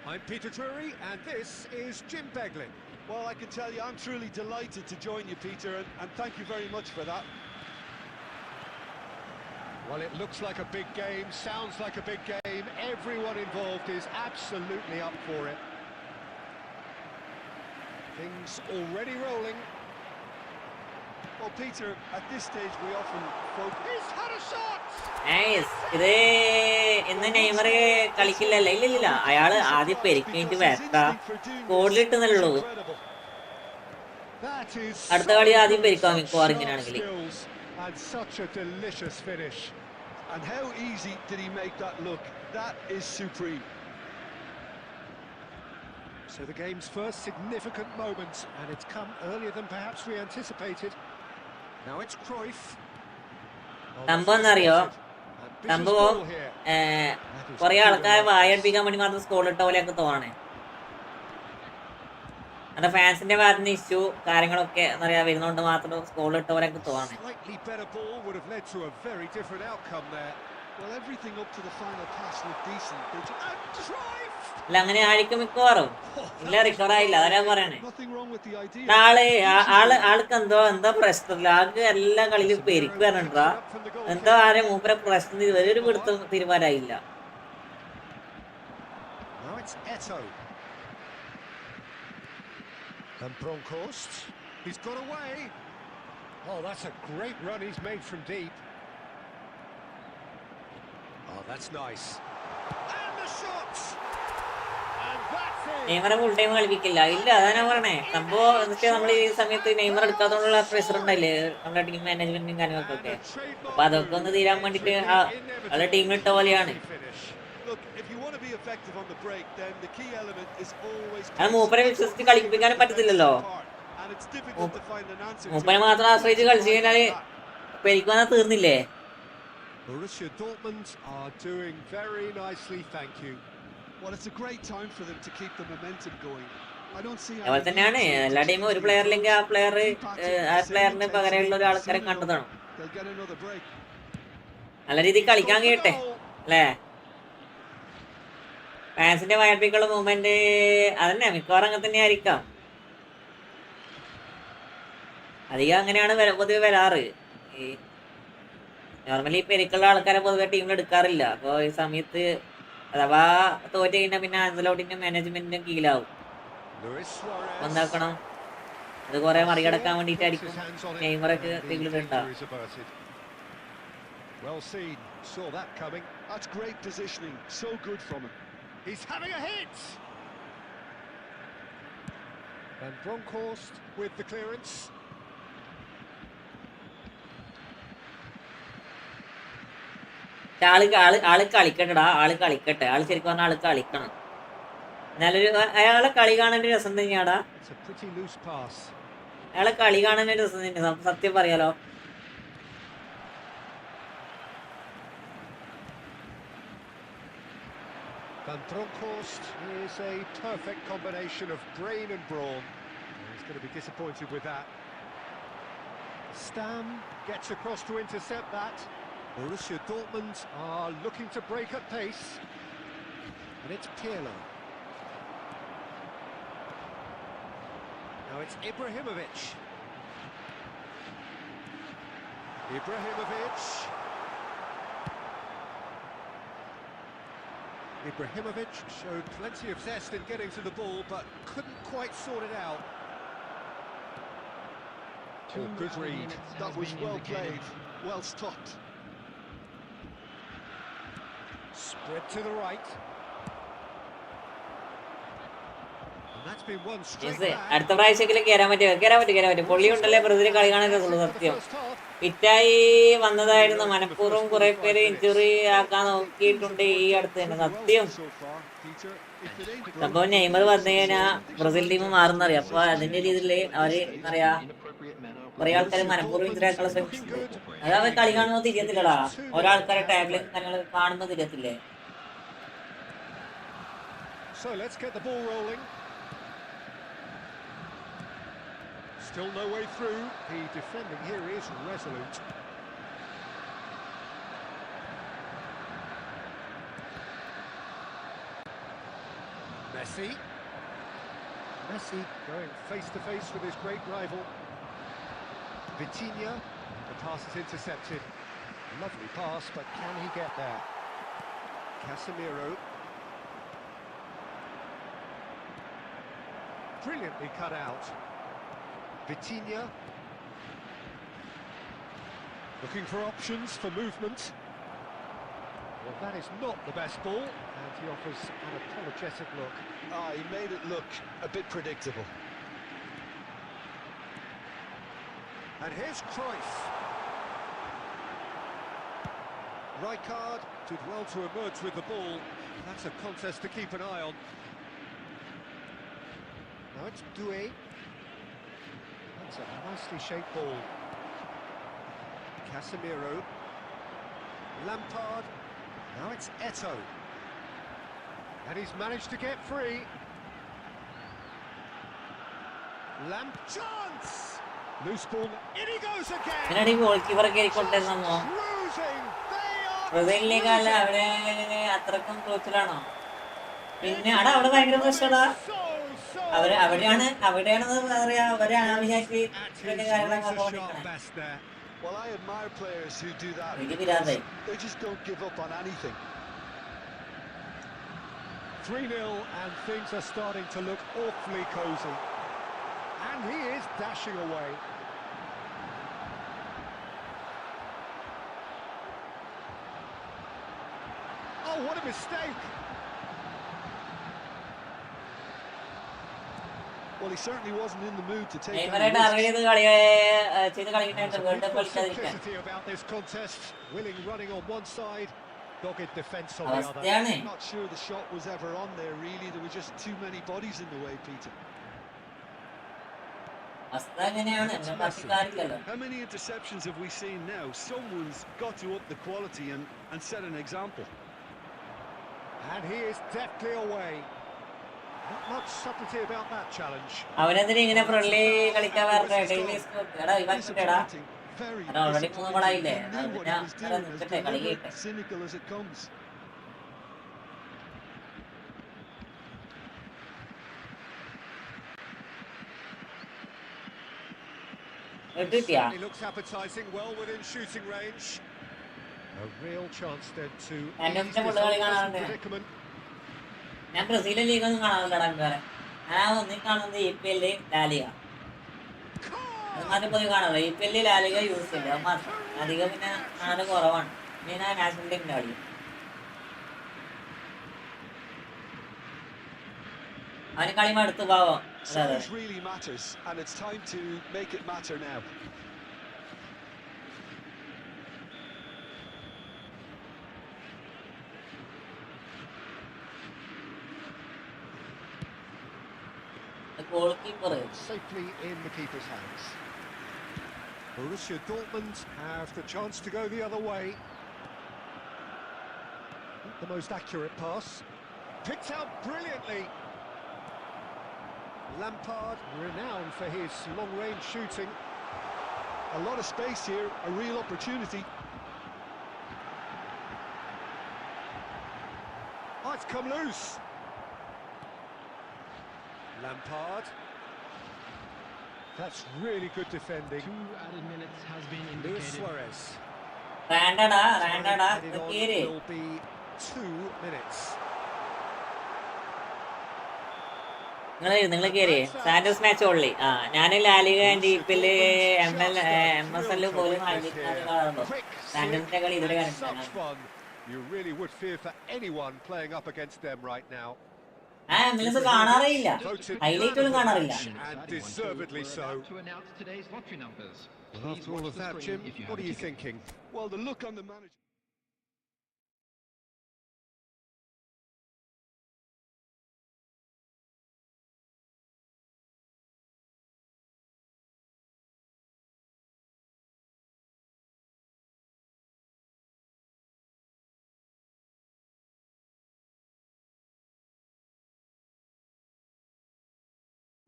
I'm Peter Drury and this is Jim Beglin. Well, I can tell you, I'm truly delighted to join you, Peter, and thank you very much for that. Well, it looks like a big game, sounds like a big game. Everyone involved is absolutely up for it. Things already rolling. Well, Peter, at this stage we often focus. He's had a shot! ഇത് ഇന്ന് Neymar കളിക്കില്ലല്ലോ. ഇല്ലില്ല, അയാള് ആദ്യം പെരുക്കിട്ട് വരട്ടാ, ഗോളിലിട്ടെന്നല്ലോ. അടുത്ത കളി ആദ്യം പെരുക്കാം മിക്കവാറും ഇങ്ങനെയാണെങ്കിൽ. And such a delicious finish. And how easy did he make that look? That is supreme. So the game's first significant moment, and it's come earlier than perhaps we anticipated. Now it's Cruyff. സംഭവം എന്നറിയോ, സംഭവം കുറെ ആൾക്കാരെ വായടിപ്പിക്കാൻ വേണ്ടി മാത്രം സ്കോൾ ഇട്ട പോലെയൊക്കെ തോന്നണേ. അത് ഫാൻസിന്റെ ഭാഗത്ത് നിന്ന് ഇഷ്യൂ കാര്യങ്ങളൊക്കെ എന്താ പറയാ വരുന്നോണ്ട് മാത്രം സ്കോൾ ഇട്ടവരൊക്കെ തോന്നുന്നു. Slightly better ball would have led to a very different outcome there. Well, everything up to the final pass looked decent. And drive! അല്ല അങ്ങനെ ആയിരിക്കും മിക്കവാറും. ഇല്ല റിക്കവർ ആയില്ല, അതാ പറയണേ. Nothing wrong with the idea. ആൾക്ക് എന്തോ പ്രശ്നമില്ല. ആൾക്ക് എല്ലാ കളിയിലും പെരുക്ക് വരണ്ടാ. എന്തോ മൂപ്പരെ പ്രശ്നം ഇതുവരെ ഒരു പിടുത്തം തീരുമാനമായില്ല. Now it's Eto. And Bronkhorst, he's got away. Oh, that's a great run he's made from deep. Oh, that's nice. And the shot! And that's it! നെയ്മറെ ഫുൾ ടൈം കളിപ്പിക്കില്ല. ഇല്ല, അതാണ് പറയണേ. സംഭവം എന്ന് വെച്ചാൽ നമ്മൾ ഈ സമയത്ത് നെയ്മർ എടുക്കാത്തോണ്ടുള്ള പ്രഷർ ഉണ്ടായില്ലേ നമ്മുടെ ടീം മാനേജ്മെന്റും കാര്യങ്ങൾക്കൊക്കെ. അപ്പൊ അതൊക്കെ ഒന്ന് തീരാൻ വേണ്ടിട്ട് അവരുടെ ടീമിലിട്ട പോലെയാണ്. അത് മൂപ്പരെ വിശ്വസിച്ച് കളിപ്പിക്കാനും പറ്റത്തില്ലല്ലോ. മൂപ്പരെ മാത്രം ആശ്രയിച്ച് കളിച്ചു കഴിഞ്ഞാല് പെരിക്ക് വന്നാൽ തീർന്നില്ലേ? Borussia Dortmund are doing very nicely, thank you. Well, it's a great time for them to keep the momentum going. I don't see. അതുപോലെ തന്നെയാണ് എല്ലാ ടീമും ഒരു പ്ലെയറില്ലെങ്കിൽ ആ പ്ലെയറിന് പകരമുള്ള ഒരു ആൾക്കാരെ കണ്ടതാണ്. നല്ല രീതിയിൽ കളിക്കാൻ കഴിയട്ടെ അല്ലേ? ഫാൻസിന്റെ വയർപ്പിക്കുള്ള മൂവ്മെന്റ് അതന്നെ മിക്കവാറും അങ്ങനെ തന്നെ ആയിരിക്കാം. അധികം അങ്ങനെയാണ് പൊതുവെ വരാറ്. ഈ നോർമലി പെരിക്കുള്ള ആൾക്കാരെ പൊതുവെ ടീമിൽ എടുക്കാറില്ല. അപ്പോൾ ഈ സമയത്ത് അഥവാ തോറ്റ് കഴിഞ്ഞാൽ പിന്നെ ആൻസലോട്ടിന്റെ മാനേജ്മെന്റിന്റെ കീഴിലാവും. എന്താക്കണം, അത് കുറെ മറികടക്കാൻ വേണ്ടിയിട്ടായിരിക്കും നെയ്മറൊക്കെ ടീമിലുണ്ടാവും. Well seen, saw that coming. That's great positioning, so good from him. He's having a hit! And Bronkhorst with the clearance. ആള് കളിക്കട്ടെടാ, ആള് കളിക്കട്ടെ. ആള് ശരിക്കും പറഞ്ഞാൽ ആള് കളിക്കണം. അയാളെ കളി കാണാൻ രസം തന്നെയാടാ. അയാളെ കളി കാണാൻ രസം തന്നെ, സത്യം പറയാലോ. Van Bronckhorst is a perfect combination of brain and brawn. He's going to be disappointed with that. Stam gets across to intercept that. Borussia Dortmund are looking to break at pace. And it's Pirlo. Now it's Ibrahimovic. Ibrahimovic showed plenty of zest in getting to the ball, but couldn't quite sort it out. Good read. That was well played, well stopped. Spread to the right. And that's been one straight back. അടുത്ത പ്രാവശ്യമെങ്കിലും കയറാൻ പറ്റും. പൊള്ളി ഉണ്ടല്ലേ ബ്രസീലിൽ കളി കാണാൻ രസമുള്ളൂ. സത്യം ഫിറ്റായി വന്നതായിരുന്നു. മനഃപൂർവ്വം കുറെ പേര് ഇഞ്ചുറി ആക്കാൻ നോക്കിയിട്ടുണ്ട് ഈ അടുത്ത് തന്നെ. സത്യം സംഭവം നെയ്മർ വന്നു കഴിഞ്ഞാൽ ബ്രസീൽ ടീം മാറുന്നറിയാം. അപ്പൊ അതിന്റെ രീതിയിൽ അവര് പറയാ കുറെ ആൾക്കാർ മനഃപൂർവ്വം ഇഞ്ചുറി ആക്കാനുള്ള ശ്രമിച്ചിട്ടുണ്ട്. അത് അവർ കളി കാണുമ്പോൾ തിരിയത്തില്ലടാ. ഓരോ ആൾക്കാരെ ടാഗ്ലിങ് കാര്യങ്ങൾ കാണുമ്പോൾ തിരിയത്തില്ലേ? So let's get the ball rolling. Still no way through. The defending here is resolute. Messi going face to face with his great rival. Vitinha, the pass is intercepted. Lovely pass, but can he get there? Casemiro. Brilliantly cut out. Vitinha. Looking for options for movement. Well, that is not the best ball, and he offers an apologetic look. He made it look a bit predictable. And here's Cruyff. Rijkaard did well to emerge with the ball. That's a contest to keep an eye on. Now it's Doué. That's a nicely shaped ball. Casemiro. Lampard. Now it's Eto. And he's managed to get free. Lamp chance. Loose ball. In he goes again. ഇതിനടി goal കീപ്പറൊക്കെ ആയിക്കൊണ്ടിരുന്നോ? Cruising. They are ബ്രസീലിനേക്കാൾ cruising. അവിടെ അത്രക്കും ക്രൂച്ചിലാണോ? പിന്നെ അവിടെ ഭയങ്കര പ്രശ്നടാ. So അവിടെയാണ് പറയാ അവരെ ആവശ്യമാക്കി at വലിയ his കാര്യങ്ങളൊക്കെ razor sharp പോകണം. best there. Well, I admire players who do that. Really because biraday. They just don't give up on anything. 3-0 and things are starting to look awfully cosy. And he is dashing away. Oh, what a mistake! Well, he certainly wasn't in the mood to take നെയ്മറെ any target risks. ചെയ്ത് കളിക്കണ്ടായിട്ട് world cup കളിക്കാതിരിക്കാൻ Simplicity about this contest. Willing running on one side, dogged defence on the other. അവസ്ഥയാണ്. I'm not sure the shot was ever on there, really. There were just too many bodies in the way, Peter. അവസ്ഥ എങ്ങനെയാണ് എന്നെ പറ്റിക്കാറില്ലല്ലോ. How many interceptions have we seen now? Someone's got to up the quality and set an example. And he is deftly away. Not much subtlety about that challenge. അവനെന്തിനാ ഇങ്ങനെ friendly കളിക്കാൻ പറഞ്ഞേ? Daily എടാ ഇവാക്കിട്ടേടാ. Disappointing, very അത് already disappointing. മൂന്ന് ഗോളായില്ലേ? He knew അത് what പിന്നെ he was doing, as നിൽക്കട്ടെ, കളി deliberate, കഴിയട്ടെ. cynical as it comes. കിട്ടിയാ? He looks appetising, well within shooting range. A real chance then to And ease then this we'll go unpleasant on there. predicament. ഞാൻ Brazilian ലീഗൊന്നും കാണാറില്ലടാ വേറെ. ഞാൻ ഒന്നും കാണുന്നത് EPL La Liga. അത് മാത്രം പോയി കാണാറില്ല. EPL ലാലിഗ യൂസ് ചെയ്യില്ല, അത് മാത്രം. അധികം പിന്നെ കാണാൻ കുറവാണ്. പിന്നെ ഞാൻ നാഷണൽ ടീമിന്റെ കളി. അവന് കളി മടുത്തു പാവം. അതെ അതെ. Size really matters, and it's time to make it matter now. Goal keeper Safely in the keeper's hands. Borussia Dortmund have the chance to go the other way. Not the most accurate pass. Picked out brilliantly. Lampard, renowned for his long-range shooting. A lot of space here, a real opportunity. Oh, it's come loose. Lampard. That's really good defending. 2 added minutes has been Luis indicated. Suarez. റാൻഡാടാ Headed on കേറി. will be 2 minutes. നിങ്ങൾ കേറി. Santos match only. ഞാൻ La Liga EPL MSL പോലും കാണുമ്പോ സാന്റോസിന്റെ കളി ഇതുവരെ കണ്ടിട്ടില്ല. Such fun. You really would fear for anyone playing up against them right now. MLS കാണാറില്ല, ഹൈലൈറ്റ് പോലും കാണാറില്ല. And deservedly so. To announce today's lottery numbers. Well, after all of that, Jim, what are you thinking? Well, the look on the manager.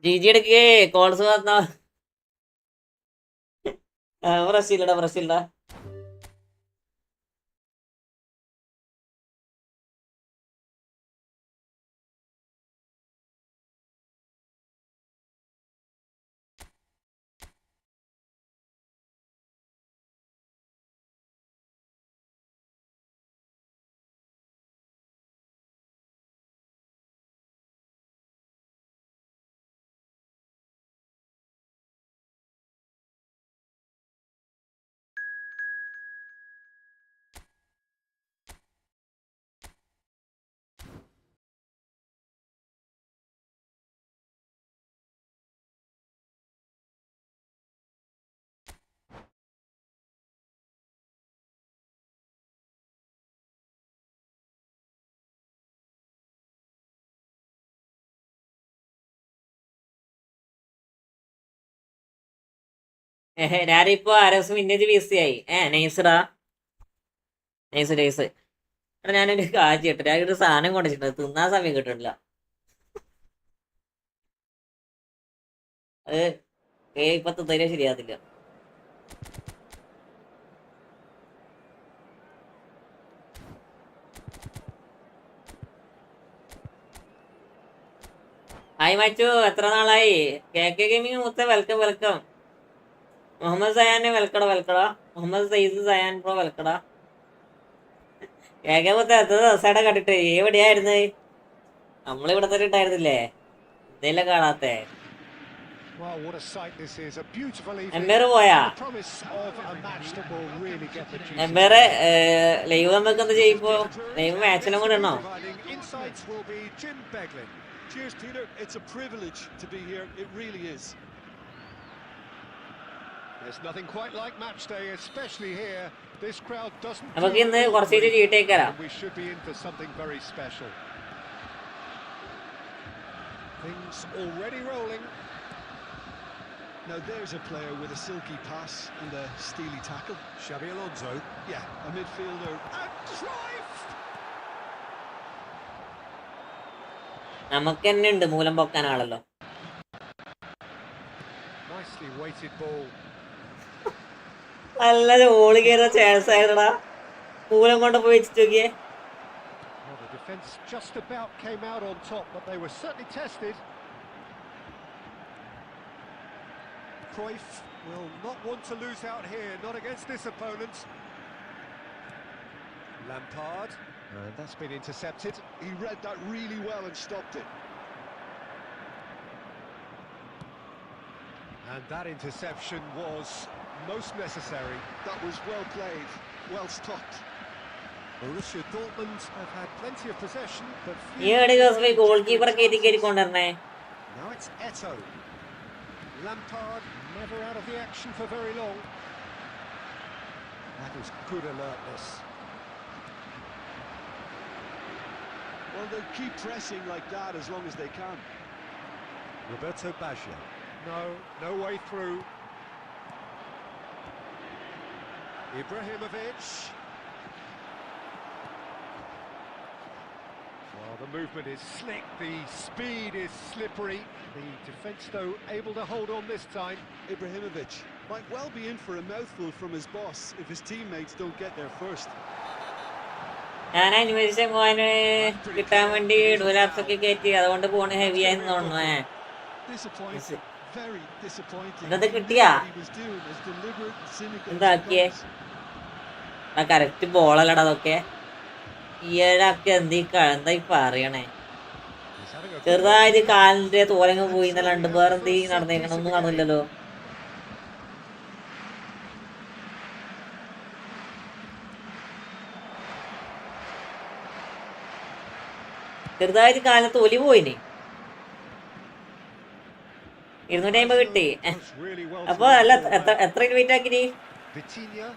GG എടുക്കേ കോൾസ് വന്ന ബ്രസീലടാ. ഞാനിപ്പോ ആരോസ് വിന്നേജ് VC ആയി. നൈസറാ, നൈസ് നൈസ്. എടാ ഞാനൊരു കാര്യം കേട്ടോ, ഞാൻ ഒരു സാധനം കൊണ്ടുവച്ചിട്ടുണ്ട്, തിന്നാൻ സമയം കിട്ടണില്ല. അത് ഇപ്പൊ തുതയിലെ ശരിയാകത്തില്ല. ഹായ് മച്ചു, എത്ര നാളായി? KK ഗെയിമിംഗ് മുത്ത വെൽക്കം വെൽക്കം. മുഹമ്മദ് സയാനെ വെൽക്കടാ. മുഹമ്മദ് സയ്യിദ് സയാൻ പ്രോ വെൽക്കടാ. KK മുത്ത എത്ര ദിവസമായിട്ട് കണ്ടിട്ട് എവിടെയായിരുന്നു? നമ്മളിവിടെ തന്നെ ഉണ്ടായിരുന്നില്ലേ? എന്തെങ്കിലും കാണാത്തേ? Well, what a sight this is. A beautiful evening. എംബേറ് പോയാ? The promise of a match that will really get the juices. എംബേറ് ലൈവ് നമുക്ക് എന്ത് ചെയ്യുമ്പോ ലൈവ് മാച്ചിലും കൂടെ ഉണ്ടോ? Insights will be Jim Beglin. Cheers, Peter. It's a privilege to be here. It really is. There's nothing quite like match day, especially here. This crowd doesn't. നമുക്ക് ഇന്ന് കുറച്ച് ചീട്ടേക്കാരാ. We should be in for something very special. Things already rolling. Now there's a player with a silky pass and a steely tackle. Xabi Alonso. Yeah, a midfielder. And Cruyff. നമുക്ക് തന്നെ ഉണ്ട് മൂലം പൊക്കാൻ ആളല്ലോ. Nicely weighted ball. നല്ല ഓള് കയറുന്ന chance ആയിരുന്നടാ. മൂലം കൊണ്ട് പോയി വെച്ചിട്ട് നോക്കിയേ. Well, the defence just about came out on top, but they were certainly tested. Cruyff will not want to lose out here, not against this opponent. Lampard, and that's been intercepted. He read that really well and stopped it. And that interception was most necessary. That was well played, well stopped. Borussia Dortmund have had plenty of possession, but ഈ ഒരു ദിവസം ഈ goalkeeper കയറ്റിക്കൊണ്ടിരുന്നേ. now it's Eto'o. Lampard never out of the action for very long. That was good alertness. Well, they'll keep pressing like that as long as they can. Roberto Baggio. No way through. Ibrahimovic. Well, the movement is slick, the speed is slippery. The defence, though, able to hold on this time. Ibrahimovic might well be in for a mouthful from his boss if his teammates don't get there first. ഞാൻ അന്വേഷിച്ച മോന് കിട്ടാൻ വേണ്ടി ഡുലാപ്സ് ഒക്കെ കയറ്റി അതുകൊണ്ട് പോണ് heavy ആയി തോന്നുന്നു. Disappointing, very disappointing. ഇന്നത് കിട്ടിയാ He was doing as deliberate and cynical. എന്താക്കിയേ? ആ കറക്റ്റ് ബോളല്ലടാ അതൊക്കെ. ഈയൊക്കെ എന്താ ഈ പറയണേ? He's having a ചെറുതായിട്ട് കാലിന്റെ തോലങ്ങ് പോയി എന്നല്ലാണ്ട് വേറെ എന്ത് നടന്നേക്കണം ഒന്നും കാണില്ലല്ലോ. ചെറുതായിട്ട് കാലിന് തൊലി പോയിന്. 250 കിട്ടി. really well. അപ്പൊ അല്ല എത്ര ഇൻവൈറ്റ് ആക്കിനി? Vitinha.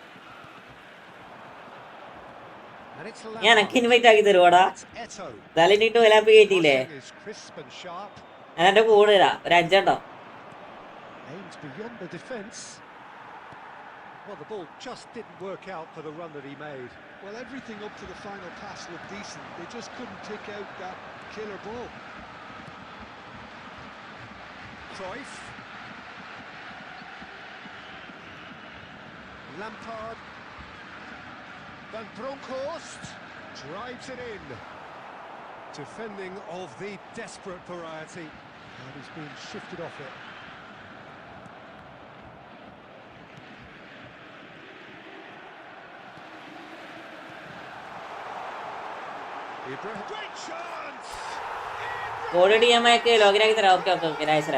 And it's ഞാൻ എനിക്ക് ഇൻവൈറ്റ് ആക്കി തരുവാടാ. Eto'o. തലനിട്ട് വലാപ്പ് കയറ്റിയില്ലേ? Crossing is crisp and sharp. ഞാൻ എന്റെ കൂടെ ഇടാം ഒരു 5 എണ്ണം. Aims beyond the defence. Well, the ball just didn't work out for the run that he made. Well, everything up to the final pass looked decent. They just couldn't pick out that killer ball. Cruyff. Lampard. Van Bronckhorst drives it in. Defending of the desperate variety. And he's been shifted off it. Great chance! Already ഞാൻ ലോഗിനാക്കി തരാം. Okay nice.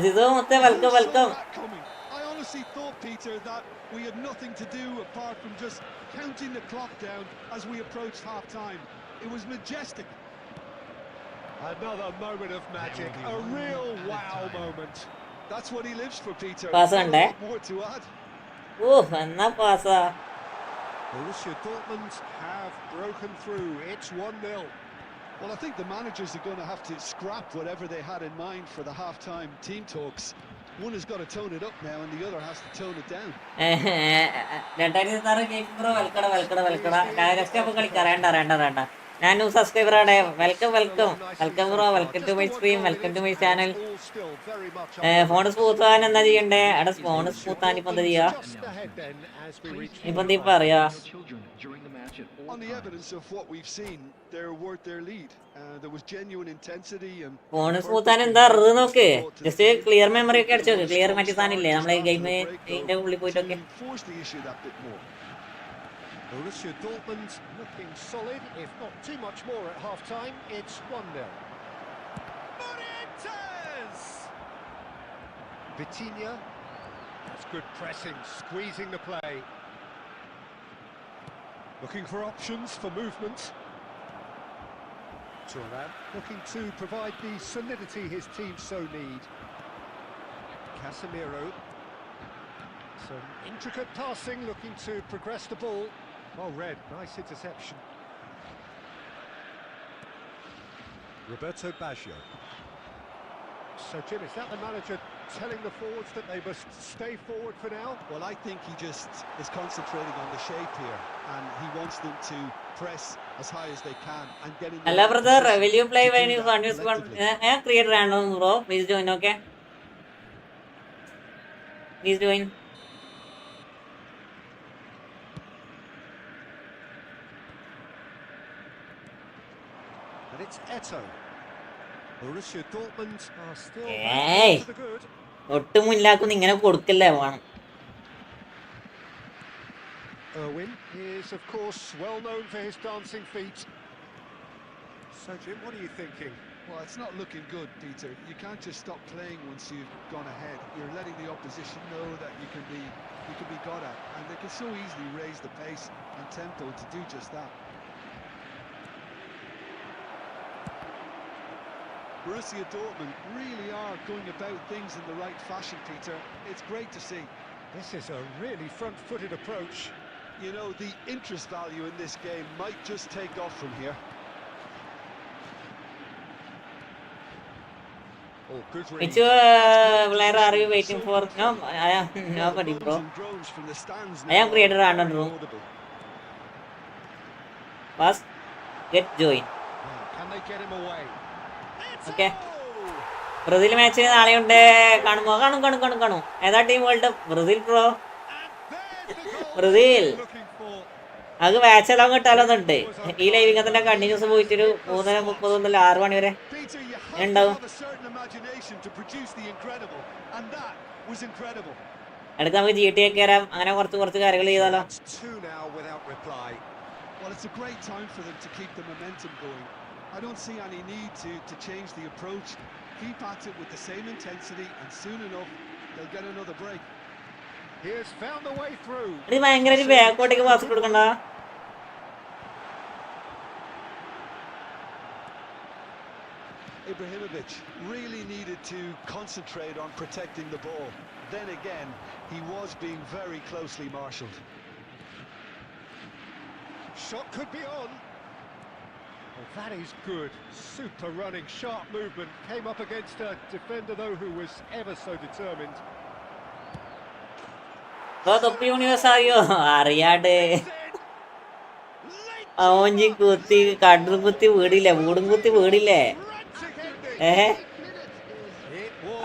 ഇത് മൊത്തം welcome. I honestly thought, Peter, that we had nothing to do apart from just counting the clock down as we approached half-time. It was majestic. Another moment of magic, a real wow moment. That's what he lives for, Peter. Pass on, Not a eh? lot more to add. എന്നാ പാസാ. Borussia Dortmund have broken through. It's 1-0. Well, I think the managers are going to have to scrap whatever they had in mind for the half-time team talks. One has got to tone it up now and the other has to tone it down. 2006 cake bro വെൽക്കട. Next അപ്പൊ കളിക്കാം. വേണ്ട. ഞാൻ new subscriber ആണ്. Welcome bro, welcome to my stream, welcome to my channel. Phone smooth ആവാൻ എന്താ ചെയ്യണ്ടേ? അവിടെ ഫോൺ സ്മൂത്ത് ആവാൻ ഇപ്പൊ എന്താ ചെയ്യാ? ഇപ്പൊ എന്താ പറയാ? On the evidence of what we've seen, they're worth their lead. There was genuine intensity and phone smooth ആവാൻ എന്താ നോക്ക്. ജസ്റ്റ് ക്ലിയർ മെമ്മറി ഒക്കെ അടിച്ചു നോക്ക്. ക്ലിയർ മറ്റേ സാധനം നമ്മളെ ഗെയിമിന്റെ ഉള്ളിൽ പോയിട്ടൊക്കെ. force the issue that bit more. Borussia Dortmund looking solid, if not too much more at half-time. It's 1-0. Benitez! Vitinha. That's good pressing, squeezing the play. Looking for options for movement. Thuram looking to provide the solidity his team so need. Casemiro. Some intricate passing, looking to progress the ball. Well read, nice interception. Roberto Baggio. So Jim, is that the manager telling the forwards that they must stay forward for now? Well, I think he just is concentrating on the shape here, and he wants them to press as high as they can and get in. Hello brother, will you play when you want to create random bro? Please join, okay? Please join. And it's Eto. Borussia Dortmund are still Hey. to the good. ഒട്ടും മുന്നിലാക്കുന്നു ഇങ്ങനെ കൊടുക്കല്ലേ വേണം. Irwin is, of course, well known for his dancing feet. So, Jim, what are you thinking? Well, it's not looking good, Peter. You can't just stop playing once you've gone ahead. You're letting the opposition know that you can be got at, and they can so easily raise the pace and tempo to do just that. Borussia Dortmund really are going about things in the right fashion, Peter. It's great to see. This is a really front-footed approach. You know, the interest value in this game might just take off from here. Oh, good read. Which player are you waiting for? No, I am nobody bro. I am creator random room. First, get join. Can they get him away? Okay. Brazil മാച്ചിന് നാളെയുണ്ട്. കാണും. ഏതാ team world cup? Brazil bro. Brazil അത് മാച്ചെല്ലാം കിട്ടാലോന്നുണ്ട്. ഈ living തന്നെ continuous പോയിട്ടൊരു 3:30 മുതൽ 6 മണി വരെ ഉണ്ടാവും. അടുത്ത് നമുക്ക് GTA ഒക്കെ കയറാം. അങ്ങനെ കുറച്ച് കാര്യങ്ങൾ ചെയ്താലോ. I don't see any need to change the approach. Keep at it with the same intensity, and soon enough they'll get another break. He has found the way through. ഇത് ഭയങ്കര ബാക്കോട്ടേക്ക് പാസ് കൊടുക്കണ്ട. Ibrahimovic really needed to concentrate on protecting the ball. Then again, he was being very closely marshalled. Shot could be on. Oh, that is good. Super running, sharp movement. Came up against a defender, though, who was ever so determined. തൊപ്പി യൂണിവേഴ്സായോ അറിയാണ്ട് ഓഞ്ചി കുത്തി കണ്ണും കുത്തി വീടില്ലേ, വീടും കുത്തി വീടില്ലേ.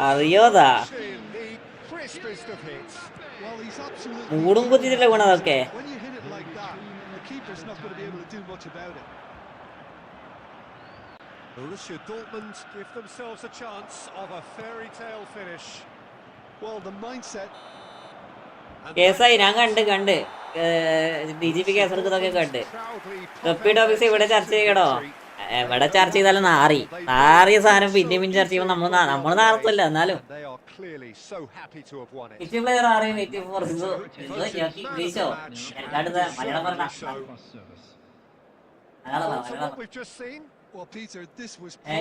അറിയോതാ മൂടും കുത്തിട്ടില്ല വീണതൊക്കെ. Borussia Dortmund give themselves a chance of a fairy tale finish. Well, the mindset. കേസായി ഞാൻ കണ്ട് DGP കേസെടുക്കുന്നതൊക്കെ കണ്ട്. തൊപ്പിയുടെ ഓഫീസ് ഇവിടെ ചർച്ച ചെയ്യണോ? എവിടെ ചർച്ച ചെയ്താലും നാറിയ സാധനം പിന്നെയും ചർച്ച ചെയ്യുമ്പോൾ നമ്മൾ നാർത്തല്ല. എന്നാലും പ്ലെയർ ആരെയും വെയിറ്റ് ഫോർ ഇംഗ്ലീഷോ മലയാളം പറഞ്ഞ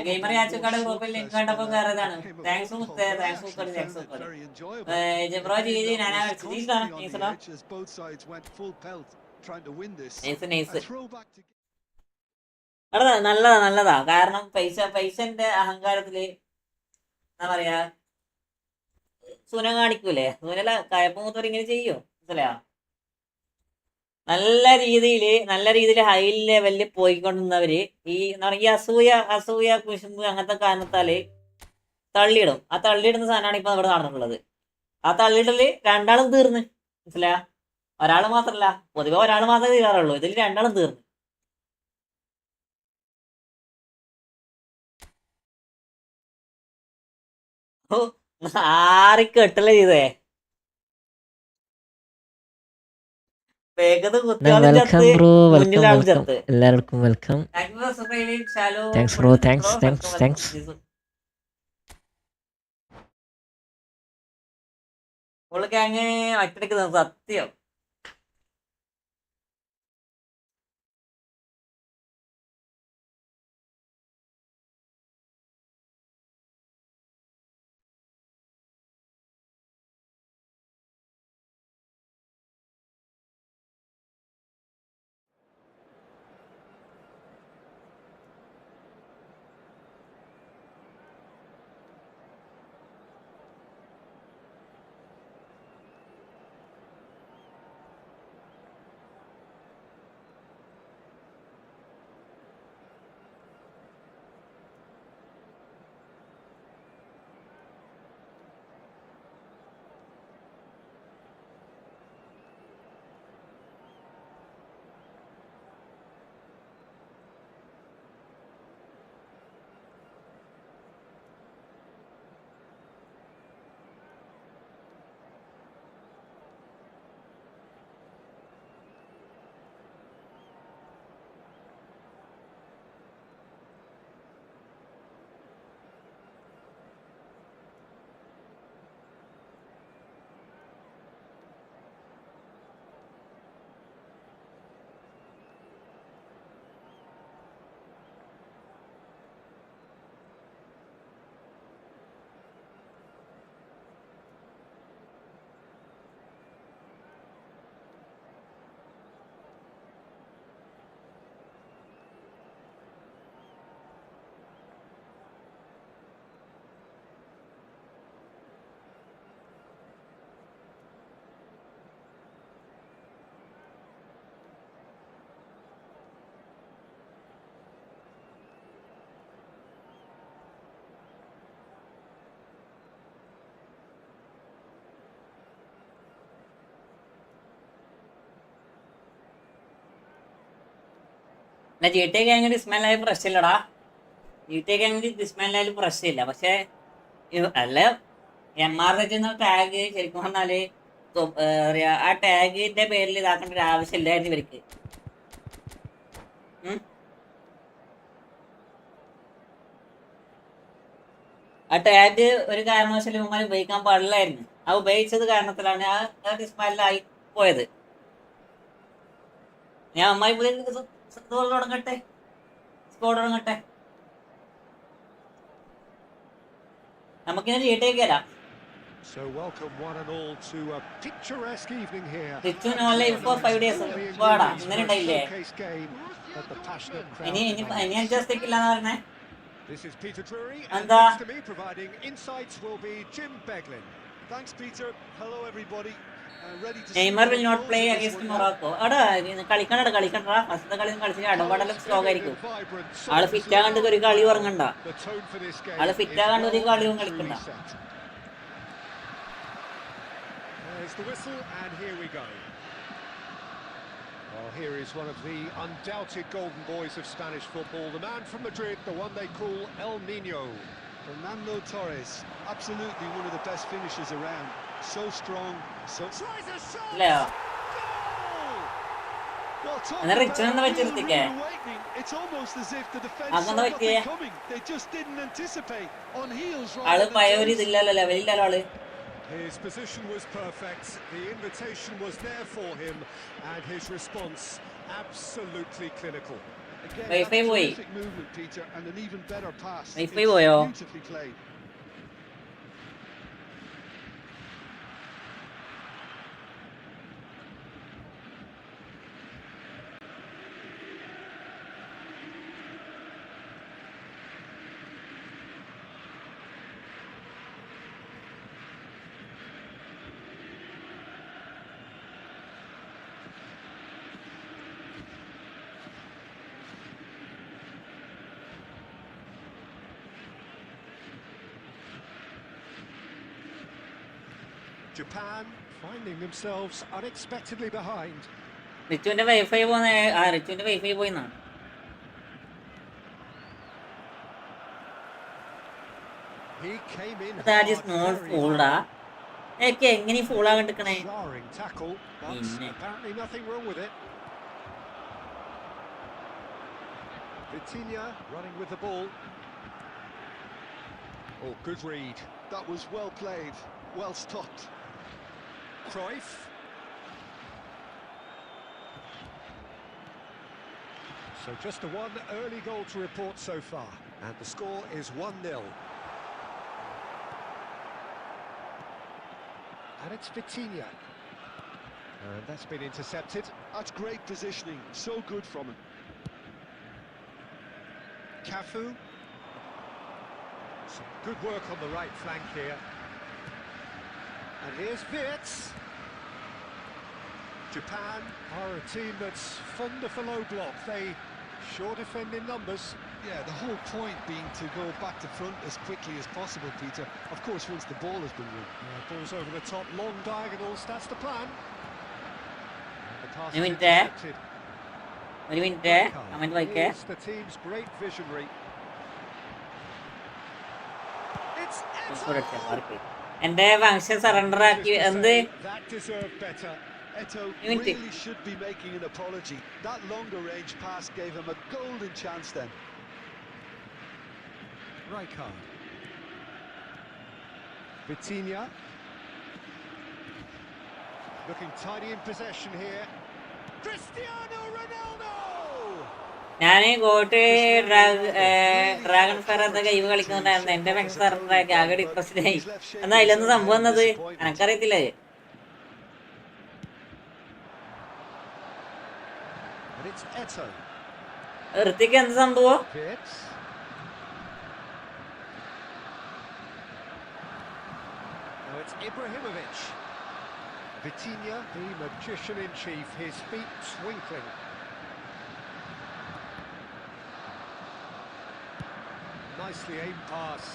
ഗെയിമർ യാച്ചക്കാട് ഗ്രൂപ്പിൽ ലിങ്ക് കണ്ടപ്പോൾ കയറിയതാണ്. Thanks bro. ജി ഞാനാ നല്ലതാ. കാരണം പൈസന്റെ അഹങ്കാരത്തില് എന്താ പറയാ സുന കാണിക്കൂലേ. സുനല കയപ്പമൂത്തോർ ഇങ്ങനെ ചെയ്യോ മനസ്സിലാ. നല്ല രീതിയിൽ ഹൈ ലെവലിൽ പോയിക്കൊണ്ടിരുന്നവര് എന്താ പറയുക അസൂയ കുശുമ്പ് അങ്ങനത്തെ കാരണത്താല് തള്ളിയിടും. ആ തള്ളിയിടുന്ന സാധനമാണ് ഇപ്പൊ ഇവിടെ നടന്നിട്ടുള്ളത്. ആ തള്ളിയിടല് രണ്ടാളും തീർന്ന്, മനസ്സിലാ? ഒരാൾ മാത്രല്ല, പൊതുവെ ഒരാൾ മാത്രമേ തീരാറുള്ളൂ, ഇതിൽ രണ്ടാളും തീർന്നു. കെട്ടല്ലേ ചെയ്തേ. വെൽക്കം ബ്രോ, വെൽക്കം വെൽക്കം എല്ലാവർക്കും welcome. Thanks bro, thanks. Gang ഒറ്റടിക്കുന്നത് സത്യം. എന്നാ ജി ടി എ ഗ്യാങ്ങിൽ ഡിസ്മാൻഡായാലും പ്രശ്നമില്ലടാ. ജി ടി എ ഗ്യാങ്ങിൽ ഡിസ്മാൻഡായാലും പ്രശ്നമില്ല. പക്ഷെ അല്ല, MR എന്ന ടാഗ് ശരിക്കും പറഞ്ഞാല് പറയാ ആ ടാഗിന്റെ പേരിൽ ഇതാക്കേണ്ട ഒരു ആവശ്യമില്ലായിരുന്നു ഇവർക്ക്. ആ ടാഗ് ഒരു കാരണവശാലും ഇവന്മാർ ഉപയോഗിക്കാൻ പാടില്ലായിരുന്നു. ആ ഉപയോഗിച്ചത് കാരണത്തിലാണ് ആ ഡിസ്മാൻഡിലായി പോയത്. ഞാൻ അമ്മായി തുടങ്ങട്ടെ, സ്കോഡ് തുടങ്ങട്ടെ. നമുക്കിങ്ങനെ ചീട്ടേക്ക് തരാം. So welcome one and all to a picturesque evening here. Richu no live for 5 days. വാടാ, ഇന്നലെ ഉണ്ടായില്ലേ? ഇനി അഡ്ജസ്റ്റ് ഇല്ലാന്ന് പറഞ്ഞേ. This is Peter Drury, and എന്താ? next to me providing insights will be Jim Beglin. Thanks, Peter. Hello, everybody. Ready to Neymar will not play against Morocco. അടാ കളിക്കണ്ടാ. First കളി കളിച്ചിട്ട് അടപാടെല്ലാം സ്ട്രോങ് ആയിരിക്കും. ആള് ഫിറ്റ് ആകാണ്ട് ഒരു കളി ഉറങ്ങണ്ട. ആള് ഫിറ്റ് ആകാണ്ട് ഒരു കളിയും കളിക്കണ്ട. There's the whistle, and here we go. Well, here is one of the undoubted golden boys of Spanish football, the man from Madrid, the one they call El Nino. Fernando Torres, absolutely one of the best finishers around. So strong, so... ഇല്ലയോ? Well, എന്നാ റിച്ചൊന്ന് വെച്ചിരുത്തിക്കേ. it's almost as if the defense അങ്ങനെ saw പറ്റിയേ. nothing coming. They just didn't anticipate on heels ആള് rather than പയൊരു toes. ഇതില്ലല്ലോ, ലെവലില്ലല്ലോ ആള്. His position was perfect, the invitation was there for him, and his response absolutely clinical. Again, Wifi that's പോയി. terrific movement, Peter, and an even better pass. Wifi It's പോയോ? beautifully played. Japan finding themselves unexpectedly behind. റിച്ചുവിന്റെ wifi പോന്ന റിച്ചുവിന്റെ wifi പോയിന്നാ. He came in That is hard, not very fool hard. ഡാ. എനിക്ക് എങ്ങനെ fool ആകാൻ എടുക്കണേ? Jarring tackle, but apparently nothing wrong with it. Vitinha running with the ball. Oh, good read. That was well played, well stopped. Cruyff. So just the one early goal to report so far, and the score is 1-0. And it's Vitinha. And that's been intercepted. That's great positioning, so good from him. Cafu. Some good work on the right flank here. And here's Wirtz. Japan are a team that's fond of a low block. They sure defend in numbers. Yeah, the whole point being to go back to front as quickly as possible, Peter. Of course, once the ball has been won. Yeah, balls over the top, long diagonals, that's the plan. And the pass You is mean there? intercepted. ഒരു minute comment വായിക്കേ. He's the team's great visionary. It's Eto. എന്റെ function surrender ആക്കി എന്ത് That deserved better. Eto You mean really should be making an apology. That longer range pass gave him a golden chance then. Rijkaard. Vitinha. Looking tidy in possession here. Cristiano Ronaldo! ഞാൻ got dragon fair എന്ന game കളിക്കുന്നുണ്ടായിരുന്നു. എന്റെ function surrender ആക്കി ആകെ depressed ആയി. എന്നാ അതിലൊന്ന് സംഭവം എന്നത് എനക്കറിയത്തില്ല. And it's Eto. ഋത്തിക്ക് എന്ത് സംഭവം? Wirtz. Now it's Ibrahimovic. Vitinha, the magician in chief, his feet twinkling. Nicely aimed pass.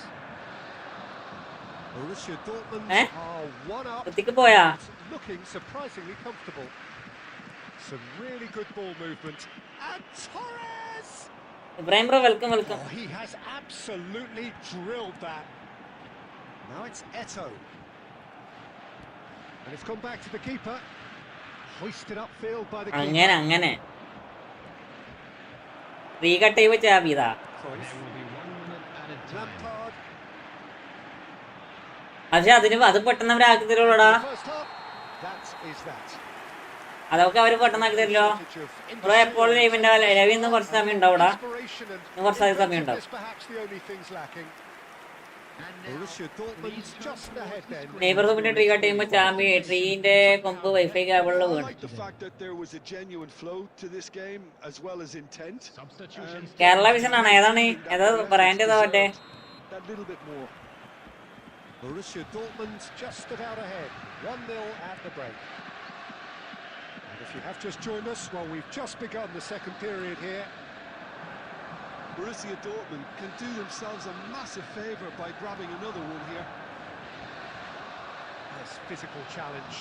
Borussia Dortmund are one up. ഋത്തിക്ക് പോയാ? Looking surprisingly comfortable. Some really good ball movement. And Torres! Ibrahim bro welcome welcome. Oh, he has absolutely drilled that. Now it's Eto. And it's gone back to the keeper. Hoisted upfield by the keeper. അങ്ങനെ റീകട്ട് ചെയ്ത് ചാപിയതാ. Lampard. പക്ഷെ അത് പെട്ടെന്ന് അവരാക്കി തരുള്ളൂടാ. First half. That is that. അതൊക്കെ അവര് പെട്ടെന്നാക്കി തരുമല്ലോ. Bro എപ്പോഴും ലൈവിന്റെ live ഇന്ന് കുറച്ച് സമയം ഉണ്ടാവൂടാ. ഇന്ന് കുറച്ച് സമയം ഉണ്ടാവും. Perhaps the only things lacking. Borussia Dortmund just ahead then. Neighbour പിന്നെ ട്രീ കട്ട് ചെയ്യുമ്പോ ചാമ്പി ട്രീന്റെ കൊമ്പ് വൈഫൈ കേബിളിൽ I വീണു. like the fact that there was a genuine flow to this game as well as intent. Kerala vision ആണ്. ഏതാ brand ഏതാ മറ്റേ? That little bit more. Borussia Dortmund just about ahead. 1-0 at the break. And if you have just joined us, well, we've just begun the second period here. Borussia Dortmund can do themselves a massive favour by grabbing another one here. Nice physical challenge.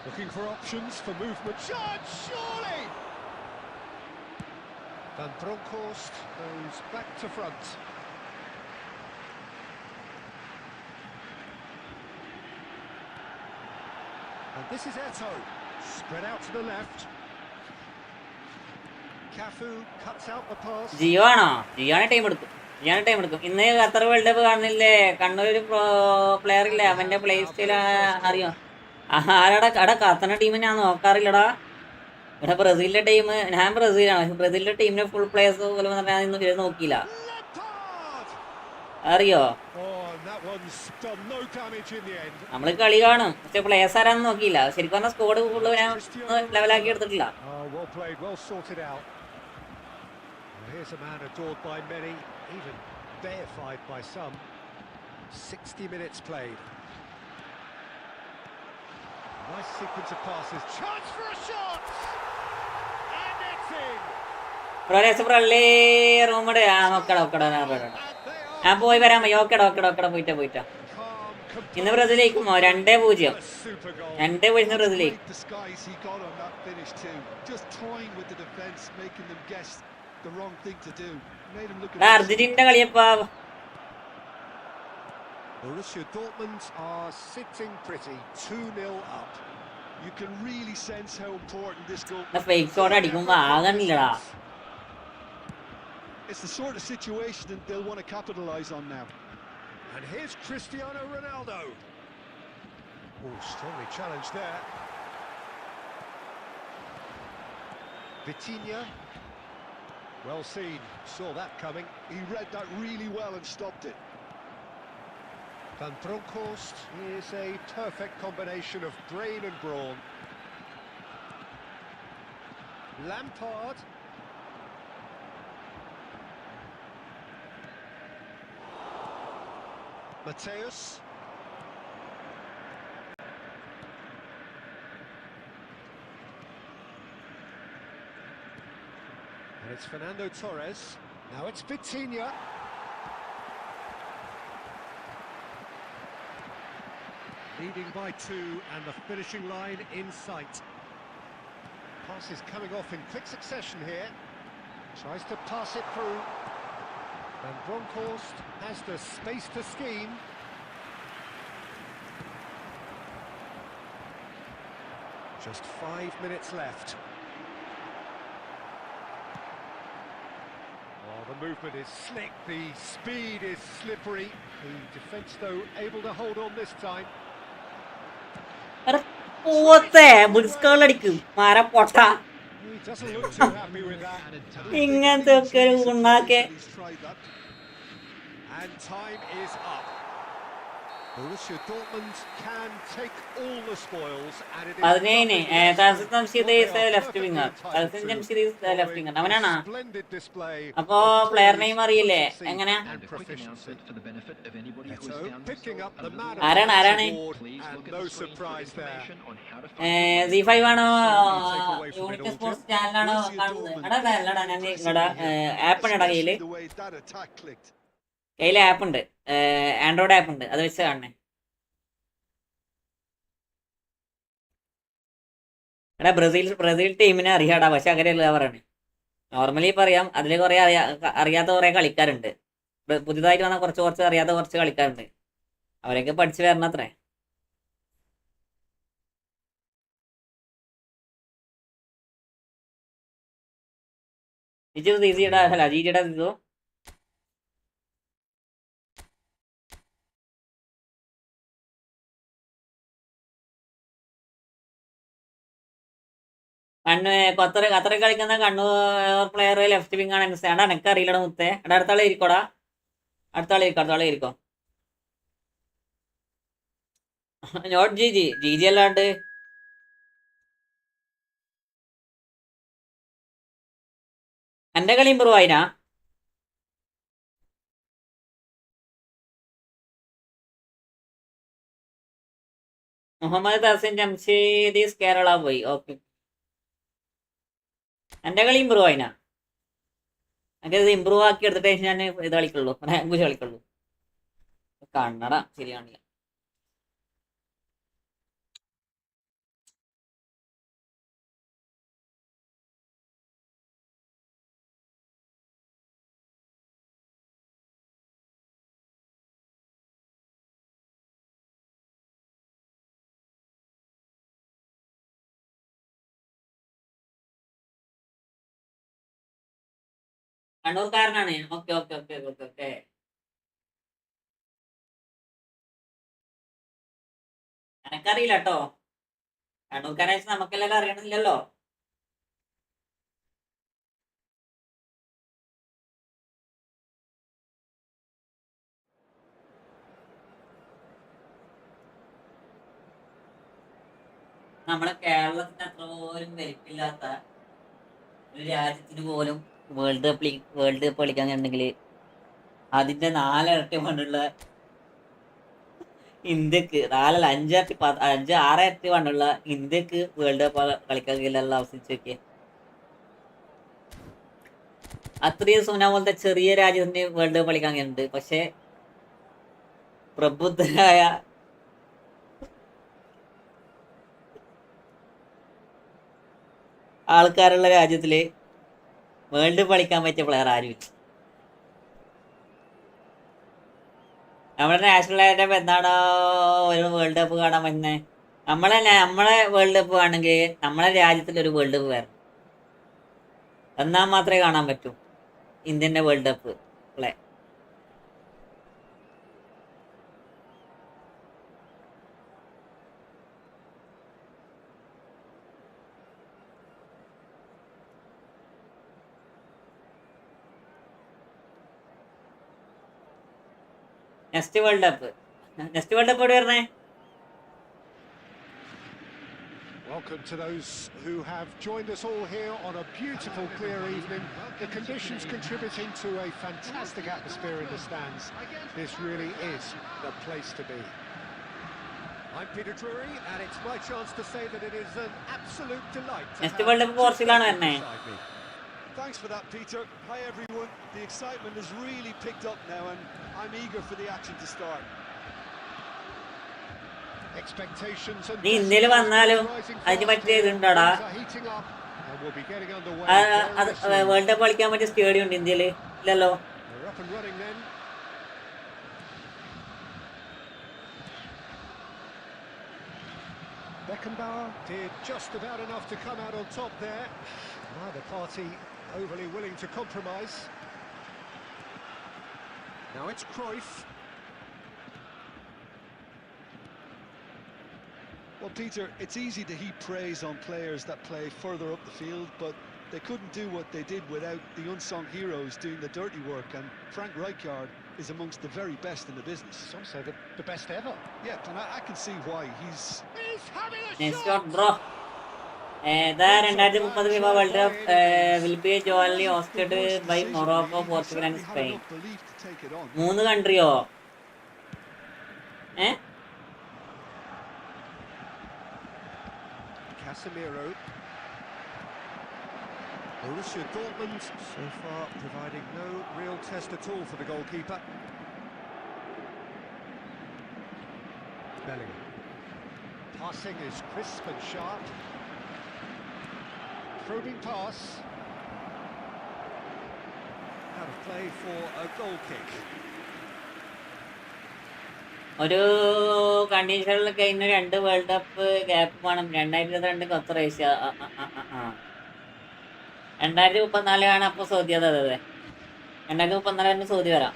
Looking for options for movement. Shot, surely! Van Bronckhorst goes back to front. And this is Eto. Spread out to the left. Cafu cuts out the pass. Jio ആണോ? ജിയോനെ time എടുക്കും. ഇന്ന് Qatar world cup കാണുന്നില്ലേ? കണ്ണൂർ ഒരു player ഇല്ലേ, അവന്റെ play style അറിയോ? ആരാടാ ഖത്തറിന്റെ ടീം ഞാൻ നോക്കാറില്ലടാ. ഇവിടെ ബ്രസീലിന്റെ ടീം, ഞാൻ ബ്രസീലാണ്. ബ്രസീലിന്റെ ടീമിന്റെ ഫുൾ പ്ലേയേഴ്സ് പോലെ ഞാൻ നോക്കിയില്ല. അറിയോ? നമ്മള് കളി കാണും, പക്ഷെ പ്ലേയേഴ്സ് ആരാന്ന് നോക്കിയില്ല. ശരിക്കും പറഞ്ഞ സ്കോഡ് ഫുള്ള് ഞാൻ ലെവലാക്കി എടുത്തിട്ടില്ല. Here's a man adored by many, even deified by some. 60 minutes played. Nice sequence of passes. Chance for a shot! And it's in! റൂമടെ നോക്കടാ. ഞാൻ പോയി വരാൻ ഓക്കെടാ പോയിട്ടാ. Calm ഇന്ന് ബ്രസീൽ ജയിക്കുമോ? 2-0. 2-0 ബ്രസീൽ ജയിക്കും. Disguise he got on that finish too. Just toying with the defense, making them guess the wrong thing to do. Made him look a bit അർജന്റീനയുടെ കളിയപ്പാ. Borussia Dortmund are sitting pretty, 2-0 up. You can really sense how important this goal fake shot അടിക്കുമ്പോ ആകണില്ലടാ. It's the sort of situation that they'll want to capitalize on now. And here's Cristiano Ronaldo. Oh, strongly challenged there. Vitinha. Well seen, saw that coming. He read that really well and stopped it. Van Bronckhorst is a perfect combination of brain and brawn. Lampard. Mateus. And it's Fernando Torres. Now it's Vitinha. Leading by 2 and the finishing line in sight. Pass is coming off in quick succession here. Tries to pass it through. Van Bronckhorst has the space to scheme. Just 5 minutes left. Oh, the movement is slick, the speed is slippery. The defence, though, able to hold on this time. അടിക്കും മര പൊട്ട. He doesn't look too happy with that. ഇങ്ങനത്തെ ഒക്കെ ഒരു ഉണ്ടാക്കെ. And time is up. Borussia Dortmund can take all the spoils and it is left winger. Left winger അവനാണോ? splendid display. അപ്പോ player name അറിയില്ലേ? എങ്ങനെയാ? Picking up the man ആരാണ് and no surprise there. Z5 ആണോ unit sports ചാനലാണോ കാണുന്നത്? എടാ അല്ലടാ ഞാൻ ഇവിടെ ആപ്പ് ഉണ്ട് കയ്യില്. The way that attack clicked. കയ്യിലെ ആപ്പ് ഉണ്ട്, ആൻഡ്രോയിഡ് ആപ്പ് ഉണ്ട്, അത് വെച്ച് കാണണേ. എടാ ബ്രസീൽ ടീമിനെ അറിയാടാ, പക്ഷെ അങ്ങനെയല്ല പറയണേ. നോർമലി പറയാം, അതിൽ കുറെ അറിയാത്ത കുറെ കളിക്കാരുണ്ട്. പുതിയതായിട്ട് വന്ന കുറച്ച് അറിയാത്ത കുറച്ച് കളിക്കാരുണ്ട്. അവരൊക്കെ പഠിച്ചു വരണത്രേ. ജിജിയുടെ അല്ല ജിജിയുടെ ഇതോ ഖത്തറിൽ കളിക്കുന്ന കണ്ണൂർ പ്ലെയർ ലെഫ്റ്റ് വിങ് ആണ്. എടാ എനിക്ക് അറിയില്ലടാ മുത്തേ. എടാ അടുത്താളെ ഇരിക്കോടാ, അടുത്താളെ ഇരിക്കോ. നോട്ട് ജി അല്ലാണ്ട് എന്റെ കളി ഇമ്പ്രൂവ് ആയിനാ? മുഹമ്മദ് തഹസിൻ ജംഷീദീസ് കേരള പോയി. ഓക്കെ, എന്റെ കളി ഇമ്പ്രൂവ് ആയിനാ? എനിക്ക് ഇത് ഇമ്പ്രൂവ് ആക്കി എടുത്തിട്ടേ ഞാൻ ഇത് കളിക്കുള്ളൂ, ലാംഗ്വേജ് കളിക്കുള്ളൂ. കന്നഡ ശരിയാണില്ല. കണ്ണൂർക്കാരനാണ്. Okay okay okay okay okay. എനക്കറിയില്ല കേട്ടോ, കണ്ണൂർക്കാരായ നമുക്കെല്ലാം അറിയണില്ലല്ലോ. നമ്മളെ കേരളത്തിന് അത്ര പോലും വലിപ്പില്ലാത്ത ഒരു രാജ്യത്തിന് പോലും വേൾഡ് കപ്പ് കളിക്കാൻ ഉണ്ടെങ്കിൽ അതിന്റെ 4 ഇരട്ടി പണ്ടുള്ള ഇന്ത്യക്ക്, 4 അല്ല 5 ഇരട്ടി 5-6 ഇരട്ടി പണ്ടുള്ള ഇന്ത്യക്ക് വേൾഡ് കപ്പ് കളിക്കാൻ കഴിയില്ല. അവസ്ഥിച്ച് നോക്കിയേ. അത്രയും സുന പോലത്തെ ചെറിയ രാജ്യത്തിന് വേൾഡ് കപ്പ് കളിക്കാൻ കഴിയുന്നുണ്ട്. പക്ഷെ പ്രബുദ്ധരായ ആൾക്കാരുള്ള രാജ്യത്തിൽ വേൾഡ് കപ്പ് കളിക്കാൻ പറ്റിയ പ്ലെയർ ആരുമില്ല. നമ്മുടെ നാഷണൽ ആയിട്ട് എന്താണോ ഒരു വേൾഡ് കപ്പ് കാണാൻ പറ്റുന്നത്? നമ്മളെ വേൾഡ് കപ്പ് ആണെങ്കിൽ നമ്മളെ രാജ്യത്തിലൊരു വേൾഡ് കപ്പ് വരണം, എന്നാൽ മാത്രമേ കാണാൻ പറ്റൂ ഇന്ത്യൻ്റെ world cup play. Next world cup എവിടെ വരണേ? Welcome to those who have joined us all here on a beautiful, clear evening. The conditions contributing to a fantastic atmosphere in the stands. This really is the place to be. I'm Peter Drury, and it's my chance to say that it is an absolute delight to next world cup പോർച്ചുഗലാണ് വരണേ. Thanks for that, Peter. Hi, everyone. The excitement has really picked up now, and I'm eager for the action to start. Expectations and നീ ഇന്ത്യയിൽ വന്നാലും അതിന് പറ്റിയ ഇതുണ്ടോടാ? World cup കളിക്കാൻ പറ്റിയ stadium ഉണ്ട് ഇന്ത്യയിൽ? ഇല്ലല്ലോ. Beckenbauer did just about enough to come out on top there. Neither party overly willing to compromise. Now it's Cruyff. Well, Peter, it's easy to heap praise on players that play further up the field, but they couldn't do what they did without the unsung heroes doing the dirty work, and Frank Rijkaard is amongst the very best in the business. Some say the best ever. Yeah, and I can see why. He's having a next shot bro. 2030 FIFA world cup will be jointly hosted by Morocco, Portugal and Spain. 3 കൺട്രിയോ? Casemiro. Borussia Dortmund so far providing no real test at all for the goalkeeper. Bellingham. Passing is crisp and sharp. Probing pass. Out of play for a goal kick. ഒരു കണ്ടീഷനിൽ കഴിഞ്ഞ 2 world cup gap വേണം. 2022 Qatar Asia, 2034 അപ്പോൾ Saudi. അതെ 2034 Saudi വരാം.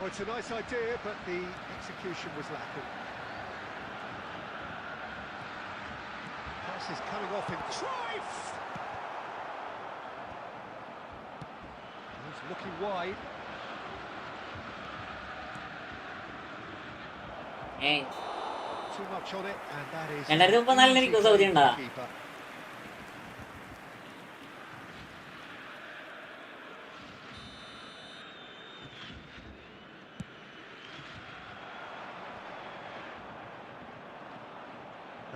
Well, it's a nice idea, but the execution was lacking. Pass is coming off in Cruyff. He's looking wide. Too much on it, and that is 2034 എനിക്ക് Saudi ഉണ്ടാ.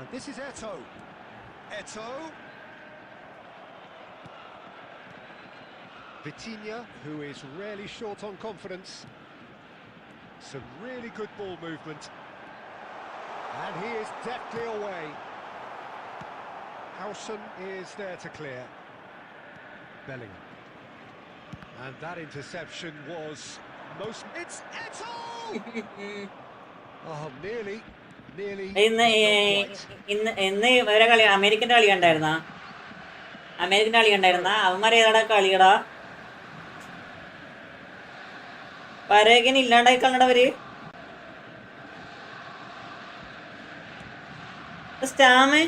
And this is Eto'o. Vitinha, who is really short on confidence. Some really good ball movement. And he is deftly away. Howson is there to clear. Bellingham. And that interception was most... It's Eto'o! Oh, nearly. ഇന്ന് വേറെ കളി, അമേരിക്കൻ്റെ കളി കണ്ടായിരുന്ന? അവന്മാരെ ഏതാടാ കളിയടാ? പരേഖന് ഇല്ലാണ്ടായി കളഞ്ഞവര്. സ്റ്റാമ്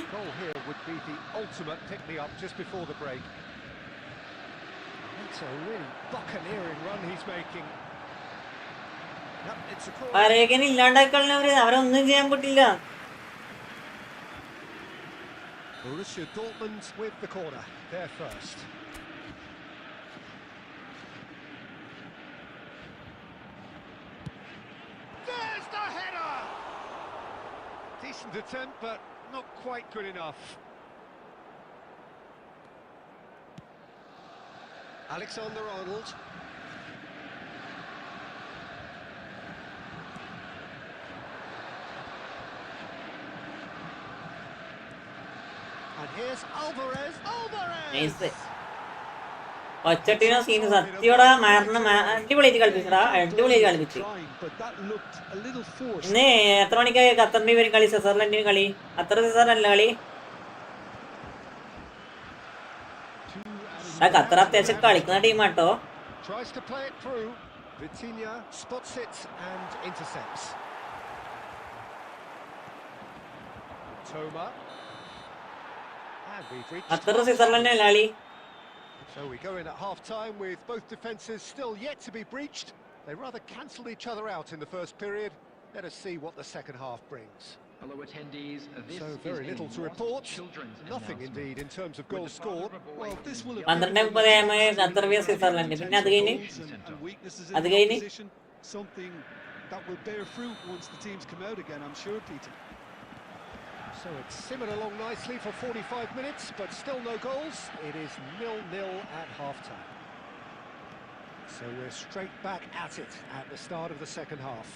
പരേഖന് ഇല്ലാണ്ടായി കളഞ്ഞവര്. അവരൊന്നും ചെയ്യാൻ പറ്റില്ല. Borussia Dortmund with the corner, there first. There's the header! Decent attempt, but not quite good enough. Alexander-Arnold. And here's Alvarez. Nice. ഒച്ചട്ടിനോ സീന് സത്യോടാ മാറണം. അടിപൊളിയായിട്ട് കളിപ്പിച്ചടാ, അടിപൊളിയായിട്ട് കളിപ്പിച്ച്. ഇന്ന് എത്ര മണിക്കായി ഖത്തറിന്റെ പേര് കളി, സ്വിറ്റ്സർലൻഡിന് കളി? അത്ര സ്വിറ്റ്സർലൻഡ് കളി. ഖത്തർ അത്യാവശ്യം കളിക്കുന്ന ടീമാട്ടോ. Tries to play it through. Vitinha spots it and intercepts. Toma. And we've reached Qatar സ്വിറ്റ്സർലൻഡിന് കളി. So we go in at half-time with both defences still yet to be breached. They rather cancelled each other out in the first period. Let us see what the second half brings. Hello attendees, this So is very a little to Wasp report. Children's Nothing announcement. indeed in terms of goals scored. Well, this will have 12-30 Qatar vs Switzerland. പിന്നെ അത് കഴിഞ്ഞ് അത് കഴിഞ്ഞ് something that will bear fruit once the teams come out again, I'm sure, Peter. So it's simmered along nicely for 45 minutes, but still no goals. It is 0-0 at half-time. So we're straight back at it at the start of the second half.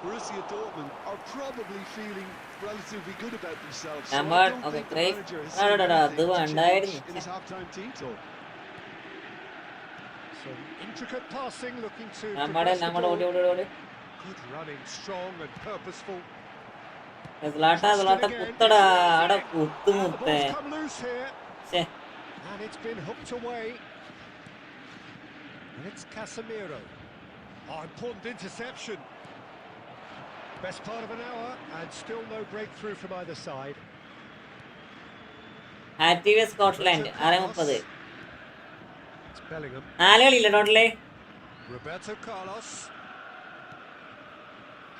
Borussia Dortmund are probably feeling relatively good about themselves. Number, I don't okay, think the great. manager has No, seen no, no, anything do to one, change died. in his half-time team talk. Some intricate passing, looking to നമ്മുടെ progress the നമ്മുടെ ball. ഓടി Good running, strong and purposeful. കുത്തടാ അവിടെ And the കുത്തുമുത്തേ. ball's come loose here, ശ്ശേ, and it's been hooked away. And it's Casemiro. Oh, important interception. Best part of an hour, and still no breakthrough from either side. Active Scotland 6:30. It's Bellingham. 4 കളിയില്ല total. Roberto Carlos.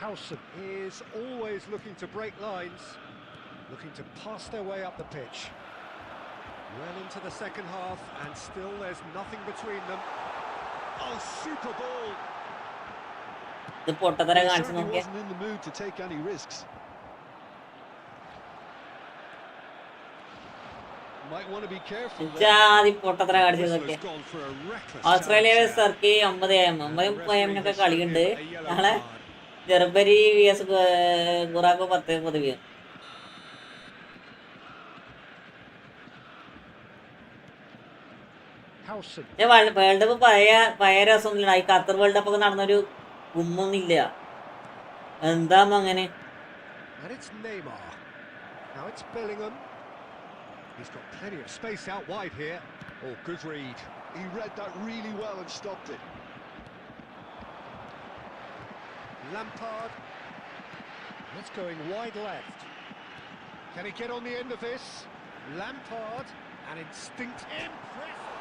Howson is always looking to break lines, looking to pass their way up the pitch. Well into the second half, and still there's nothing between them. Oh, super ball! ഇത് പൊട്ടത്തര He കാണിച്ചു certainly Nokia. wasn't in the mood to take any risks. Might want to be careful there. ജാതി പൊട്ടത്തര കാണിച്ചു Whistler's Nokia. gone for a reckless Australia challenge vs there. Turkey 9:30 Referee has കളിയുണ്ട്. shown him a yellow നാളെ card. Germany vs ഗുറാക്കോ 10:30. Howson. World cup പഴയ രസമൊന്നുമില്ല. ഈ Qatar world cup ഒക്കെ നടന്നൊരു ഗുമ്മൊന്നുമില്ല. എന്താ അങ്ങനെ? And it's Neymar. Now it's Bellingham. He's got plenty of space out wide here. Oh, good read. He read that really well and stopped it. Lampard. It's going wide left. Can he get on the end of this? Lampard. An instinct. Impressive.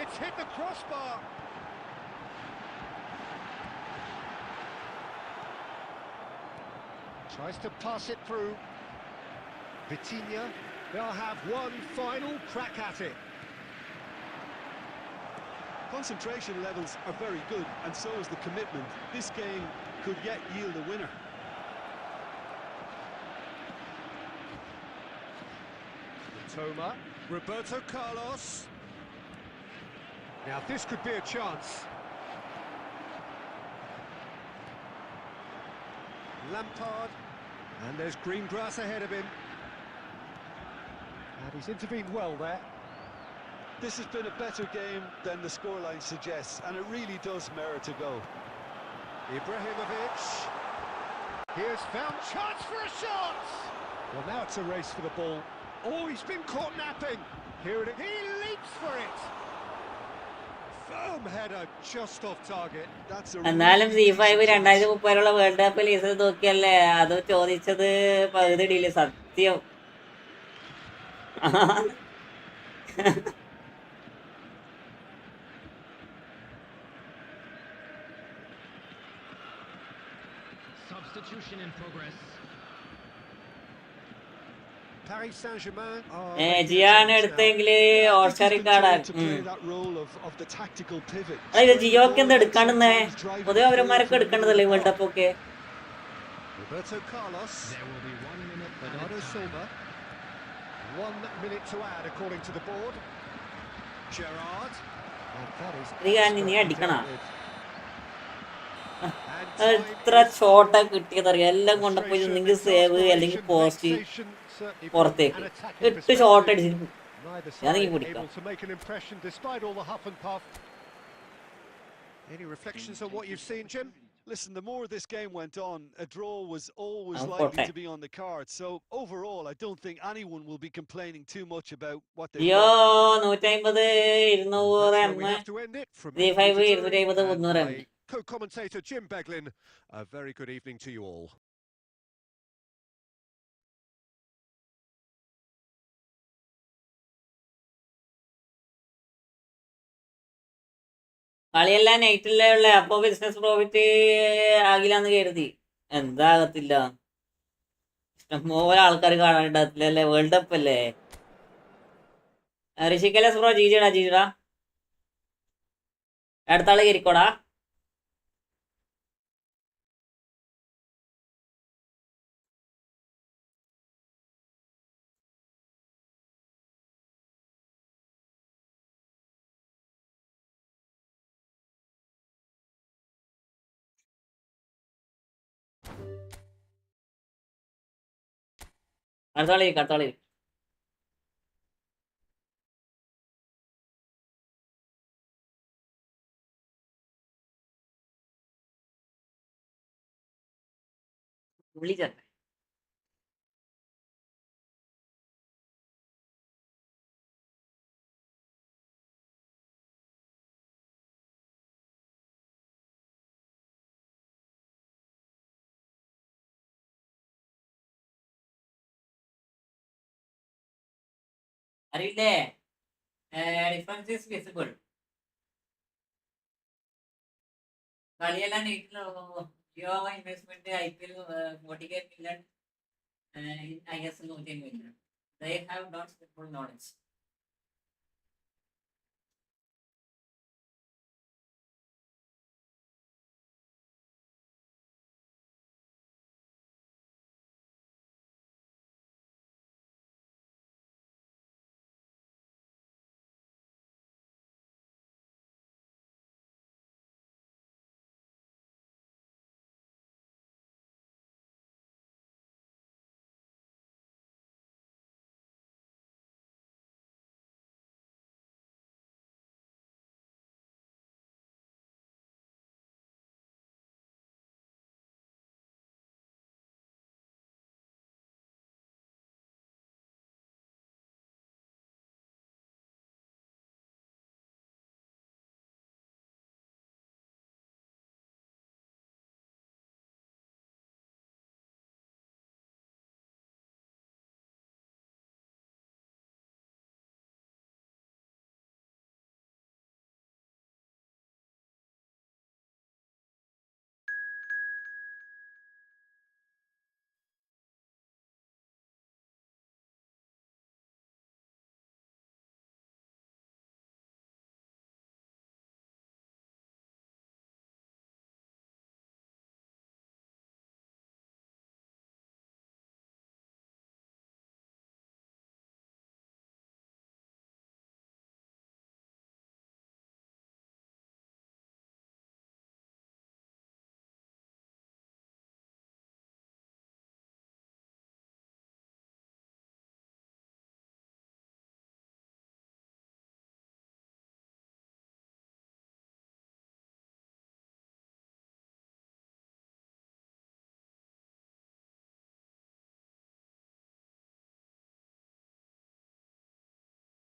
It's hit the crossbar. Tries to pass it through. Vitinha. They'll have one final crack at it. Concentration levels are very good, and so is the commitment. This game could yet yield a winner. Toma. Roberto Carlos. Now this could be a chance. Lampard. And there's green grass ahead of him. And he's intervened well there. This has been a better game than the scoreline suggests, and it really does merit a go. Ibrahimovic. Here's found chance for a shot. Well, now it's a race for the ball. Oh, he's been caught napping. Here it is. He leaps for it. Firm header just off target. That's a എന്നാലും really C5 decent chance. 2030 world cup ലീസ് നോക്കിയല്ലേ അത് ചോദിച്ചത് പകുതിയില്ല സത്യം. Substitution in progress. Paris Saint-Germain. ജിയാണ് എടുത്തെങ്കിൽ I think he's ഓർച്ചാറി been card. trying to play that role of the tactical pivot. അതായത് ജിയോക്ക് എന്താ എടുക്കാണ്ടെന്നേ? പൊതുവെ അവരന്മാരൊക്കെ എടുക്കേണ്ടതല്ലേ വേൾഡ് കപ്പ് ഒക്കെ? Roberto Carlos. There will be 1 minute Bernardo added time. Silva. 1 minute to add according to the board. Gerrard. And that is നീ expertly അടിക്കണ dealt with. And time എത്ര is ഷോട്ടാ കിട്ടിയതറിയാം, എല്ലാം കൊണ്ടപ്പോയി frustration ഒന്നെങ്കിൽ and save അല്ലെങ്കിൽ exasperation, post vexation, certainly from പുറത്തേക്ക് an attacking 8 shot perspective. അടിച്ചിട്ട് Neither ഞാൻ side പിടിക്കാം. able to make an impression despite all the huff and puff. Any reflections on what you've seen, Jim? Listen, the more this game went on, a draw was always I'm likely for to be on the card. So overall, I don't think anyone will be complaining too much about what they've അയ്യോ got. 150 200 That's where M we have to end it from 35 me, 250 and 300 M. my co-commentator Jim Beglin. A very good evening to you all. കളിയെല്ലാം നൈറ്റിലേ ഉള്ളേ, അപ്പൊ business profit ആകില്ലാന്ന് കരുതി. എന്താകത്തില്ല, ഇഷ്ടംപോലെ ആൾക്കാർ കാണാനുണ്ടാകത്തില്ലല്ലേ, world cup അല്ലേ. ഋഷിക്കലേസ് bro ജീജടാ ജീജടാ, അടുത്ത ആള് കയറിക്കോടാ. അടുത്ത ആള് അടുത്ത ആള് വിളിച്ചേ. അറിയില്ലേ, ഡിഫറൻസ് ഈസ് വിസിബിൾ. കളിയെല്ലാം നൈറ്റിൽ Jio investment IPL 40K million, ISL 100 million. They have not full knowledge.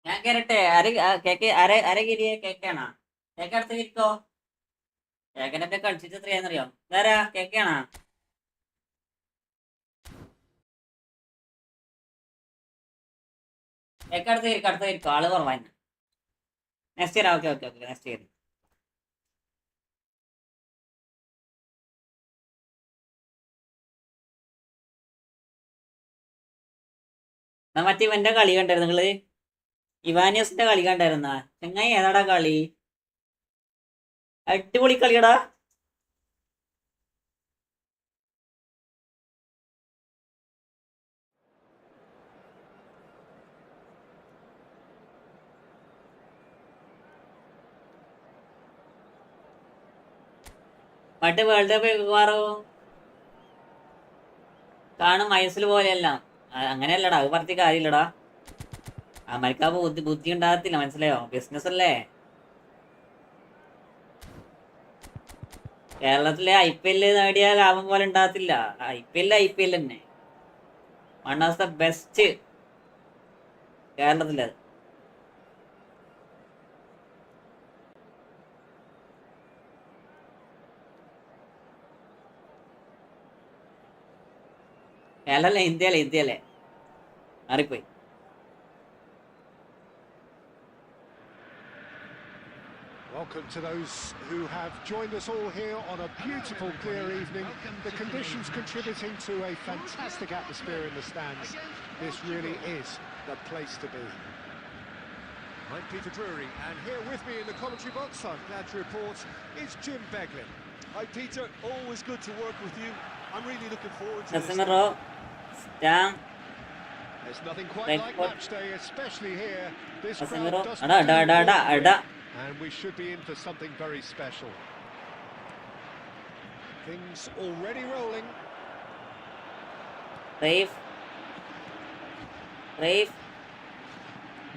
ഞാൻ കേറട്ടെ, കേക്ക് അരകിരിയെ കേക്കാണോ? കേക്ക് അടുത്ത് ഇരിക്കോ. കേക്കനൊക്കെ കളിച്ചിട്ട് എത്രയാന്നറിയോ? വേറെ കേക്കാണോ? കേക്ക് അടുത്ത് ഇരിക്കോ, ആള് കുറവായിരുന്നു. Next year, okay okay okay, next year. മറ്റേ ഇവന്റെ കളി കണ്ടായിരുന്നു നിങ്ങള്? ഇവാനിയസിന്റെ കളി കണ്ടായിരുന്ന? ചെങ്ങായി ഏതാടാ കളി? അടിപൊളി കളിയടാ. മറ്റേ വേൾഡ് കപ്പ് മിക്കവാറും കാണും ഐസിൽ പോലെയല്ല. അങ്ങനെയല്ലടാ, അത് പറഞ്ഞ കാര്യമില്ലടാ. അമേരിക്ക ബുദ്ധി ഉണ്ടാകത്തില്ല, മനസ്സിലായോ? ബിസിനസ് അല്ലേ. കേരളത്തിലെ IPL നേടിയ ലാഭം പോലെ ഉണ്ടാകത്തില്ല. IPL തന്നെ വൺ ഓഫ് ദ ബെസ്റ്റ് കേരളത്തില്. കേരളല്ലേ, ഇന്ത്യയിലെ മാറിപ്പോയി. Welcome to those who have joined us all here on a beautiful, clear evening. The conditions contributing to a fantastic atmosphere in the stands. This really is the place to be. I'm Peter Drury, and here with me in the commentary box, I'm glad to report, is Jim Beglin. Hi Peter, always good to work with you. I'm really looking forward to this. Casemiro, Stam, There's nothing quite Right like foot. match day, especially here. This Casemiro, crowd doesn't ada. and we should be in for something very special. Things already rolling. Rafe,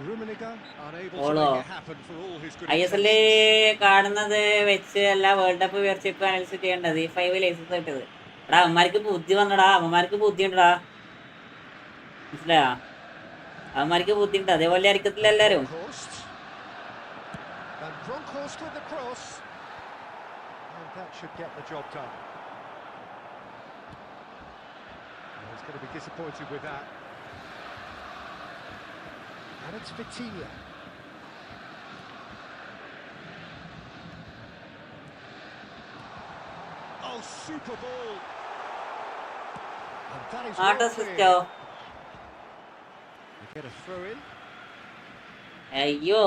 Rummenigge unable to Olo. make it happen for all his good ISL intentions. കാണുന്നത് വെച്ച് അല്ല world cup viewership analysis ചെയ്യേണ്ടത്. E5 licence കിട്ടത്. എടാ അവന്മാർക്ക് ബുദ്ധി വന്നടാ, അവന്മാർക്ക് ബുദ്ധി ഉണ്ടടാ, മനസ്സിലായോ? അവന്മാർക്ക് ബുദ്ധി ഉണ്ട്, അതേപോലെ ആയിരിക്കത്തില്ല എല്ലാരും. And Bronkhorst with the cross. And that should get the job done. He's going to be disappointed with that. And it's Vitinha. Oh, super ball. And that is well cleared. ആട്ടോ We get a throw in. അയ്യോ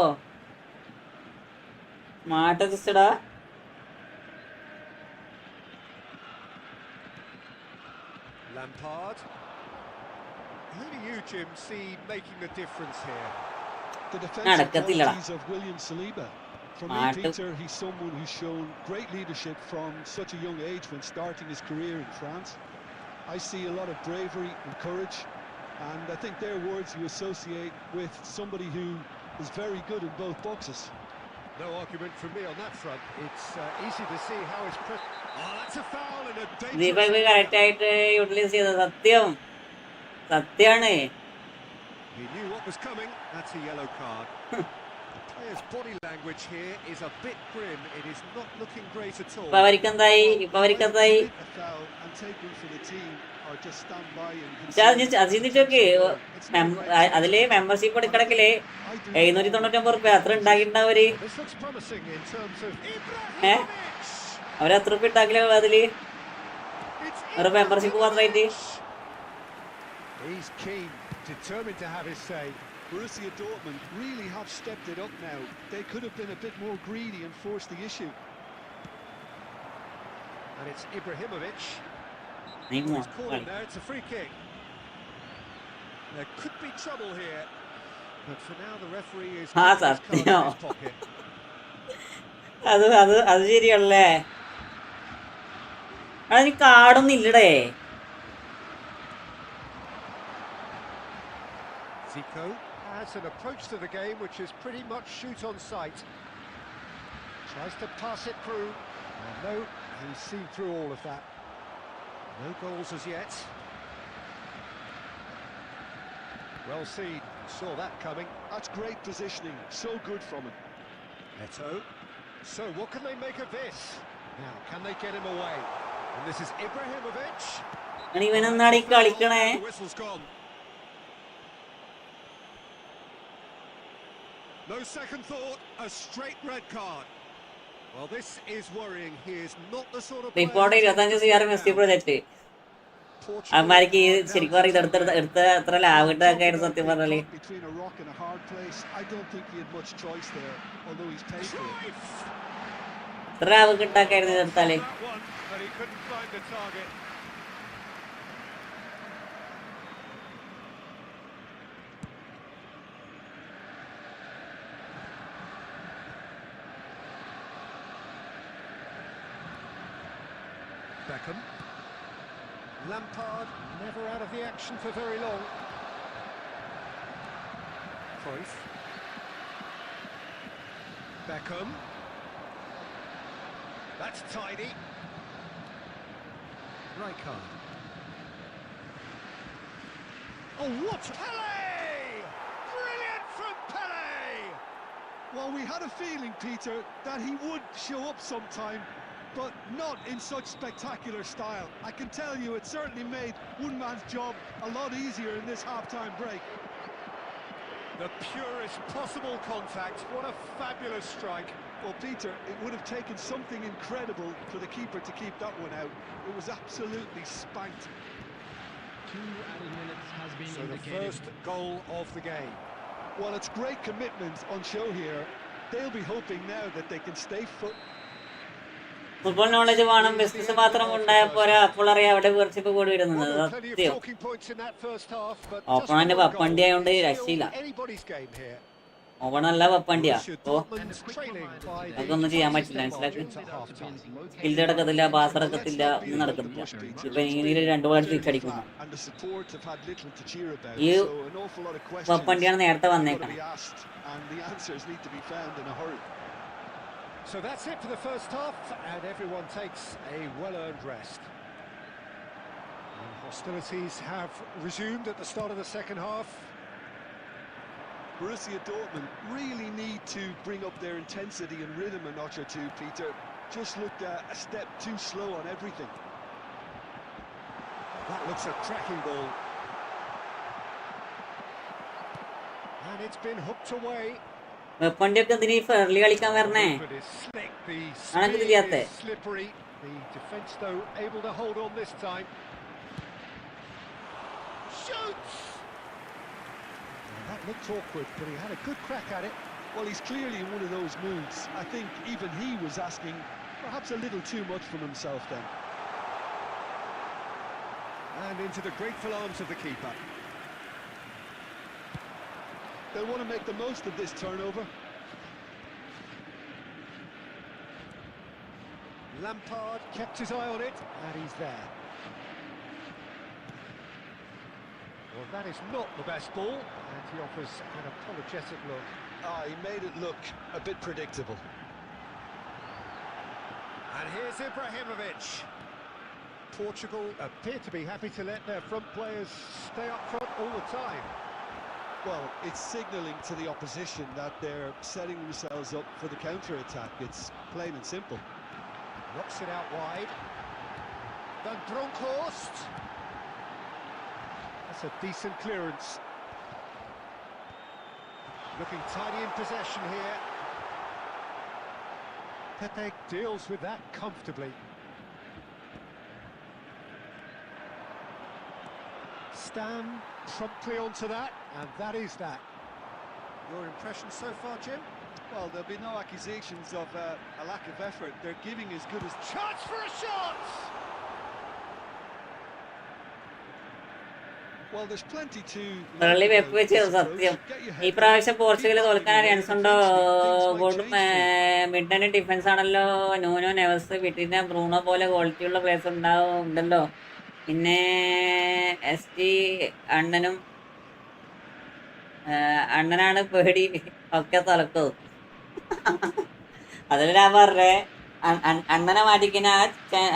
smart അസിസ്റ്റടാ. Lampard. Who do you, Jim, see making the difference here? The defensive നടക്കത്തില്ലടാ. qualities of William Saliba. For me, Smart. Peter, he's someone who's shown great leadership from such a young age when starting his career in France. I see a lot of bravery and courage, and I think they're words you associate with somebody who is very good in both boxes. No argument from me on that front. It's easy to see how it's Oh, that's a foul in a E5 dangerous... correct ആയിട്ട് utilise ചെയ്തത് സത്യമാണ്. He knew what was coming. That's a yellow card. The player's body language here is a bit grim. It is not looking great at all. ഇപ്പൊ അവർക്കെന്തായി A foul and take one for the team, or just stand by and... അത് ചിന്തിച്ചോക്കെ, അതില് membership എടുക്കണക്കില് I do 799 അത്ര ഉണ്ടാക്കിയിട്ടുണ്ടാവര്. This looks promising in terms of uh Ibrahimovic. അവരെത്ര രൂപ ഉണ്ടാക്കില്ല അതില് It's ഒരു membership മാത്രമായിട്ട്. He's keen, determined to have his say. Borussia Dortmund really have stepped it up now. They could have been a bit more greedy and forced the issue. And it's Ibrahimovic. നീ He's caught him there. It's a free kick. There could be trouble here, but for now the referee is Ah, keeping his card in Satya. his pocket. അത് ശരിയല്ലേ. അതിന് കാർഡൊന്നും ഇല്ലടേ. Zico has an approach to the game which is pretty much shoot on sight. Tries to pass it through. And no, he's seen through all of that. No goals as yet. Well seen, saw that coming. That's great positioning, so good from him. Neto. So what can they make of this? Now, can they get him away? And this is Ibrahimovic. ഇവനെന്നാണ് ഈ കളിക്കണേ. The whistle's gone. No second thought, a straight red card. Well, this is worrying. He is not the sort of player... report 25 CR Messi project. അവന്മാർക്ക് ഈ ശരിക്കും പറയും എടുത്ത എത്ര ലാഭം കിട്ടാൻ സത്യം പറഞ്ഞാല്. Between a rock and a hard place, I don't think he had much choice there, although he's paid for it. എത്ര ലാഭം കിട്ടാക്കായിരുന്നു എടുത്താല്. That one, but he couldn't find the target. Beckham. Lampard never out of the action for very long. Cruyff. Beckham. That's tidy. Rijkaard. Oh, what? Pele! Brilliant from Pele! Well, we had a feeling, Peter, that he would show up sometime, but not in such spectacular style. I can tell you it certainly made one man's job a lot easier in this half-time break. The purest possible contact. What a fabulous strike. Well, Peter, it would have taken something incredible for the keeper to keep that one out. It was absolutely spanked. 2 added minutes has been So the indicated. first goal of the game. Well, it's great commitment on show here. They'll be hoping now that they can stay foot. Football knowledge വേണം, business മാത്രം ഉണ്ടായാൽ പോരാ. അപ്പോൾ അറിയാം അവിടെ വീർഷിപ്പ് കൂടി വരുന്നത്. Well, there were plenty of സത്യം. talking points in that first half, but ഓപ്പണന്റെ just one goal. പപ്പണ്ടി ആയതുകൊണ്ട് Still രക്ഷയില്ല. anybody's game here. ഓപ്പണല്ല പപ്പണ്ടിയാ. Borussia അപ്പോ Dortmund's trailing by the അതൊന്നും ചെയ്യാൻ 20 പറ്റില്ല, മനസ്സിലാക്കി. margin at half-time. സ്കിൽഡ് നടക്കത്തില്ല, പാസ് നടക്കത്തില്ല, ഒന്നും നടക്കത്തില്ല. ഇപ്പൊ ഇങ്ങനെ 2 goal തിരിച്ചടിക്കുന്നു. And the support have had little to cheer about. ഈ So an awful lot of questions പപ്പണ്ടിയാണ് നേരത്തെ got to വന്നേക്കണം. be asked, and the answers need to be found in a hurry. So that's it for the first half, and everyone takes a well-earned rest. And hostilities have resumed at the start of the second half. Borussia Dortmund really need to bring up their intensity and rhythm a notch or two, Peter. Just looked a step too slow on everything. That looks a cracking ball. And it's been hooked away. വെപ്പണ്ടിയൊക്കെ എന്തിനീ fairly കളിക്കാൻ വരണേ? But it's slick, the അനക്ക് speed തിരിയാത്തെ. is slippery. The defence, though, able to hold on this time. Shoots! That looked awkward, but he had a good crack at it. Well, he's clearly in one of those moods. I think even he was asking perhaps a little too much from himself then. And into the grateful arms of the keeper. They'll want to make the most of this turnover. Lampard kept his eye on it, and he's there. Well, that is not the best ball, and he offers an apologetic look. He made it look a bit predictable. And here's Ibrahimovic. Portugal appear to be happy to let their front players stay up front all the time. Well, it's signalling to the opposition that they're setting themselves up for the counter-attack. It's plain and simple. Knocks it out wide. Van Bronckhorst. That's a decent clearance. Looking tidy in possession here. Pepe deals with that comfortably. Stam promptly onto that, and that is that. Your impression so far, Jim? Well, there'll be no accusations of a lack of effort. They're giving as good as... Chance for a shot! Well, there's plenty to... വെള്ളി വെപ്പ് വെച്ച് സത്യം. ഈ പ്രാവശ്യം Portugal തോൽക്കാൻ chance ഉണ്ടോ? Gold mid night defence ആണല്ലോ. Nuno Neves വിട്ടിന Bruno പോലെ ക്വാളിറ്റിയുള്ള പ്ലേയേഴ്സ് ഉണ്ടല്ലോ. പിന്നെ ST അണ്ണനാണ് പേടി ഒക്കെ തലക്കോ. അതിൽ ഞാൻ പറഞ്ഞേ അണ്ണനെ മാറ്റിക്കുന്ന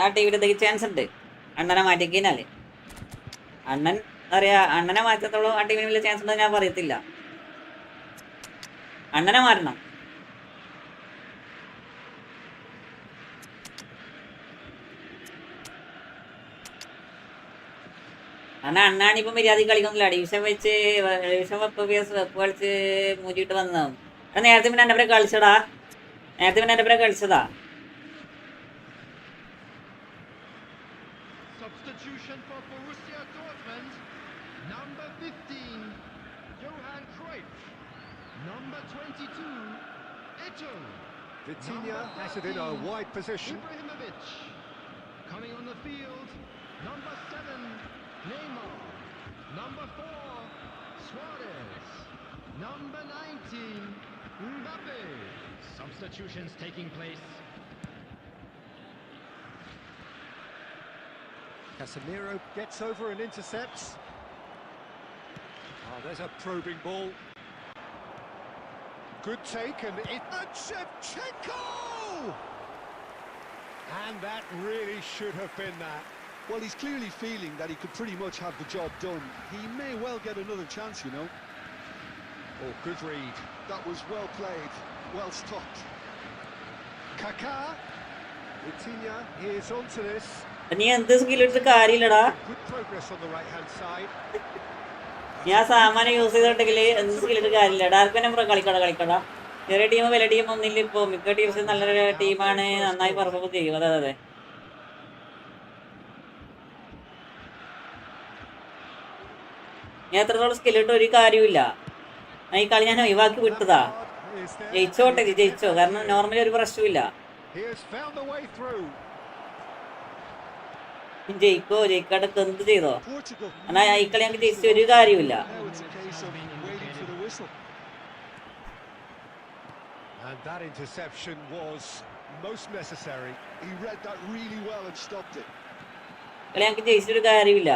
ആ ടീമിൽ ചാൻസ് ഉണ്ട്. അണ്ണനെ മാറ്റിക്കാല് അണ്ണൻ അറിയാ അണ്ണനെ മാറ്റത്തോളം ആ ടീമിന് വലിയ ചാൻസ് ഉണ്ടെന്ന് ഞാൻ പറയത്തില്ല. അണ്ണനെ മാറ്റണം. അണ്ണാണിപ്പം മര്യാദ കളിക്കുന്നില്ല. ഡിവിഷൻ വെച്ച് വെപ്പ് കളിച്ച് മൂജിട്ട് വന്നതാവും. നേരത്തെ പിന്നെ എൻ്റെ പേരെ കളിച്ചതാ. Substitution for Borussia Dortmund. Number 15, Johan Cruyff. Number 22, Eto'o. Vitinha has it in a wide position. Ibrahimovic. Coming on the field, number 7, Neymar. Number 4, Suarez. Number 19, Mbappe. Substitutions taking place. Casemiro gets over and intercepts. Oh, there's a probing ball. Good take, and Shevchenko! And that really should have been that. Well, he's clearly feeling that he could pretty much have the job done. He may well get another chance, you know. Oh, good read. That was well played, well stopped. Kaká. Vitinha, he is onto this. നീ എന്ത് skill എടുത്ത് കാര്യമില്ലടാ. Good progress on the right-hand side. ഞാൻ സാമാന്യം use ചെയ്തിട്ടുണ്ടെങ്കിൽ എന്ത് skill എടുത്ത് കാര്യമില്ല. Dark number കളിക്കടാ. ചെറിയ ടീം വലിയ ടീം ഒന്നില്ല. ഇപ്പോൾ മിക്ക ടീംസ് നല്ലൊരു ടീമാണ്, നന്നായി പെർഫോം ചെയ്യും. അതെ. ഞാൻ എത്രത്തോളം സ്കിൽ ഇട്ട് ഒരു കാര്യമില്ല. ഈ കളി ഞാൻ ഒഴിവാക്കി വിട്ടതാ. ജയിച്ചോ, കാരണം നോർമലി ഒരു പ്രശ്നമില്ല. ജയിക്കാടൊക്കെ എന്ത് ചെയ്തോ, എന്നാൽ ഈ കളി ഞങ്ങൾക്ക് ജയിച്ച ഒരു കാര്യമില്ല. And that interception was most necessary. He read that really well and stopped it. കളി ഞങ്ങൾക്ക് ജയിച്ചൊരു കാര്യമില്ല.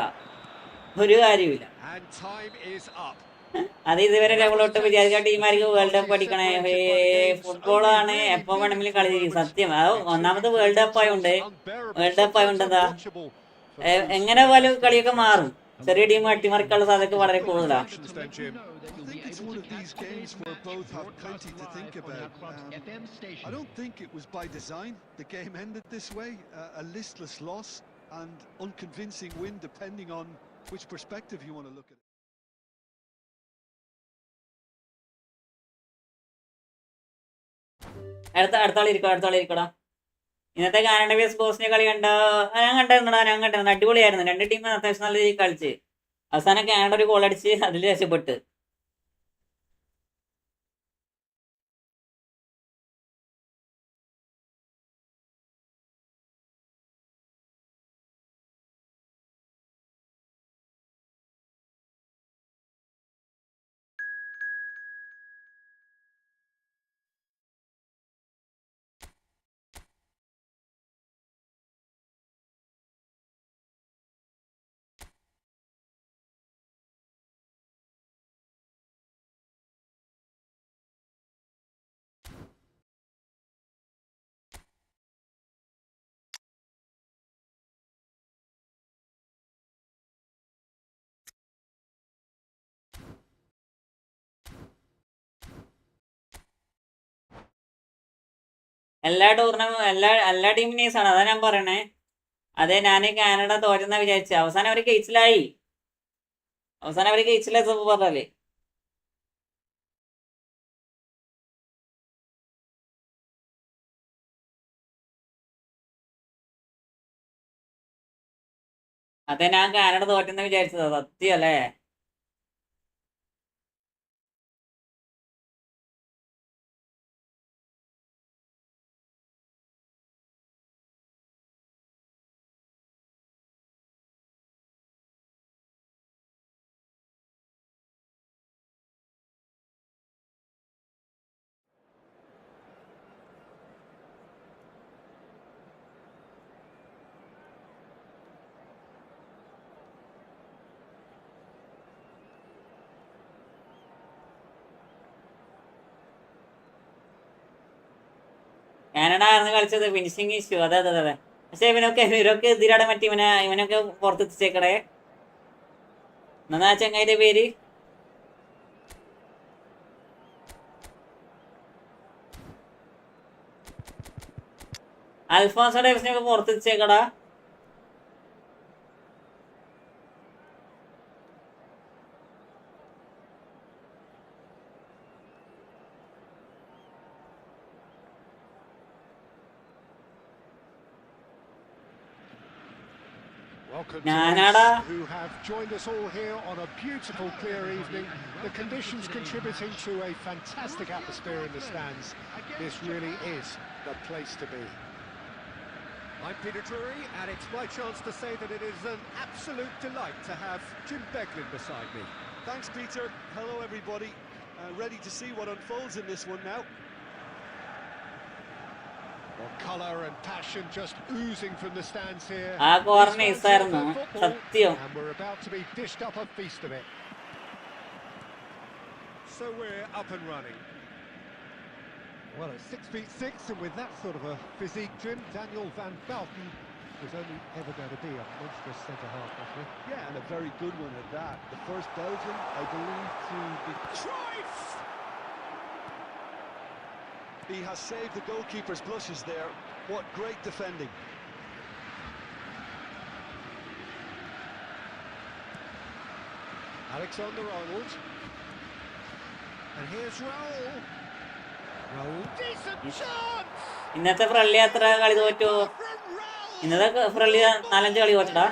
And time is up. അത് ഇതുവരെ ഞങ്ങളോട്ട് വിചാരിച്ച ടീമാർക്ക് വേൾഡ് കപ്പ് അടിക്കണേ. ഫുട്ബോളാണ് എപ്പോ വേണമെങ്കിലും കളി ചെയ്യും. സത്യം, അത് ഒന്നാമത് വേൾഡ് കപ്പ് ആയതുകൊണ്ട് എന്താ എങ്ങനെ പോലും കളിയൊക്കെ മാറും. ചെറിയ ടീം അട്ടിമറിക്കാനുള്ള സാധ്യത വളരെ കൂടുതലാണ്. It's one of these games where both have plenty to think about. I don't think it was by design the game ended this way. A listless loss and unconvincing win, depending on which perspective you want to look at it. അടുത്ത ആളിരിക്കടാ. ഇന്നത്തെ Canada versus Bosnia കളി ഞാൻ കണ്ടായിരുന്നു. അടിപൊളിയായിരുന്നു. രണ്ട് team അത്യാവശ്യം നല്ല രീതിയിൽ കളിച്ച് അവസാനം കാനഡ ഒരു ഗോൾ അടിച്ച് അതിൽ രക്ഷപ്പെട്ട്. എല്ലാ ടീമിനേഴ്സ് ആണ്, അതാ ഞാൻ പറയണേ. അതെ, ഞാൻ കാനഡ തോറ്റെന്നാ വിചാരിച്ചു. അവസാനം അവർ കഴിച്ചിലായി പറഞ്ഞാലേ. അതെ, ഞാൻ കാനഡ തോറ്റെന്ന് വിചാരിച്ചതാ. സത്യം അല്ലേ? കാനഡ ആയിരുന്നു കളിച്ചത്. Finishing issue. അതെ. പക്ഷെ ഇവരൊക്കെ എതിരാടെ മറ്റേ ഇവനൊക്കെ പുറത്തെത്തിച്ചേക്കടേ. എന്നാ ചങ്ങായിന്റെ പേര് Alphonso ഡേവിസിനൊക്കെ പുറത്തെത്തിച്ചേക്കടാ. Who have joined us all here on a beautiful clear evening. The conditions contributing to a fantastic atmosphere in the stands. This really is the place to be. I'm Peter Drury, and it's my chance to say that it is an absolute delight to have Jim Beglin beside me. Thanks, Peter. Hello, everybody. Ready to see what unfolds in this one now. Colour and passion just oozing from the stands here. ആ corner നൈസായിരുന്നു സത്യം. And we're about to be dished up a feast of it. So we're up and running. Well, at 6'6" and with that sort of a physique, Jim, Daniel van Belten was only ever going to be a monstrous centre-half, wasn't he? Yeah, and a very good one at that. The first Belgian, I believe, to be... Cruyff! He has saved the goalkeeper's blushes there. What great defending. Alexander-Arnold. And here's Raul. Raul, decent chance! ഇന്നത്തെ friendly അത്ര കളി തോറ്റു. ഇന്നത്തെ friendly 4-5 കളി തോറ്റടാ.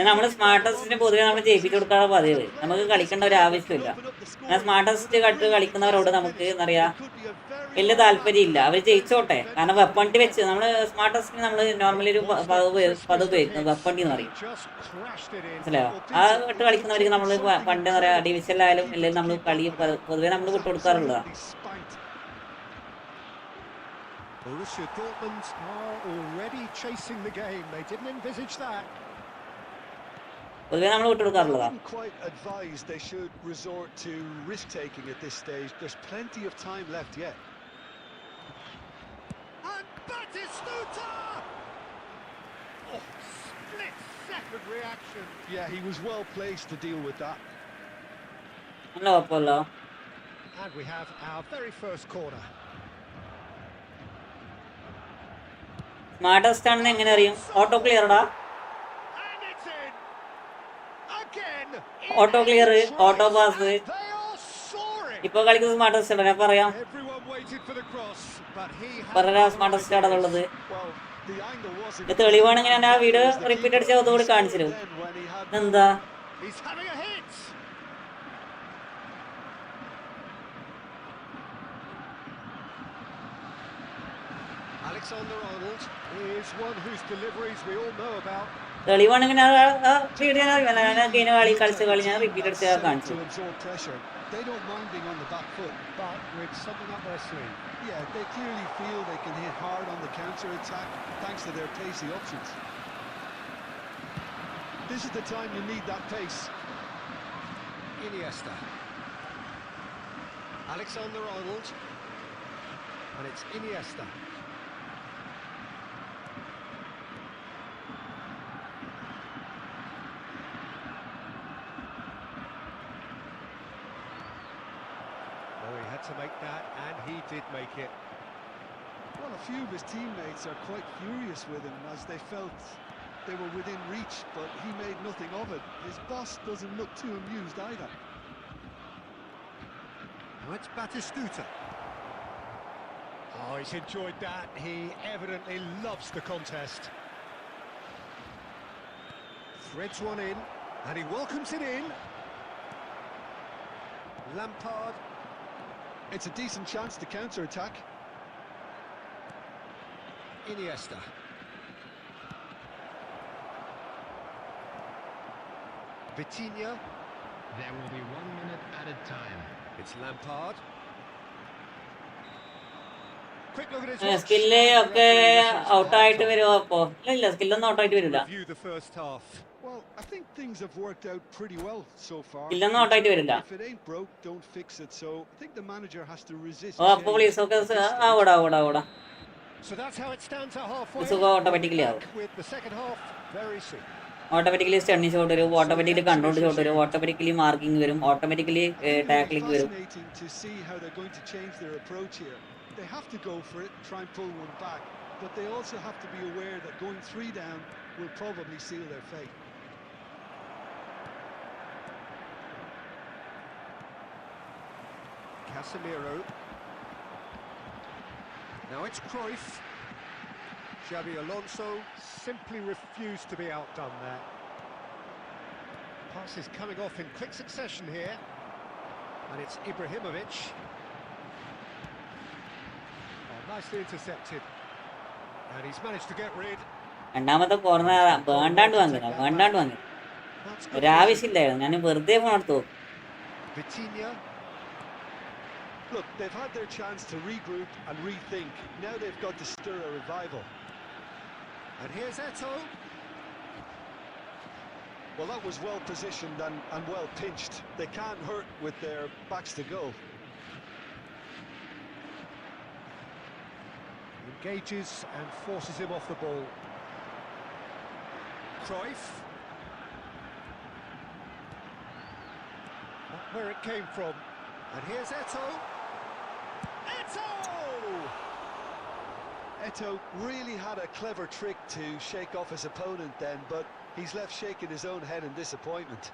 നമ്മൾ smart അസിസ്റ്റിന് പൊതുവെ നമ്മൾ ജയിപ്പിച്ചു കൊടുക്കാറ് പതിവ്. നമുക്ക് കളിക്കേണ്ട ഒരു ആവശ്യമില്ല. സ്മാർട്ട് അസിസ്റ്റ് കട്ട് കളിക്കുന്നവരോട് നമുക്ക് എന്താ പറയാ വലിയ താല്പര്യമില്ല. അവർ ജയിച്ചോട്ടെ. കാരണം വെപ്പണ്ടി വെച്ച് നമ്മൾ സ്മാർട്ട് അസിസ്റ്റിന് നമ്മൾ നോർമലി ഒരു പദം ഉപയോഗിക്കുന്നത് വെപ്പണ്ടി എന്ന് പറയും. മനസ്സിലായോ? ആ കട്ട് കളിക്കുന്നവർക്ക് നമ്മൾ പണ്ട് എന്താ പറയാ ഡിവിഷനിലായാലും അല്ലെങ്കിൽ നമ്മൾ കളി പൊതുവെ നമ്മൾ വിട്ടുകൊടുക്കാറുള്ളതാണ്. Borussia Dortmund are already chasing the game. They didn't envisage that. പൊതുവെ നമ്മൾ വിട്ടുകൊടുക്കാറുള്ളതാണ്. Quite advised they should resort to risk taking at this stage. There's plenty of time left yet. And Batistuta! Oh, split-second reaction. Yeah, he was well placed to deal with that. നല്ല കുഴപ്പമില്ല. And we have our very first corner. Smart assist ആണെന്ന് എങ്ങനെ അറിയും? Auto ക്ലിയർടാ. Auto clear, auto pass. ഇപ്പൊ കളിക്കുന്നത് smart assist ഞാൻ പറയാം. പറയാ സ്മാർട്ട് അസിസ്റ്റ് ആണെന്നുള്ളത്. തെളിവാണെങ്കിൽ ഞാൻ ആ വീഡിയോ റിപ്പീറ്റ് അടിച്ച അതുകൂടി കാണിച്ചു തരും. എന്താ Alexander-Arnold is one whose deliveries we all know about. തെളിവാണെങ്കിൽ ഞാൻ വീഡിയോ അറിയില്ല. ഞാൻ കഴിഞ്ഞ കളിച്ച കളി ഞാൻ റിപ്പീറ്റ് അടിച്ച കാണിച്ചു. They don't mind being on the back foot, but with something up their sleeve. Yeah, they clearly feel they can hit hard on the counter-attack thanks to their pacey options. This is the time you need that pace. Iniesta. Alexander-Arnold. And it's Iniesta. To make that, and he did make it. Well, a few of his teammates are quite furious with him as they felt they were within reach, but he made nothing of it. His boss doesn't look too amused either. Now it's Batistuta. Oh, he's enjoyed that. He evidently loves the contest. Threads one in, and he welcomes it in. Lampard. It's a decent chance to counter-attack. Iniesta. Vitinha. There will be 1 minute added time. It's Lampard. Quick look at his watch. Skill ഒക്കെ ഔട്ടായിട്ട് വരുമോ? അപ്പോ ഇല്ല, സ്കില്ലൊന്നും ഔട്ടായിട്ട് വരില്ല. Review the first half. Well, I think things have worked out pretty well so far. ഇല്ലൊന്നും ഔട്ടായിട്ട് വരില്ല. If it ain't broke, don't fix it. So I think the manager has to resist. ഓ അപ്പോ please ഒക്കെ ഓടാ. So that's how it stands at halfway. സുഖം automatically ആവും. With the second half very soon. Automatically stunning shot വരും, automatically control shot വരും, automatically marking വരും, automatically tackling വരും. Fascinating to see how they're going to change their approach here. They have to go for it, try and pull one back, but they also have to be aware that going 3 down will probably seal their fate. Casemiro. Now it's Cruyff. Xabi Alonso simply refused to be outdone there. Pass is coming off in quick succession here. And it's Ibrahimovic. Oh, nicely intercepted. And he's managed to get rid. രണ്ടാമത്തെ corner വേണ്ടാണ്ട് വാങ്ങി ഒരാവശ്യമില്ലായിരുന്നു. ഞാൻ വെറുതെ phone എടുത്തു. Vitinha. Look, they've had their chance to regroup and rethink. Now they've got to stir a revival. And here's Eto. Well, that was well positioned and well pinched. They can't hurt with their backs to goal. Engages and forces him off the ball. Cruyff. Not where it came from. And here's Eto. Eto really had a clever trick to shake off his opponent then, but he's left shaking his own head in disappointment.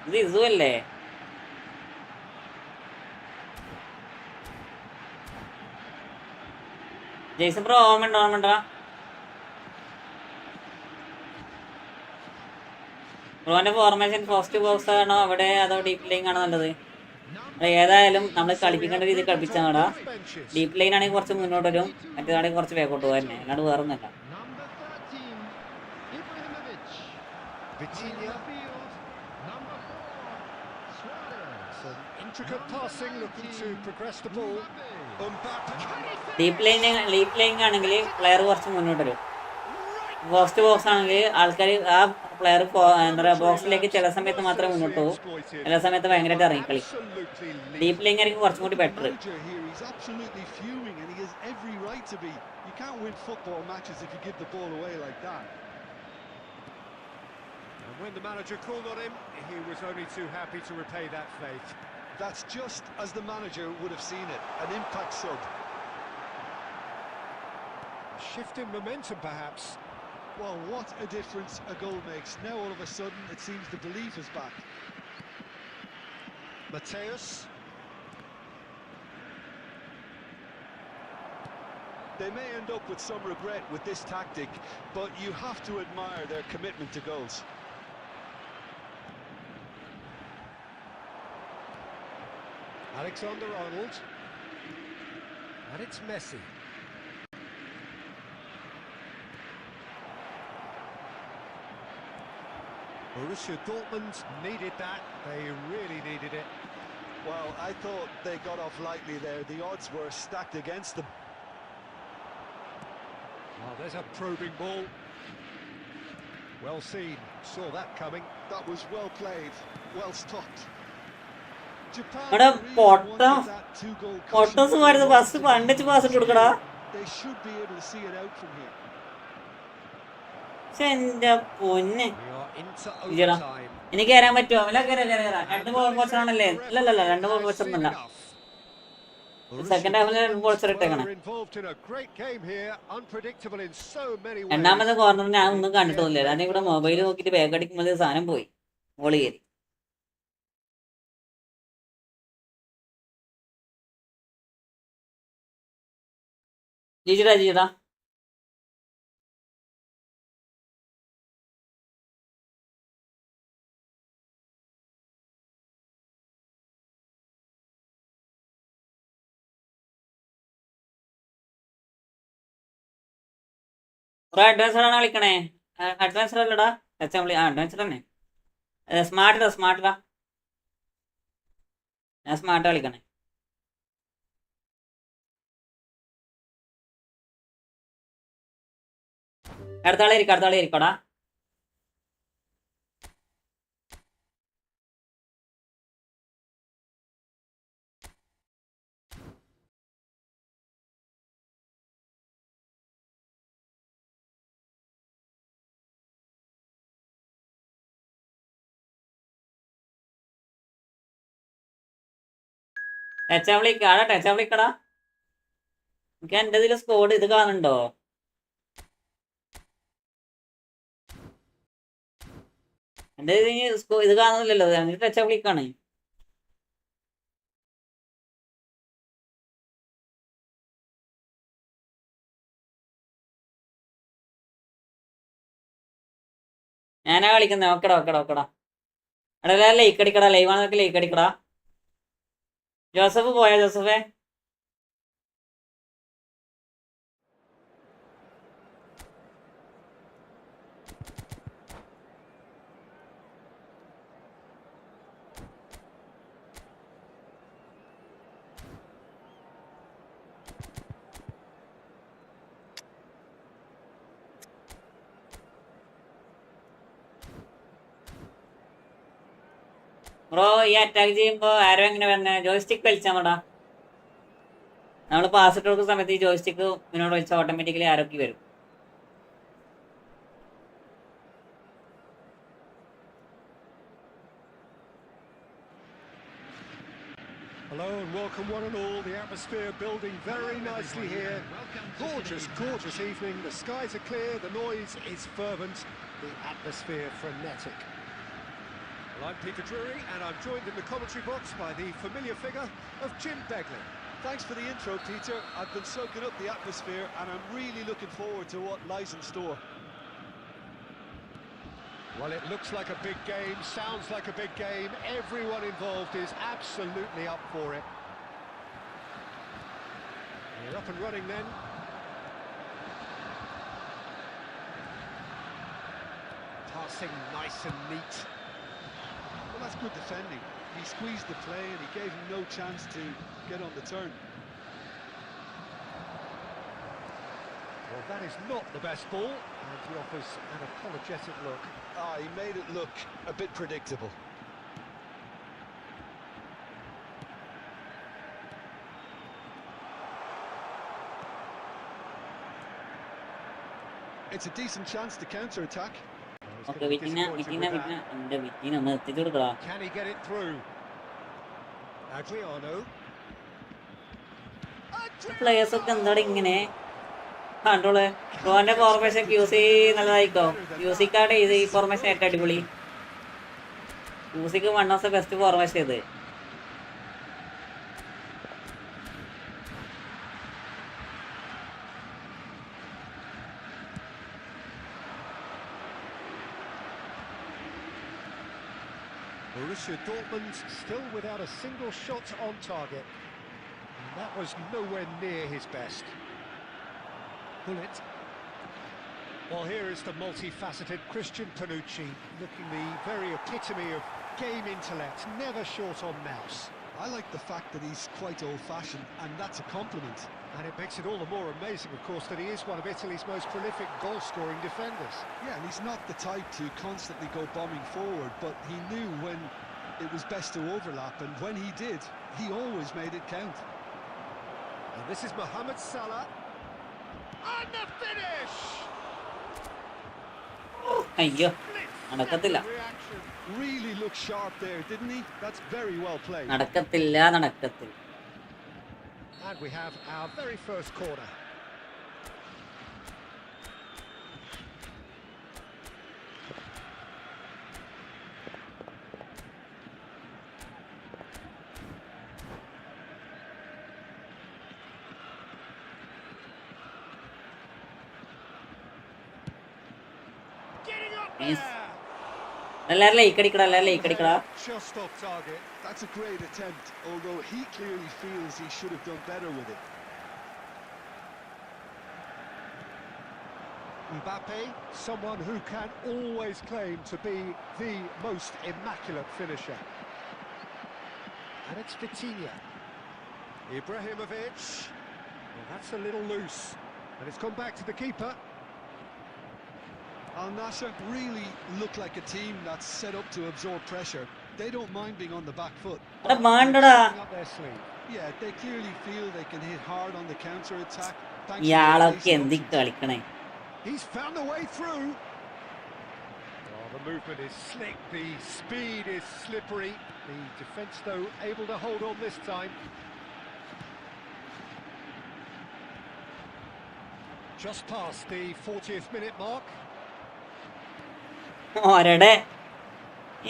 ഇത് ഇസുവല്ലേ? Jason bro ഓർമ്മണ്ടോ? ബ്രോന്റെ formation first box ആണോ അവിടെ അതോ deep line ആണോ നല്ലത്? ഏതായാലും നമ്മൾ കളിപ്പിക്കേണ്ട രീതിയിൽ കളിപ്പിച്ചാടാ. ഡീപ്പ് ലൈൻ ആണെങ്കിൽ കുറച്ച് മുന്നോട്ട് വരും, മറ്റേതാണെങ്കിൽ കുറച്ച് വേഗോട്ട് പോകാൻ, അല്ലാണ്ട് വേറൊന്നുമല്ല. Number 13, Ibrahimovic. Vitinha. Number 4, Suarez. Some intricate passing, looking to progress the ball. Mbappe. Deep line ആണെങ്കിൽ പ്ലെയർ കുറച്ച് മുന്നോട്ട് വരും. ഫസ്റ്റ് ബോക്സ് ആണെങ്കിൽ ആൾക്കാർ ആ പ്ലെയർ എന്താ പറയുക ബോക്സിലേക്ക് ചില സമയത്ത് മാത്രമേ മുന്നോട്ട് പോകും, ചില സമയത്ത് ഭയങ്കരമായിട്ട് ഇറങ്ങിക്കളി. ഡീപ്പ് ലൈൻ ആയിരിക്കും കുറച്ചും കൂടി better. He's absolutely fuming and he has every right to be. You can't win football matches if you give the ball away like that. And when the manager called on him, he was only too happy to repay that faith. That's just as the manager would have seen it, an impact sub. A shift in momentum, perhaps. Well, what a difference a goal makes. Now all of a sudden it seems the belief is back. Mateus. They may end up with some regret with this tactic, but you have to admire their commitment to goals. Alexander-Arnold. And it's Messi. Borussia Dortmund needed that. They really needed it. Well, I thought they got off lightly there. The odds were stacked against them. Oh, there's a probing ball. Well seen. Saw that coming. That was well played, well stopped. എടാ പൊട്ടസ് വരുന്ന bus പണ്ടിച്ച് pass ഇട്ട് കൊടുക്കടാ. They should be able to see it out from here. എന്റെ പൊന്നെ, We are into ഇല്ലടാ overtime. എനിക്ക് കയറാൻ പറ്റുമോ? രണ്ട് ബോൾ കോച്ചറാണല്ലേ? അല്ലല്ല, രണ്ട് ബോൾ കോച്ചറൊന്നുമല്ല. സെക്കൻഡ് ഹാഫിൽ രണ്ട് couture ഇട്ടേക്കണേ. Were involved in a great game here, unpredictable in so many ways. രണ്ടാമത്തെ കോർണർ ഞാൻ ഒന്നും കണ്ടിട്ടൊന്നുമില്ല. ഞാൻ ഇവിടെ മൊബൈൽ നോക്കിയിട്ട് ബാഗ് അടിക്കുമ്പോൾ സാധനം പോയി, ബോൾ കയറി. ജിജിടാ കുറെ അഡ്വാൻസ്ഡാണ് കളിക്കണേ. അഡ്വാൻസ്ഡ് അല്ലടാ, അഡ്വാൻസ്ഡ് തന്നെ. സ്മാർട്ടാ ഞാൻ സ്മാർട്ട് കളിക്കണേ. അടുത്താളെ ഇരിക്കടാ. ടച്ചാ വിളിക്കടാ. എനിക്ക് എൻ്റെ ഇതിൽ സ്കോഡ് ഇത് കാണുന്നുണ്ടോ? എൻ്റെ ഇത് കാണുന്നില്ലല്ലോ, ടച്ചാ വിളിക്കാണ്. ഞാനാ കളിക്കുന്നത്. ഓക്കെടാ. എടാ ലൈക്ക് അടിക്കടാ, ലൈവ് ആണെന്നൊക്കെ ലൈക്ക് അടിക്കടാ. ജോസഫ് പോയാ ജോസഫേ? ബ്രോ ഈ അറ്റാക്ക് ചെയ്യുമ്പോ ആരോ എങ്ങനെ വരണേ? ജോയ്സ്റ്റിക്ക് വലിച്ചാൽ മടാ. നമ്മൾ പാസ് ഇട്ട് കൊടുക്കുന്ന സമയത്ത് ഈ ജോയ്സ്റ്റിക്ക് ഇതിനോട് വെച്ചാൽ ഓട്ടോമാറ്റിക്കലി ആരോക്കി വരും. Hello and welcome one and all. The atmosphere building very nicely here. Gorgeous evening. The skies are clear, the noise is fervent, the atmosphere frenetic. Well, I'm Peter Drury and I'm joined in the commentary box by the familiar figure of Jim Begley. Thanks for the intro, Peter. I've been soaking up the atmosphere and I'm really looking forward to what lies in store. Well, it looks like a big game, sounds like a big game. Everyone involved is absolutely up for it. You're up and running then. Passing nice and neat. Well, that's good defending. He squeezed the play and he gave him no chance to get on the turn. Well, that is not the best ball, and he offers an apologetic look. He made it look a bit predictable. It's a decent chance to counter-attack. Okay Vitinha എന്റെ Vitinha ഒന്ന് എത്തിച്ചു കൊടുക്കടാ. Can he get it through? Adriano. Players ഒക്കെ എന്താണ് ഇങ്ങനെ കണ്ടോള്. റോന്റെ formation QC നല്ലതായിക്കോ. ക്യൂസിക്കാട് ഇത് ഈ formation ഏറ്റവും അടിപൊളി. ക്യൂസിക്ക് 1 ഓഫ് ദ ബെസ്റ്റ് ഫോർമേഷൻ ഇത്. Borussia Dortmund still without a single shot on target. And that was nowhere near his best. Bullet. Well, here is the multifaceted Christian Panucci, looking the very epitome of game intellect, never short on mouse. I like the fact that he's quite old-fashioned, and that's a compliment. And it makes it all the more amazing, of course, that he is one of Italy's most prolific goal-scoring defenders. Yeah, and he's not the type to constantly go bombing forward, but he knew when it was best to overlap, and when he did, he always made it count. And this is Mohamed Salah. And the finish! അയ്യോ നടക്കത്തില്ല. Reaction. Really looked sharp there, didn't he? That's very well played. നടക്കത്തില്ല. And we have our very first corner. Getting up Yes. there! എല്ലാരും like അടിക്കടാ. Just off target. That's a great attempt, although he clearly feels he should have done better with it. Mbappe, someone who can always claim to be the most immaculate finisher. And it's Vitinha. Ibrahimovic. Well, that's a little loose. And it's gone back to the keeper. Al Nassr really look like a team that's set up to absorb pressure. They don't mind being on the back foot. എടാ മാണ്ടടാ. Up their sleeve. Yeah, they clearly feel they can hit hard on the counter-attack. thanks to their ഇയാളൊക്കെ pace എന്തി options. കളിക്കണേ. He's found a way through. Oh, the movement is slick, the speed is slippery. The defence, though, able to hold on this time. Just past the 40th minute mark. ഒരടെ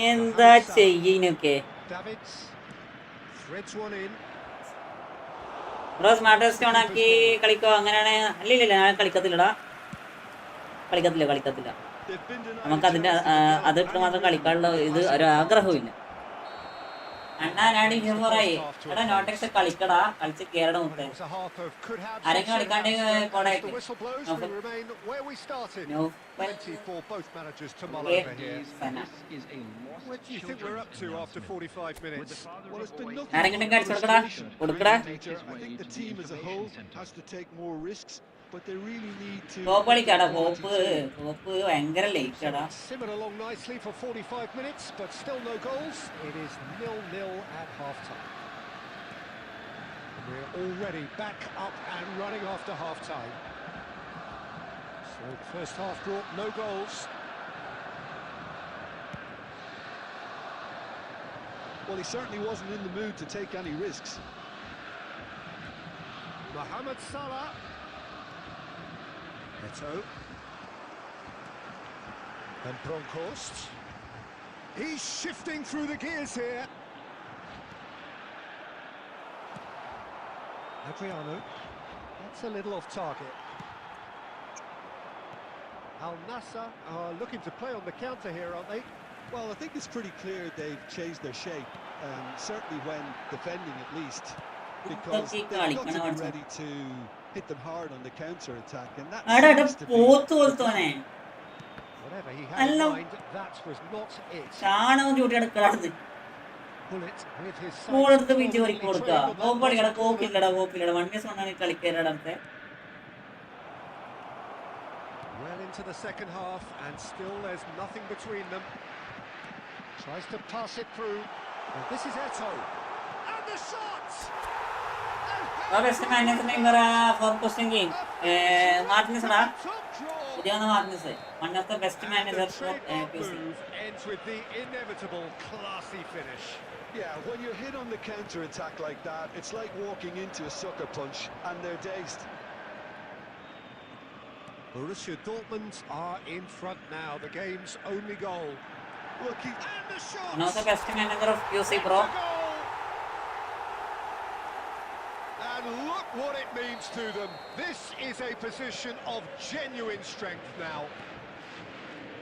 എന്താ ചെയ്യനൊക്കെ. Davids threads one in. Bro smart test on ആക്കി കളിക്കോ? അങ്ങനെയാണ്. അല്ലില്ല ഞാൻ കളിക്കത്തില്ല. They've been denied a നമുക്ക് അതിന്റെ chance to develop അതിട്ട് മാത്രം any കളിക്കാനുള്ള real ഇത് ഒരു passing ആഗ്രഹവും ഇല്ല. ability. അണ്ണാ ഞാൻ ഹിമറായി എടാ നോട്ടെക്സ് കളിക്കടാ, കളിച്ച് കേരളം Well, മുത്തേ. it was a half of could have ആരെങ്കിലും some കളിക്കാണ്ടെങ്കിൽ centre-backs, and as കോടാക്കി. the whistle blows, we remain where we started. No. Plenty for both managers to mull Okay. over here. What do you think we're up to after 45 minutes? Well, it's been nothing ആരെങ്കിലും but അടിച്ചു കൊടുക്കടാ, frustration. കൊടുക്കടാ. I think the team as a whole has to take more risks, but they really need to. കോപ്പ് കളിക്കാടാ, കോപ്പ് ഭയങ്കര late So ആടാ. it's simmered along nicely for 45 minutes, but still no goals. It is 0-0 at half-time. We're already back up and running after half-time. So the first half brought no goals. Well, he certainly wasn't in the mood to take any risks. Mohamed Salah. Neto. And Bronkhorst. He's shifting through the gears here. Adriano. That's a little off target. Al Nassr are looking to play on the counter here, aren't they? Well, I think it's pretty clear they've changed their shape, certainly when defending at least, because they've got to be ready to hit them hard on the counter-attack, and that seems to be... Whatever he had in mind, that was not it. ചാണകം ചൂട്ടിയെടുക്കാറുണ്ട്. Bullet with his കോളെടുത്ത് പിഞ്ച് sights വരിക്ക് firmly കൊടുക്കുക. trained on that കോപ്പടിക്കട, bottom corner. കോപ്പില്ലടാ, കോപ്പില്ലടാ. 1 minute കൊണ്ടാണ് കളിക്കാരുടെ. Well into the second half, and still there's nothing between them. Tries to pass it through. And this is Eto. And the shot! Best manager Neymar for question game Martinez ടാ. Top draw. പുതിയ Martinez one of the best And manager the for trademark PC. move ends with the inevitable classy finish. Yeah, when you're hit on the counter-attack like that, it's like walking into a sucker punch, and they're dazed. Borussia Dortmund are in front now, the game's only goal. Look, he... And the shot! One of the best manager of QC Pro. The goal! And look what it means to them. This is a position of genuine strength now.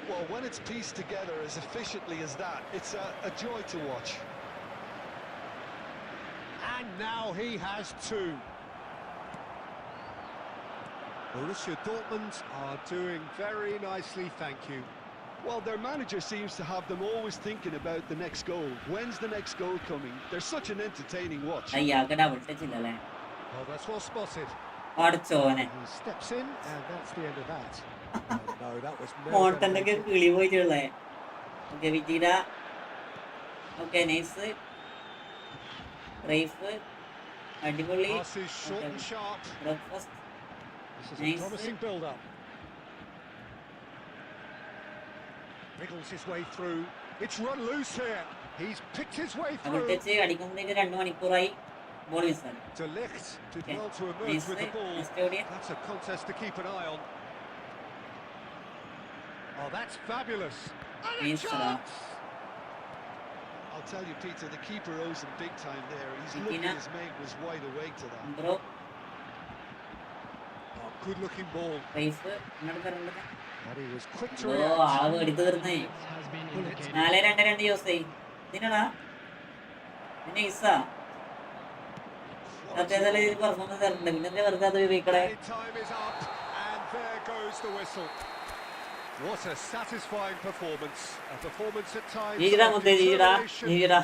Well, when it's pieced together as efficiently as that, it's a joy to watch. And now he has two. Borussia Dortmund are doing very nicely, thank you. Well, their manager seems to have them always thinking about the next goal. When's the next goal coming? They're such an entertaining watch. അയ്യാക്ക് double touch ഇല്ലല്ലേ. Oh, that's well spotted. പഠിച്ചോനെ He steps in, and that's the end of that. No, that was never മോട്ടന്റെ ഒക്കെ gonna be കിളി പോയിട്ടുള്ളേ. Okay വിജീര. Okay nice. റൈഫ് അടിപൊളി. Pass is short and sharp. Breakfast. This is Nice. a promising build-up. Wriggles his way through. It's run loose here. He's picked his way double through. Touch അടിക്കുമ്പോഴേക്ക് 2 മണിക്കൂറായി. Ball മിസ്സാണ്. De Ligt did Okay. well to emerge Nice. with the ball. Next audience. That's a contest to keep an eye on. Oh, that's fabulous. And a Nice, chance! I'll tell you, Peter, the keeper owes him big time there. He's Vitina. lucky his mate was wide awake to that. Bro Oh, good-looking ball. റൈഫ് ഇങ്ങോട്ട് And he was quick to oh react. ആള് എടുത്തു തീർന്നേ. 4-2-2 use ചെയ്യും. ഇതിനടാ പിന്നെ ഇസാ സത്യത്തിൽ performance തരുന്നുണ്ട്. പിന്നെ വെറുതെ അത് ഉപയോഗിക്കടേ. Added time is up, and there goes the whistle. What a satisfying performance. A performance at times Jijira of mutte, jijira, determination jijira.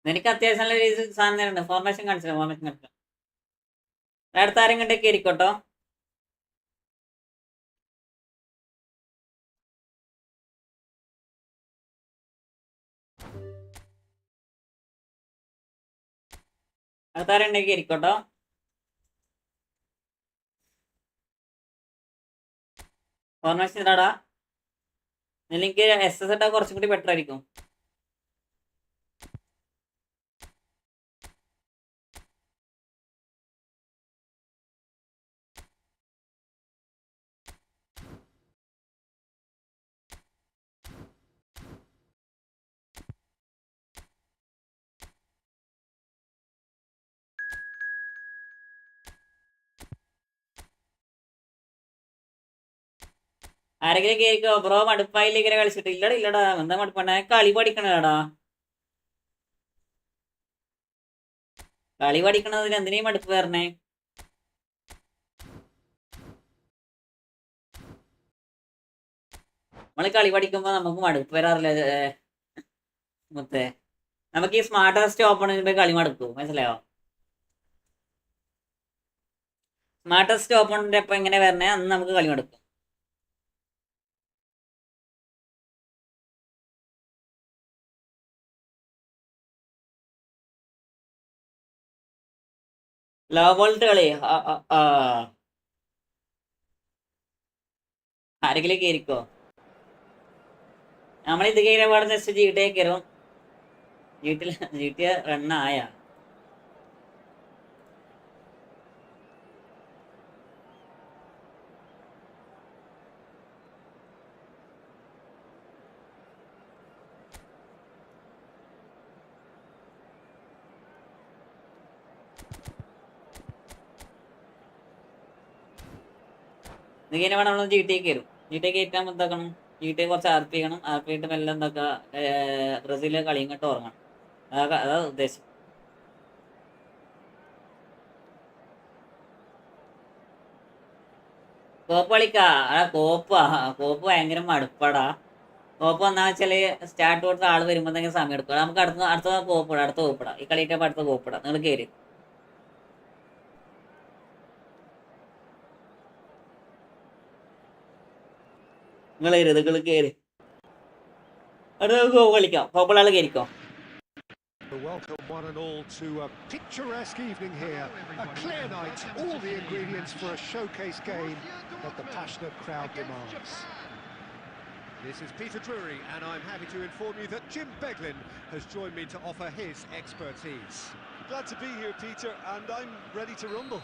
and എനിക്ക് അത്യാവശ്യം നല്ല രീതിയിൽ സാധനം തരുന്നുണ്ട്. ഫോർമേഷൻ കാണിച്ചില്ല, ഫോർമേഷൻ കാണിച്ചില്ല. അടുത്ത ആരും കണ്ടൊക്കെ ഇരിക്കട്ടോ. അടുത്ത ആരും ഉണ്ടെങ്കിൽ ഇരിക്കട്ടോ. ഫോർമേഷൻ ഇടാടാ. എനിക്ക് SS ഇട്ടാൽ കുറച്ചും കൂടി ബെറ്റർ ആയിരിക്കും. ആരെങ്കിലും കേൾക്കോ ബ്രോ? മടുപ്പായില്ല ഇങ്ങനെ കളിച്ചിട്ട്? ഇല്ലടാ ഇല്ലടാ, എന്താ മടുപ്പണ്ട, കളി പഠിക്കണടാ. കളി പഠിക്കണതിന് എന്തിനേയും മടുപ്പ് വരണേ? നമ്മള് കളി പഠിക്കുമ്പോ നമുക്ക് മടുപ്പ് വരാറില്ല മുത്തേ. നമുക്ക് ഈ സ്മാർട്ടസ്റ്റ് ഓപ്പണിന് പോയി കളി മടുക്കും, മനസ്സിലായോ? സ്മാർട്ടസ്റ്റ് ഓപ്പണിന്റെ ഒപ്പം എങ്ങനെ വരണേ അന്ന് നമുക്ക് കളി മടുക്കും. ലോ വോൾട്ട് കളി ആരെങ്കിലും കേറിക്കോ. നമ്മളിത് കയറിയ പാടെ ജസ്റ്റ് ജിടിയെ കയറും. ജിടി റണ്ണായ ഇതിങ്ങനെ വേണം നമ്മൾ ജിടി കയറും. ജിടി കയറ്റാൻ എന്താക്കണം, ജിടി കുറച്ച് ആർ പി ചെയ്യണം. ആർ പി ആയിട്ട് മെല്ലെ എന്താക്കുക, ബ്രസീലിലെ കളി ഇങ്ങോട്ട് ഉറങ്ങണം. അതാ ഉദ്ദേശം. കോപ്പ് കളിക്കാ. കോപ്പ് ഭയങ്കര മടുപ്പാടാ. കോപ്പ് വന്നാ വെച്ചാല് സ്റ്റാർട്ട് കൊടുത്ത ആള് വരുമ്പോ തന്നെ സമയം എടുക്കും. നമുക്ക് അടുത്ത കോപ്പിടാം. ഈ കളിയിട്ട് അടുത്ത കോപ്പിടാം. നിങ്ങൾ കയറി. നിങ്ങൾ കയറി അടുത്ത കോപ്പ് കളിക്കാം. കോപ്പുള്ള ആള് കയറിക്കോ. Welcome one and all to a picturesque evening here. A clear night, all the ingredients for a showcase game that the passionate crowd demands. This is Peter Drury, and I'm happy to inform you that Jim Beglin has joined me to offer his expertise. Glad to be here, Peter, and I'm ready to rumble.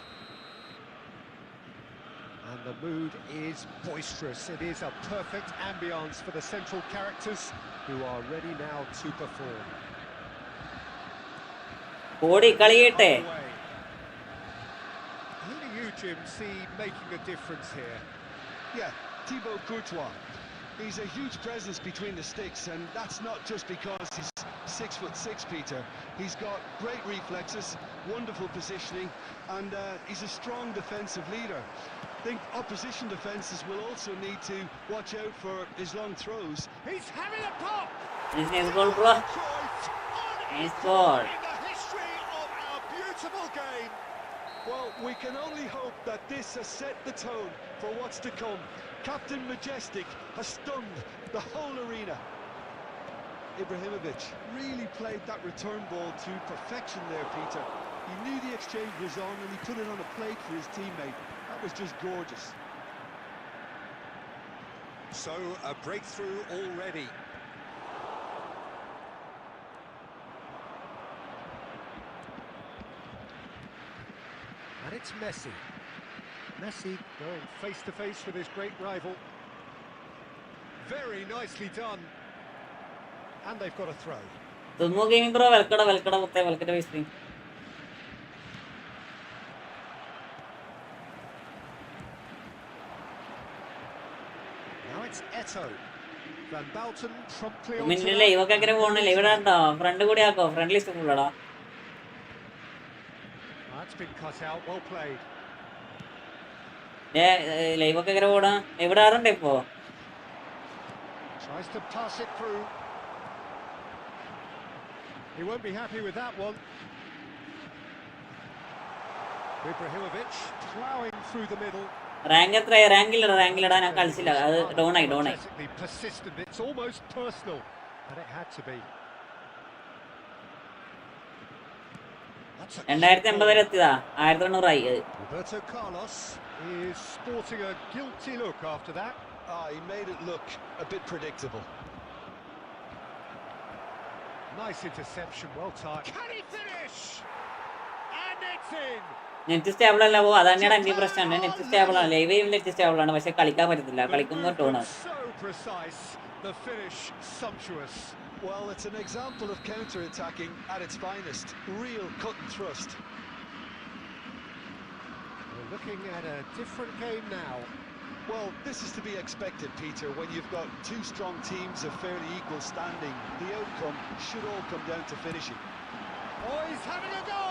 And the mood is boisterous. It is a perfect ambience for the central characters who are ready now to perform. ഓടി കളിയട്ടെ. Who do you, Jim, see making a difference here? Yeah, Thibaut Courtois. He's a huge presence between the sticks, and that's not just because he's 6'6", Peter. He's got great reflexes, wonderful positioning, and he's a strong defensive leader. I think opposition defences will also need to watch out for his long throws. He's having a pop! Nice goal, bro. Nice goal. In the history of our beautiful game. Well, we can only hope that this has set the tone for what's to come. Captain Majestic has stunned the whole arena. Ibrahimovic really played that return ball to perfection there, Peter. He knew the exchange was on and he put it on a plate for his teammate. That was just gorgeous. So, a breakthrough already. And it's Messi. Messi going face to face with his great rival. Very nicely done. And they've got a throw. തുമ്മു gaming bro വെൽക്കട മുത്തേ, വെൽക്കട Vismi. Now it's Eto. Van Balten promptly on. മിന്നില്ലേ ഇവൊക്കെ അങ്ങനെ പോകണില്ല. ഇവിടെ ഉണ്ടോ friend കൂടി ആക്കോ, friend list ഫുള്ളടാ. That's been cut out. Well played. ലൈവൊക്കെ എങ്ങനെ പോടാ? എവിടെ ആറുണ്ട് ഇപ്പോ? Tries to pass it through. He won't be happy with that one. Ibrahimovic ploughing through the middle. Rank എത്രയാ? റാങ്കിലിടാ ഞാൻ കളിച്ചില്ല, അത് ഡൗണായി. Persistent. It's almost personal, and it had to be. 2080 വരെ എത്തിയതാ, 1900 ആയി. Roberto Carlos is sporting a guilty look after that. He made it look a bit predictable. Nice interception, well timed. Can he finish? And it's in. Net stable അല്ല. അതാണ് എന്റെ പ്രശ്നം. Net stable ആണ്, live net stable ആണ്, പക്ഷെ കളിക്കാൻ പറ്റത്തില്ല. കളിക്കുമ്പോൾ ടോണാണ്. So precise, the finish sumptuous. Well, it's an example of counter-attacking at its finest. Real cut and thrust. We're looking at a different game now. Well, this is to be expected, Peter. When you've got two strong teams of fairly equal standing, the outcome should all come down to finishing. Oh, he's having a go!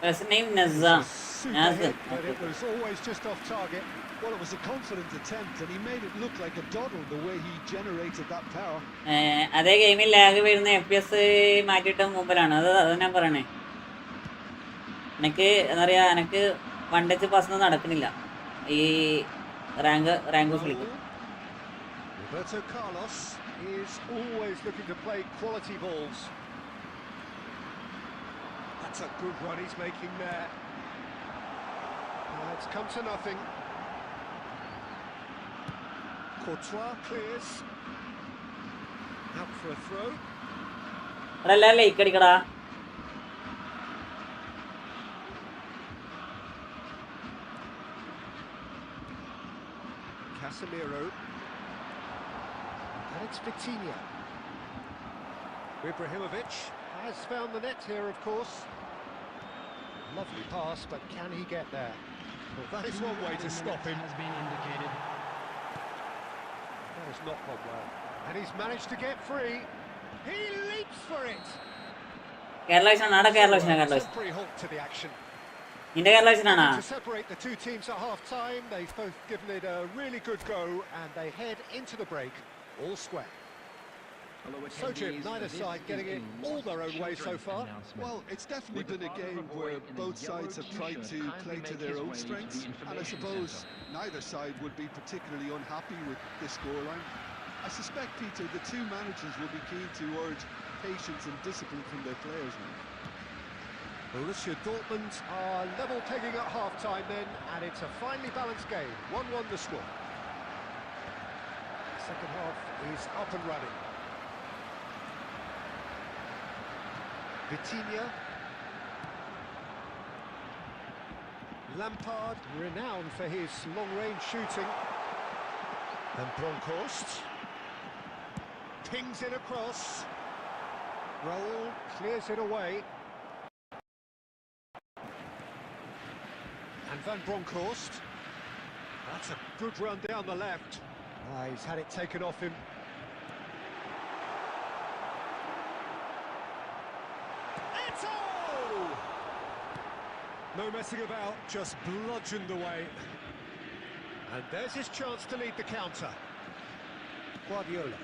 First name Nazza. Super Nazza. hit, but it was always just off target. Well, it was a confident attempt, and he made it look like a doddle the way he generated that power. അതേ ഗെയിമിൽ lag വരുന്ന FPS മാറ്റിയിട്ട് മൂപ്പരാണ്. അത് ഞാൻ പറയണേ. എനിക്ക് എന്താ പറയുക, എനിക്ക് വൺ ടച്ച് പാസ് നടക്കണില്ല ഈ റാങ്ക് കളിക്കും. Roberto Carlos is always looking to play quality balls. That's a good run he's making there. It's come to nothing. Courtois clears. Out for a throw. അവിടെ എല്ലാവരും ലൈക്ക് അടിക്കടാ. Casemiro. And it's Vitinha. Ibrahimovic has found the net here, of course. Lovely pass, but can he get there? Well, that is one way to stop him. Has been indicated. That has not gone well. And he's managed to get free. He leaps for it. കേരളാണ് Temporary halt to the action. നിന്റെ കേരളാണ്. To separate the two teams at half-time, they've both given it a really good go, and they head into the break all square. So Jim, neither side getting it all their own way so far. Well, it's definitely been a game where both sides have tried to play to their own strengths, and I suppose neither side would be particularly unhappy with this scoreline. I suspect, Peter, the two managers will be keen to urge patience and discipline from their players now. Borussia Dortmund are level pegging at half-time then, and it's a finely balanced game. 1-1 the score. Second half is up and running. Vitinha. Lampard, renowned for his long-range shooting. And Bronkhorst. Pings it across. Raul clears it away. And Van Bronckhorst. That's a good run down the left. He's had it taken off him. Eto'o! No messing about, just bludgeoned away. And there's his chance to lead the counter. Guardiola.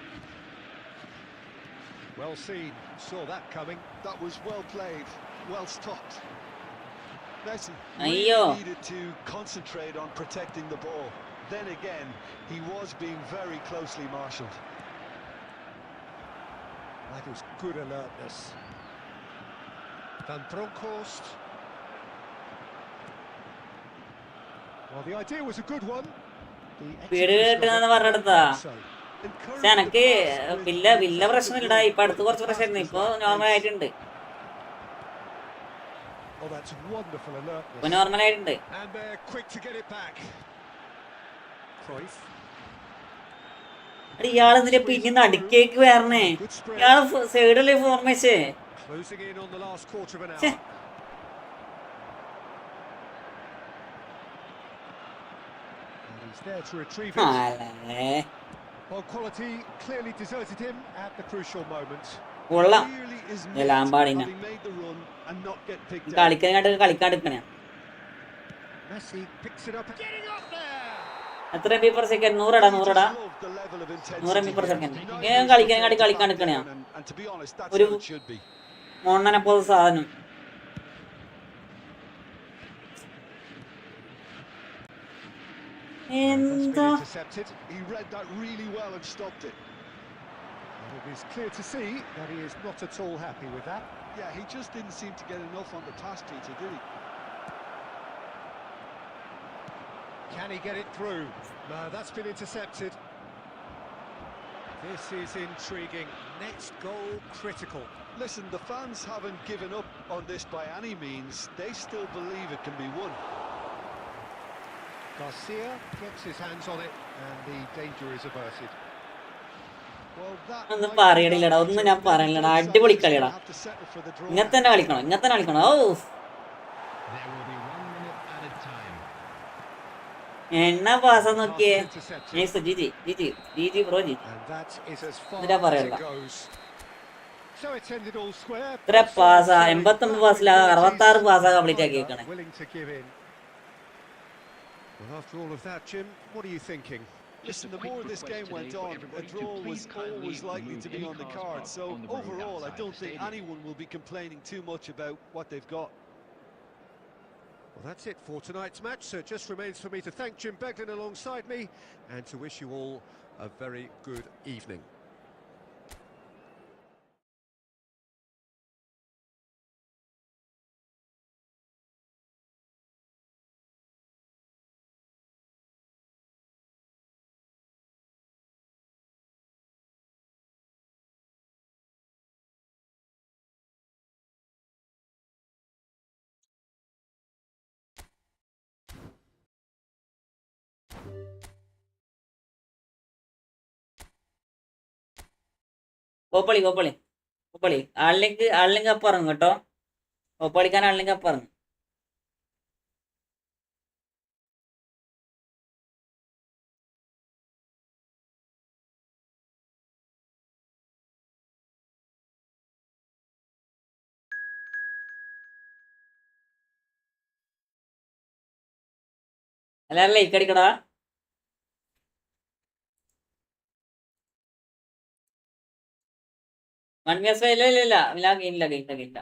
Well seen, saw that coming. That was well played, well stopped. Messi Ayyo. really needed to concentrate on protecting the ball. Then again, he was being very closely marshalled. That is good alertness. Van Bronckhorst. Well, the idea was a good one. വീട് കേട്ടെന്ന് പറഞ്ഞെടുത്താ. പക്ഷെ എനക്ക് villa പ്രശ്നമില്ലടാ. ഇപ്പൊ അടുത്ത് കുറച്ച് പ്രശ്നമായിരുന്നു. ഇപ്പൊ normal ആയിട്ടുണ്ട്. Oh, that's wonderful alertness. ഇപ്പൊ നോർമൽ ആയിട്ടുണ്ട്. And they're quick to get it back. Cruyff. ഇയാളെന്തിന്റെ പിന്നെ അടുക്കേക്ക് വരണേ? ഇയാള് സൈഡിലെ ഫോർമേഷേ. Closing in on the last quarter of an Che. hour. And he's there to retrieve it. അല്ലേ. Well, quality clearly deserted him at the crucial moment. കൊള്ളാം. Clearly is ലാംബാർഡിനെ having made the run and not get picked out. കളിക്കാണ്ടിരിക്കണേ. Messi picks it up. Getting up there. എത്ര M B per second? 100 Just love the level of intensity 100 MB per here. second. Neither ഞാൻ is കളിക്കാണ്ടിരിക്കണേ. and to be honest, that's ഒരു how it should be. മോണ്ണനെ പോലെ സാധനം. That's എന്താ? been intercepted. He read that really well and stopped it. And it is clear to see that he is not at all happy with that. Yeah, he just didn't seem to get enough on the pass, Peter, did he? Can he get it through? No, that's been intercepted. This is intriguing. Next goal critical. Listen, the fans haven't given up on this by any means. They still believe it can be won. Garcia gets his hands on it and the danger is averted. Well, that ഒന്നും might be പറയണില്ലടാ. that ഒന്നും picture. ഞാൻ പറയണില്ലടാ. Both അടിപൊളി sides കളിയടാ. have to settle for the draw. ഇങ്ങനെ തന്നെ കളിക്കണം. ഓ There will be 1 minute added time. എന്നാ പാസം നോക്കിയേ. Pass intercepted. Nice, GG GG GG bro GG. And that is as far ഇതിനാ as പറയണ്ട. it goes. So it's ended all square. ഇത്ര Both പാസാ, sides showing 89 battling പാസിൽ 66 പാസാ qualities, complete neither ആക്കിയേക്കണേ. willing to give in. Well, after all of that, Jim, what are you thinking? Listen, the more this game went on, a draw was always likely to be on the card. So overall, I don't think anyone will be complaining too much about what they've got. Well, that's it for tonight's match. So it just remains for me to thank Jim Beglin alongside me and to wish you all a very good evening. കോപ്പളി കോപ്പളി കോപ്പളി ആളിലേക്ക് അപ്പം ഇറങ്ങും കേട്ടോ. കോപ്പളിക്കാൻ ആളിലേക്ക് അപ്പം ഇറങ്ങും. എല്ലാവരും like അടിക്കടാ. One മിയസ് ഇല്ല ഇല്ല ഇല്ല ഇല്ല ഗെയിമില്ല ഗെയിമില്ല ഗെയിമില്ല.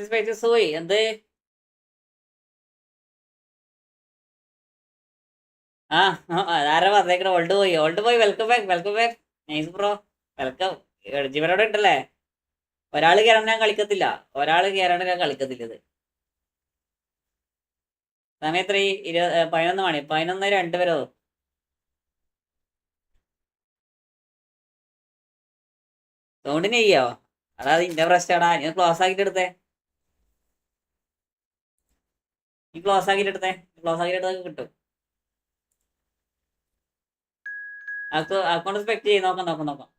സ്പേസസ് പോയി എന്ത്. ആ ആരാ പറഞ്ഞേക്കണ? ഓൾഡ് പോയി welcome back welcome back. Nice bro, welcome. ജീവനോടെ ഉണ്ടല്ലേ. ഒരാൾ കയറണ ഞാൻ കളിക്കത്തില്ല, ഞാൻ കളിക്കത്തില്ല. ഇത് സമയം എത്ര? 11 മണി. 11:02 വരെ. സൗണ്ടിന് ചെയ്യോ? അതായത് ഇന്റെ പ്രശ്നമാടാ. നീ ക്ലോസ് ആക്കിട്ട് എടുത്തേ. ക്ലോസ് ആക്കിട്ട് കിട്ടും. അക്കൗണ്ട് സ്പെക്ട് ചെയ്യും. നോക്കാം.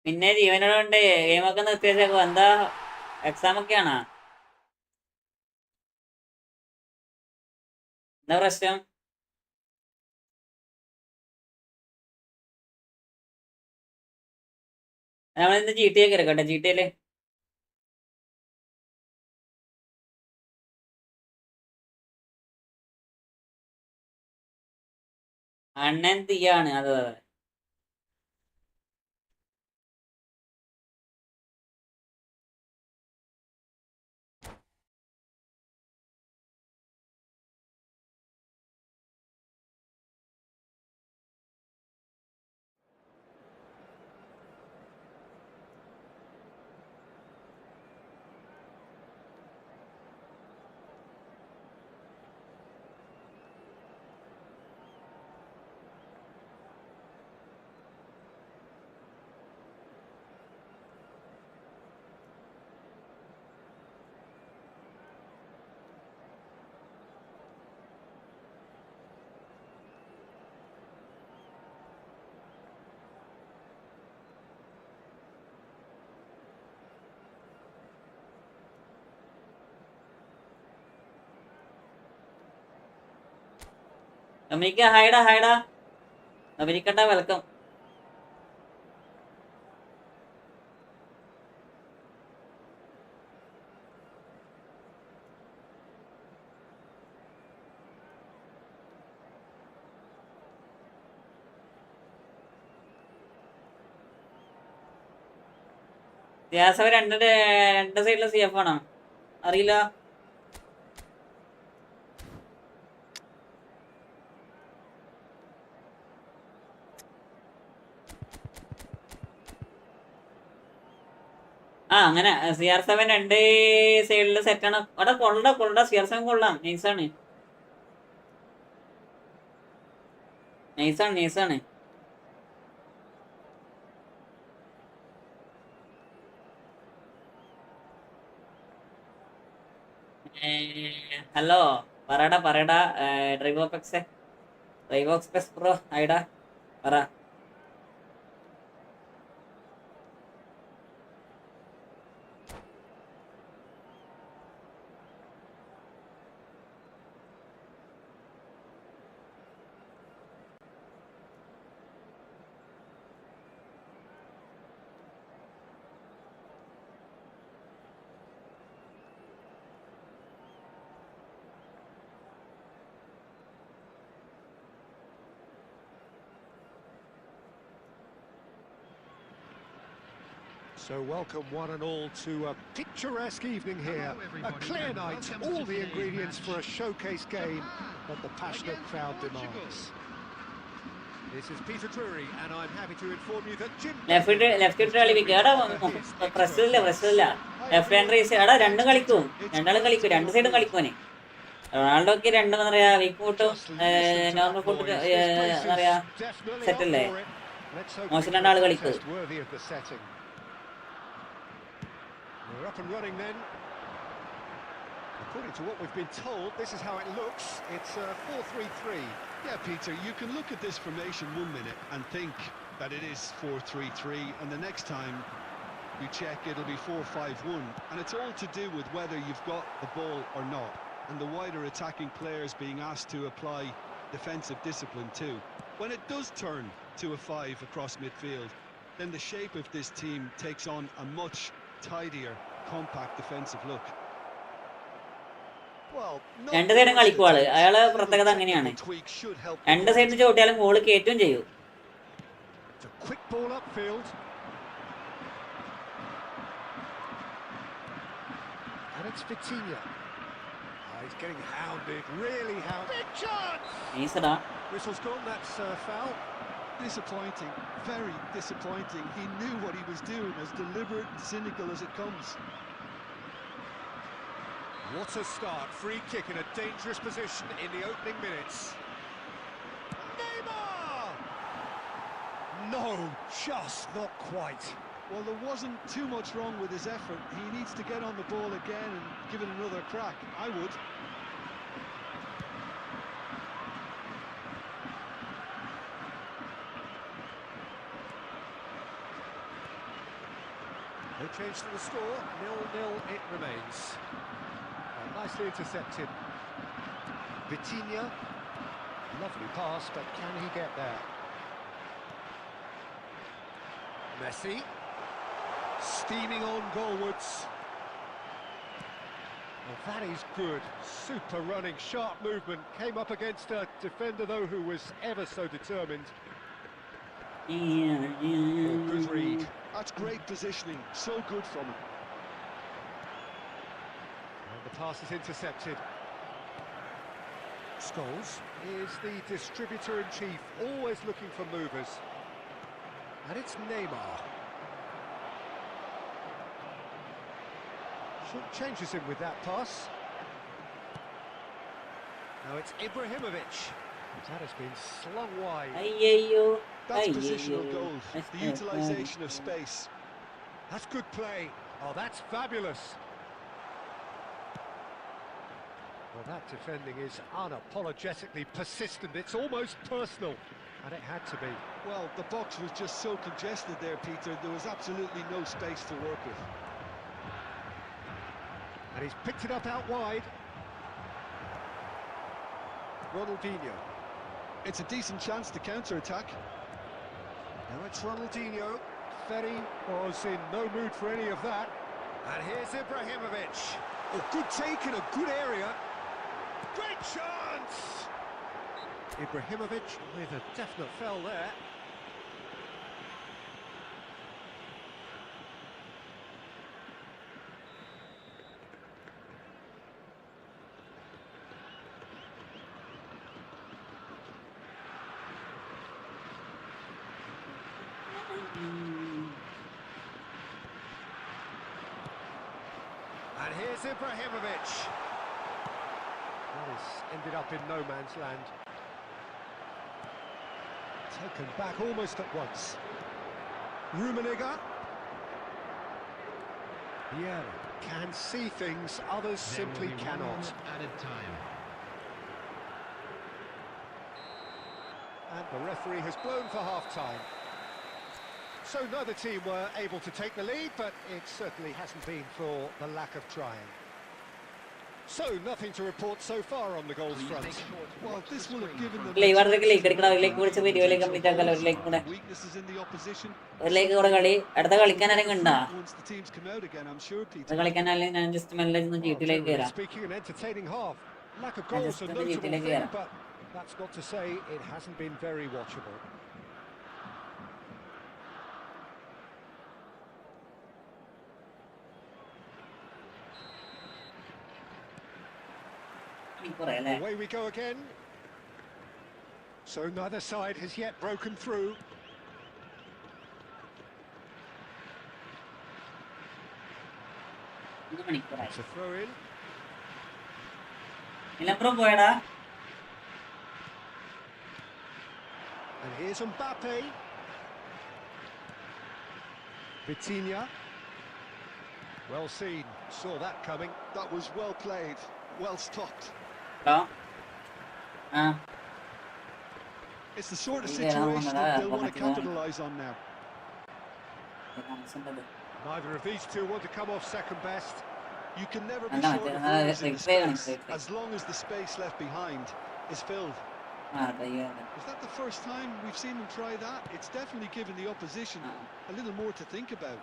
പിന്നെ ജീവനോടുണ്ട് ഗെയിമൊക്കെ നിർത്തിവെച്ചേക്കോ. എന്താ എക്സാം ഒക്കെയാണോ? എന്താ പ്രശ്നം? നമ്മളിന്ന് GTA ഒക്കെ എടുക്കട്ടെ. GTA അണ്ണൻ തീയാണ്. അതെ. America ഹായ്ഡാ അമേരിക്കട്ട welcome. CR7 രണ്ട് സൈഡിലും CF ആണോ അറിയില്ല. അങ്ങനെ CR7 രണ്ട് സൈഡില് സെറ്റാണ്. അവിടെ കൊള്ള CR7 കൊള്ളാം. നൈസാണ്. ഹലോ പറയടാ ഡ്രൈവോക്സ് ബ്രോ ആയിടാ പറ. So welcome one and all to a picturesque evening here. A clear night, all the ingredients for a showcase game that the passionate crowd demands. This is Peter Drury and I'm happy to inform you that Jim left കളിപ്പിക്കുക. പ്രസ്സില്ല left hand race എടാ രണ്ടാളും കളിക്കും. രണ്ട് സൈഡും കളിക്കുവനെ. റൊണാൾഡോക്ക് രണ്ട് എന്താ പറയാ വീക്ക് ഫുട്ടും നോർമൽ ഫുട്ട് എന്താ പറയാ സെറ്റല്ലേ. മോശം രണ്ടാള് കളിക്കും. We're up and running then. According to what we've been told, this is how it looks. It's 4-3-3. Yeah, Peter, you can look at this formation 1 minute and think that it is 4-3-3, and the next time you check it'll be 4-5-1, and it's all to do with whether you've got the ball or not, and the wider attacking players being asked to apply defensive discipline too. When it does turn to a 5 across midfield, then the shape of this team takes on a much tidier, compact defensive look. രണ്ട് സൈഡും കളിക്കുവാള്. അയാളെ പ്രത്യേകത അങ്ങനെയാണ്. രണ്ട് സൈഡിൽ ചോട്ടിയാലും goal കയറ്റും ചെയ്യും. And it's Vitinha. He's getting hounded, really hounded. Big chance! Whistle's gone, that's foul. Disappointing, very disappointing. He knew what he was doing, as deliberate and cynical as it comes. What a start, free kick in a dangerous position in the opening minutes. Neymar! No, just not quite. Well, there wasn't too much wrong with his effort. He needs to get on the ball again and give it another crack. I would. No change to the score, 0-0 it remains. Nicely intercepted. Vitinha, lovely pass, but can he get there? Messi, steaming on goalwards. Well, that is good, super running, sharp movement, came up against a defender though who was ever so determined. Good read. That's great positioning, so good from him. And the pass is intercepted. Scholes is the distributor-in-chief, always looking for movers. And it's Neymar. Changes him with that pass. Now it's Ibrahimovic. That has been slung wide. That's positional goal, the utilisation of space. That's good play. Oh, that's fabulous. Well, that defending is unapologetically persistent. It's almost personal, and it had to be. Well, the box was just so congested there, Peter. There was absolutely no space to work with. And he's picked it up out wide. Ronaldinho. It's a decent chance to counter-attack. Now it's Ronaldinho. Ferry was in no mood for any of that. And here's Ibrahimovic. A good take in a good area. Great chance! Ibrahimovic with a definite foul there. And here's Ibrahimovic. That has ended up in no man's land. Taken back almost at once. Rummenigge. Vieira can see things others simply cannot. Added time. And the referee has blown for half-time. So neither team were able to take the lead, but it certainly hasn't been for the lack of trying. So nothing to report so far on the goals front. Well, this will have given them Play war like കുറിച്ച് വീഡിയോയിലേക്ക് complete ആക്കാലോ ഒരു like കൂടെ weaknesses in the opposition. ഒരു like കൂടെ കളി അടുത്ത കളിക്കാൻ ആരെങ്കിലും ഉണ്ടാ Once the teams come out again, I'm sure, Peter. അടുത്ത കളിക്കാനാണെങ്കിൽ ഞാൻ ജസ്റ്റ് മെല്ലെ ഒന്ന് ജീട്ടിലേക്ക് Generally കയറാം speaking, an entertaining half. Lack of goals a notable thing, but that's not to say it hasn't been very watchable. Away we go again. So neither side has yet broken through. It's a throw in. പോയടാ And here's Mbappe. Vitinha. Well seen. Saw that coming. That was well played, well stopped. Hello ആ It's the sort of Yeah, situation I'm that gonna- they'll want to capitalise on now. Neither of these two want to come off second best. You can never be No, short of no, runners in it's the great, space, it's great. as long as the space left behind is filled. ആ കയ്യാണ് Is that the first time we've seen them try that? It's definitely given the opposition a little more to think about.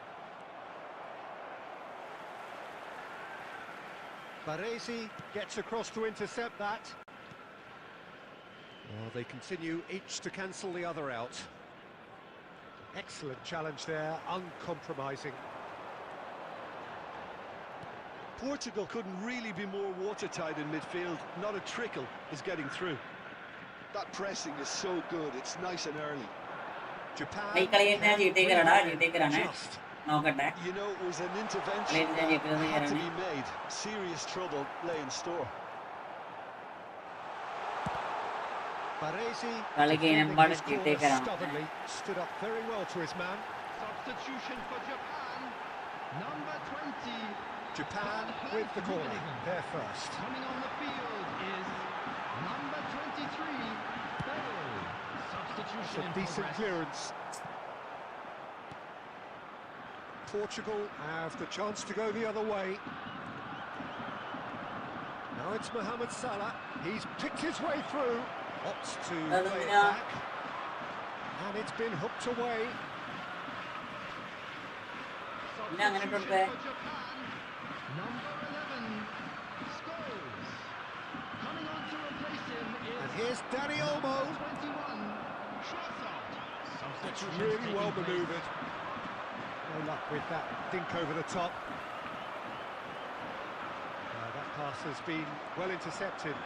Baresi gets across to intercept that. Well, they continue each to cancel the other out. Excellent challenge there, uncompromising. Portugal couldn't really be more watertight in midfield. Not a trickle is getting through. That pressing is so good, it's nice and early. Japan ഈ കളി ഞാൻ ജീട്ടേക്ക് വരാടാ ജീട്ടേക്ക് വരാണേ just നോക്കട്ടെ You know, it was an intervention Ladies and that gentlemen, had to Irani. be made. Serious trouble lay in store. Baresi കളിക്ക് defending എമ്പാട് his corner ജീട്ടേക്ക് വരാം stubbornly, stood up very well to his man. Substitution for Japan. Number 20. Japan with the corner, there first. Coming on the field is number 23. Bell. Substitution A in decent progress. clearance. Portugal have the chance to go the other way. Now it's Mohamed Salah. He's picked his way through. Opts to play it back. And it's been hooked away. പിന്നെ അങ്ങനെ Substitution കൊടുത്തേ for Japan. Number 11. Scholes. Coming on to replace him And is here's Dani Olmo. 21. Schwarzkopf. That's Substitution really well taking place. manoeuvred. No luck with that dink over the top. That pass has been well intercepted.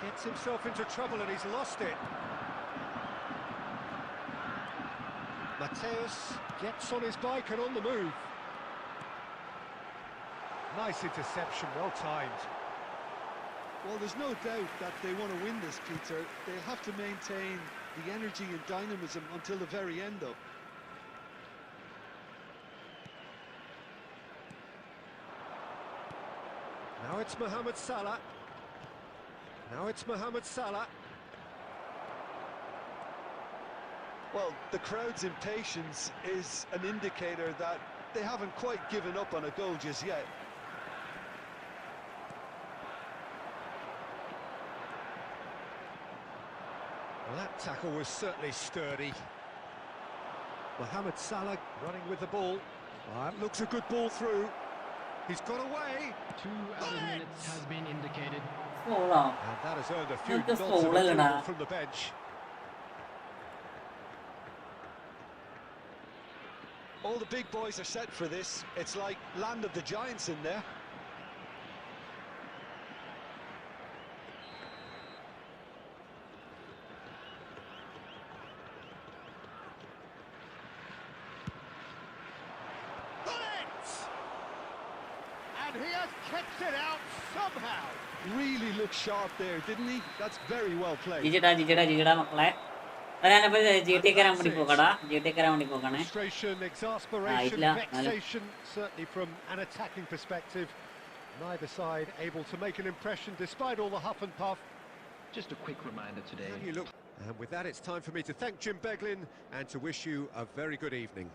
Gets himself into trouble and he's lost it. Mateus gets on his bike and on the move. Nice interception, well timed. Well, there's no doubt that they want to win this, Peter. They have to maintain the energy and dynamism until the very end, though. Now it's Mohamed Salah. Now it's Mohamed Salah. Well, the crowd's impatience is an indicator that they haven't quite given up on a goal just yet. Well, that tackle was certainly sturdy. Mohamed Salah running with the ball. That looks a good ball through. He's got away. 2 added minutes has been indicated. Follow And that has earned a few Look, nods the of foul, approval Elena. from the bench. All the big boys are set for this. It's like land of the giants in there. Got it! And he has kept it out somehow. Really looked sharp there, didn't he? That's very well played. ജിജിടാ മക്കളെ ഞാനപ്പോ G T കയറാൻ വേണ്ടി പോകടാ Frustration, exasperation, ഇല്ല, vexation, certainly from an attacking perspective. Neither side able to make an impression despite all the huff and puff. Just a quick reminder today. And with that, it's time for me to thank Jim Beglin and to wish you a very good evening.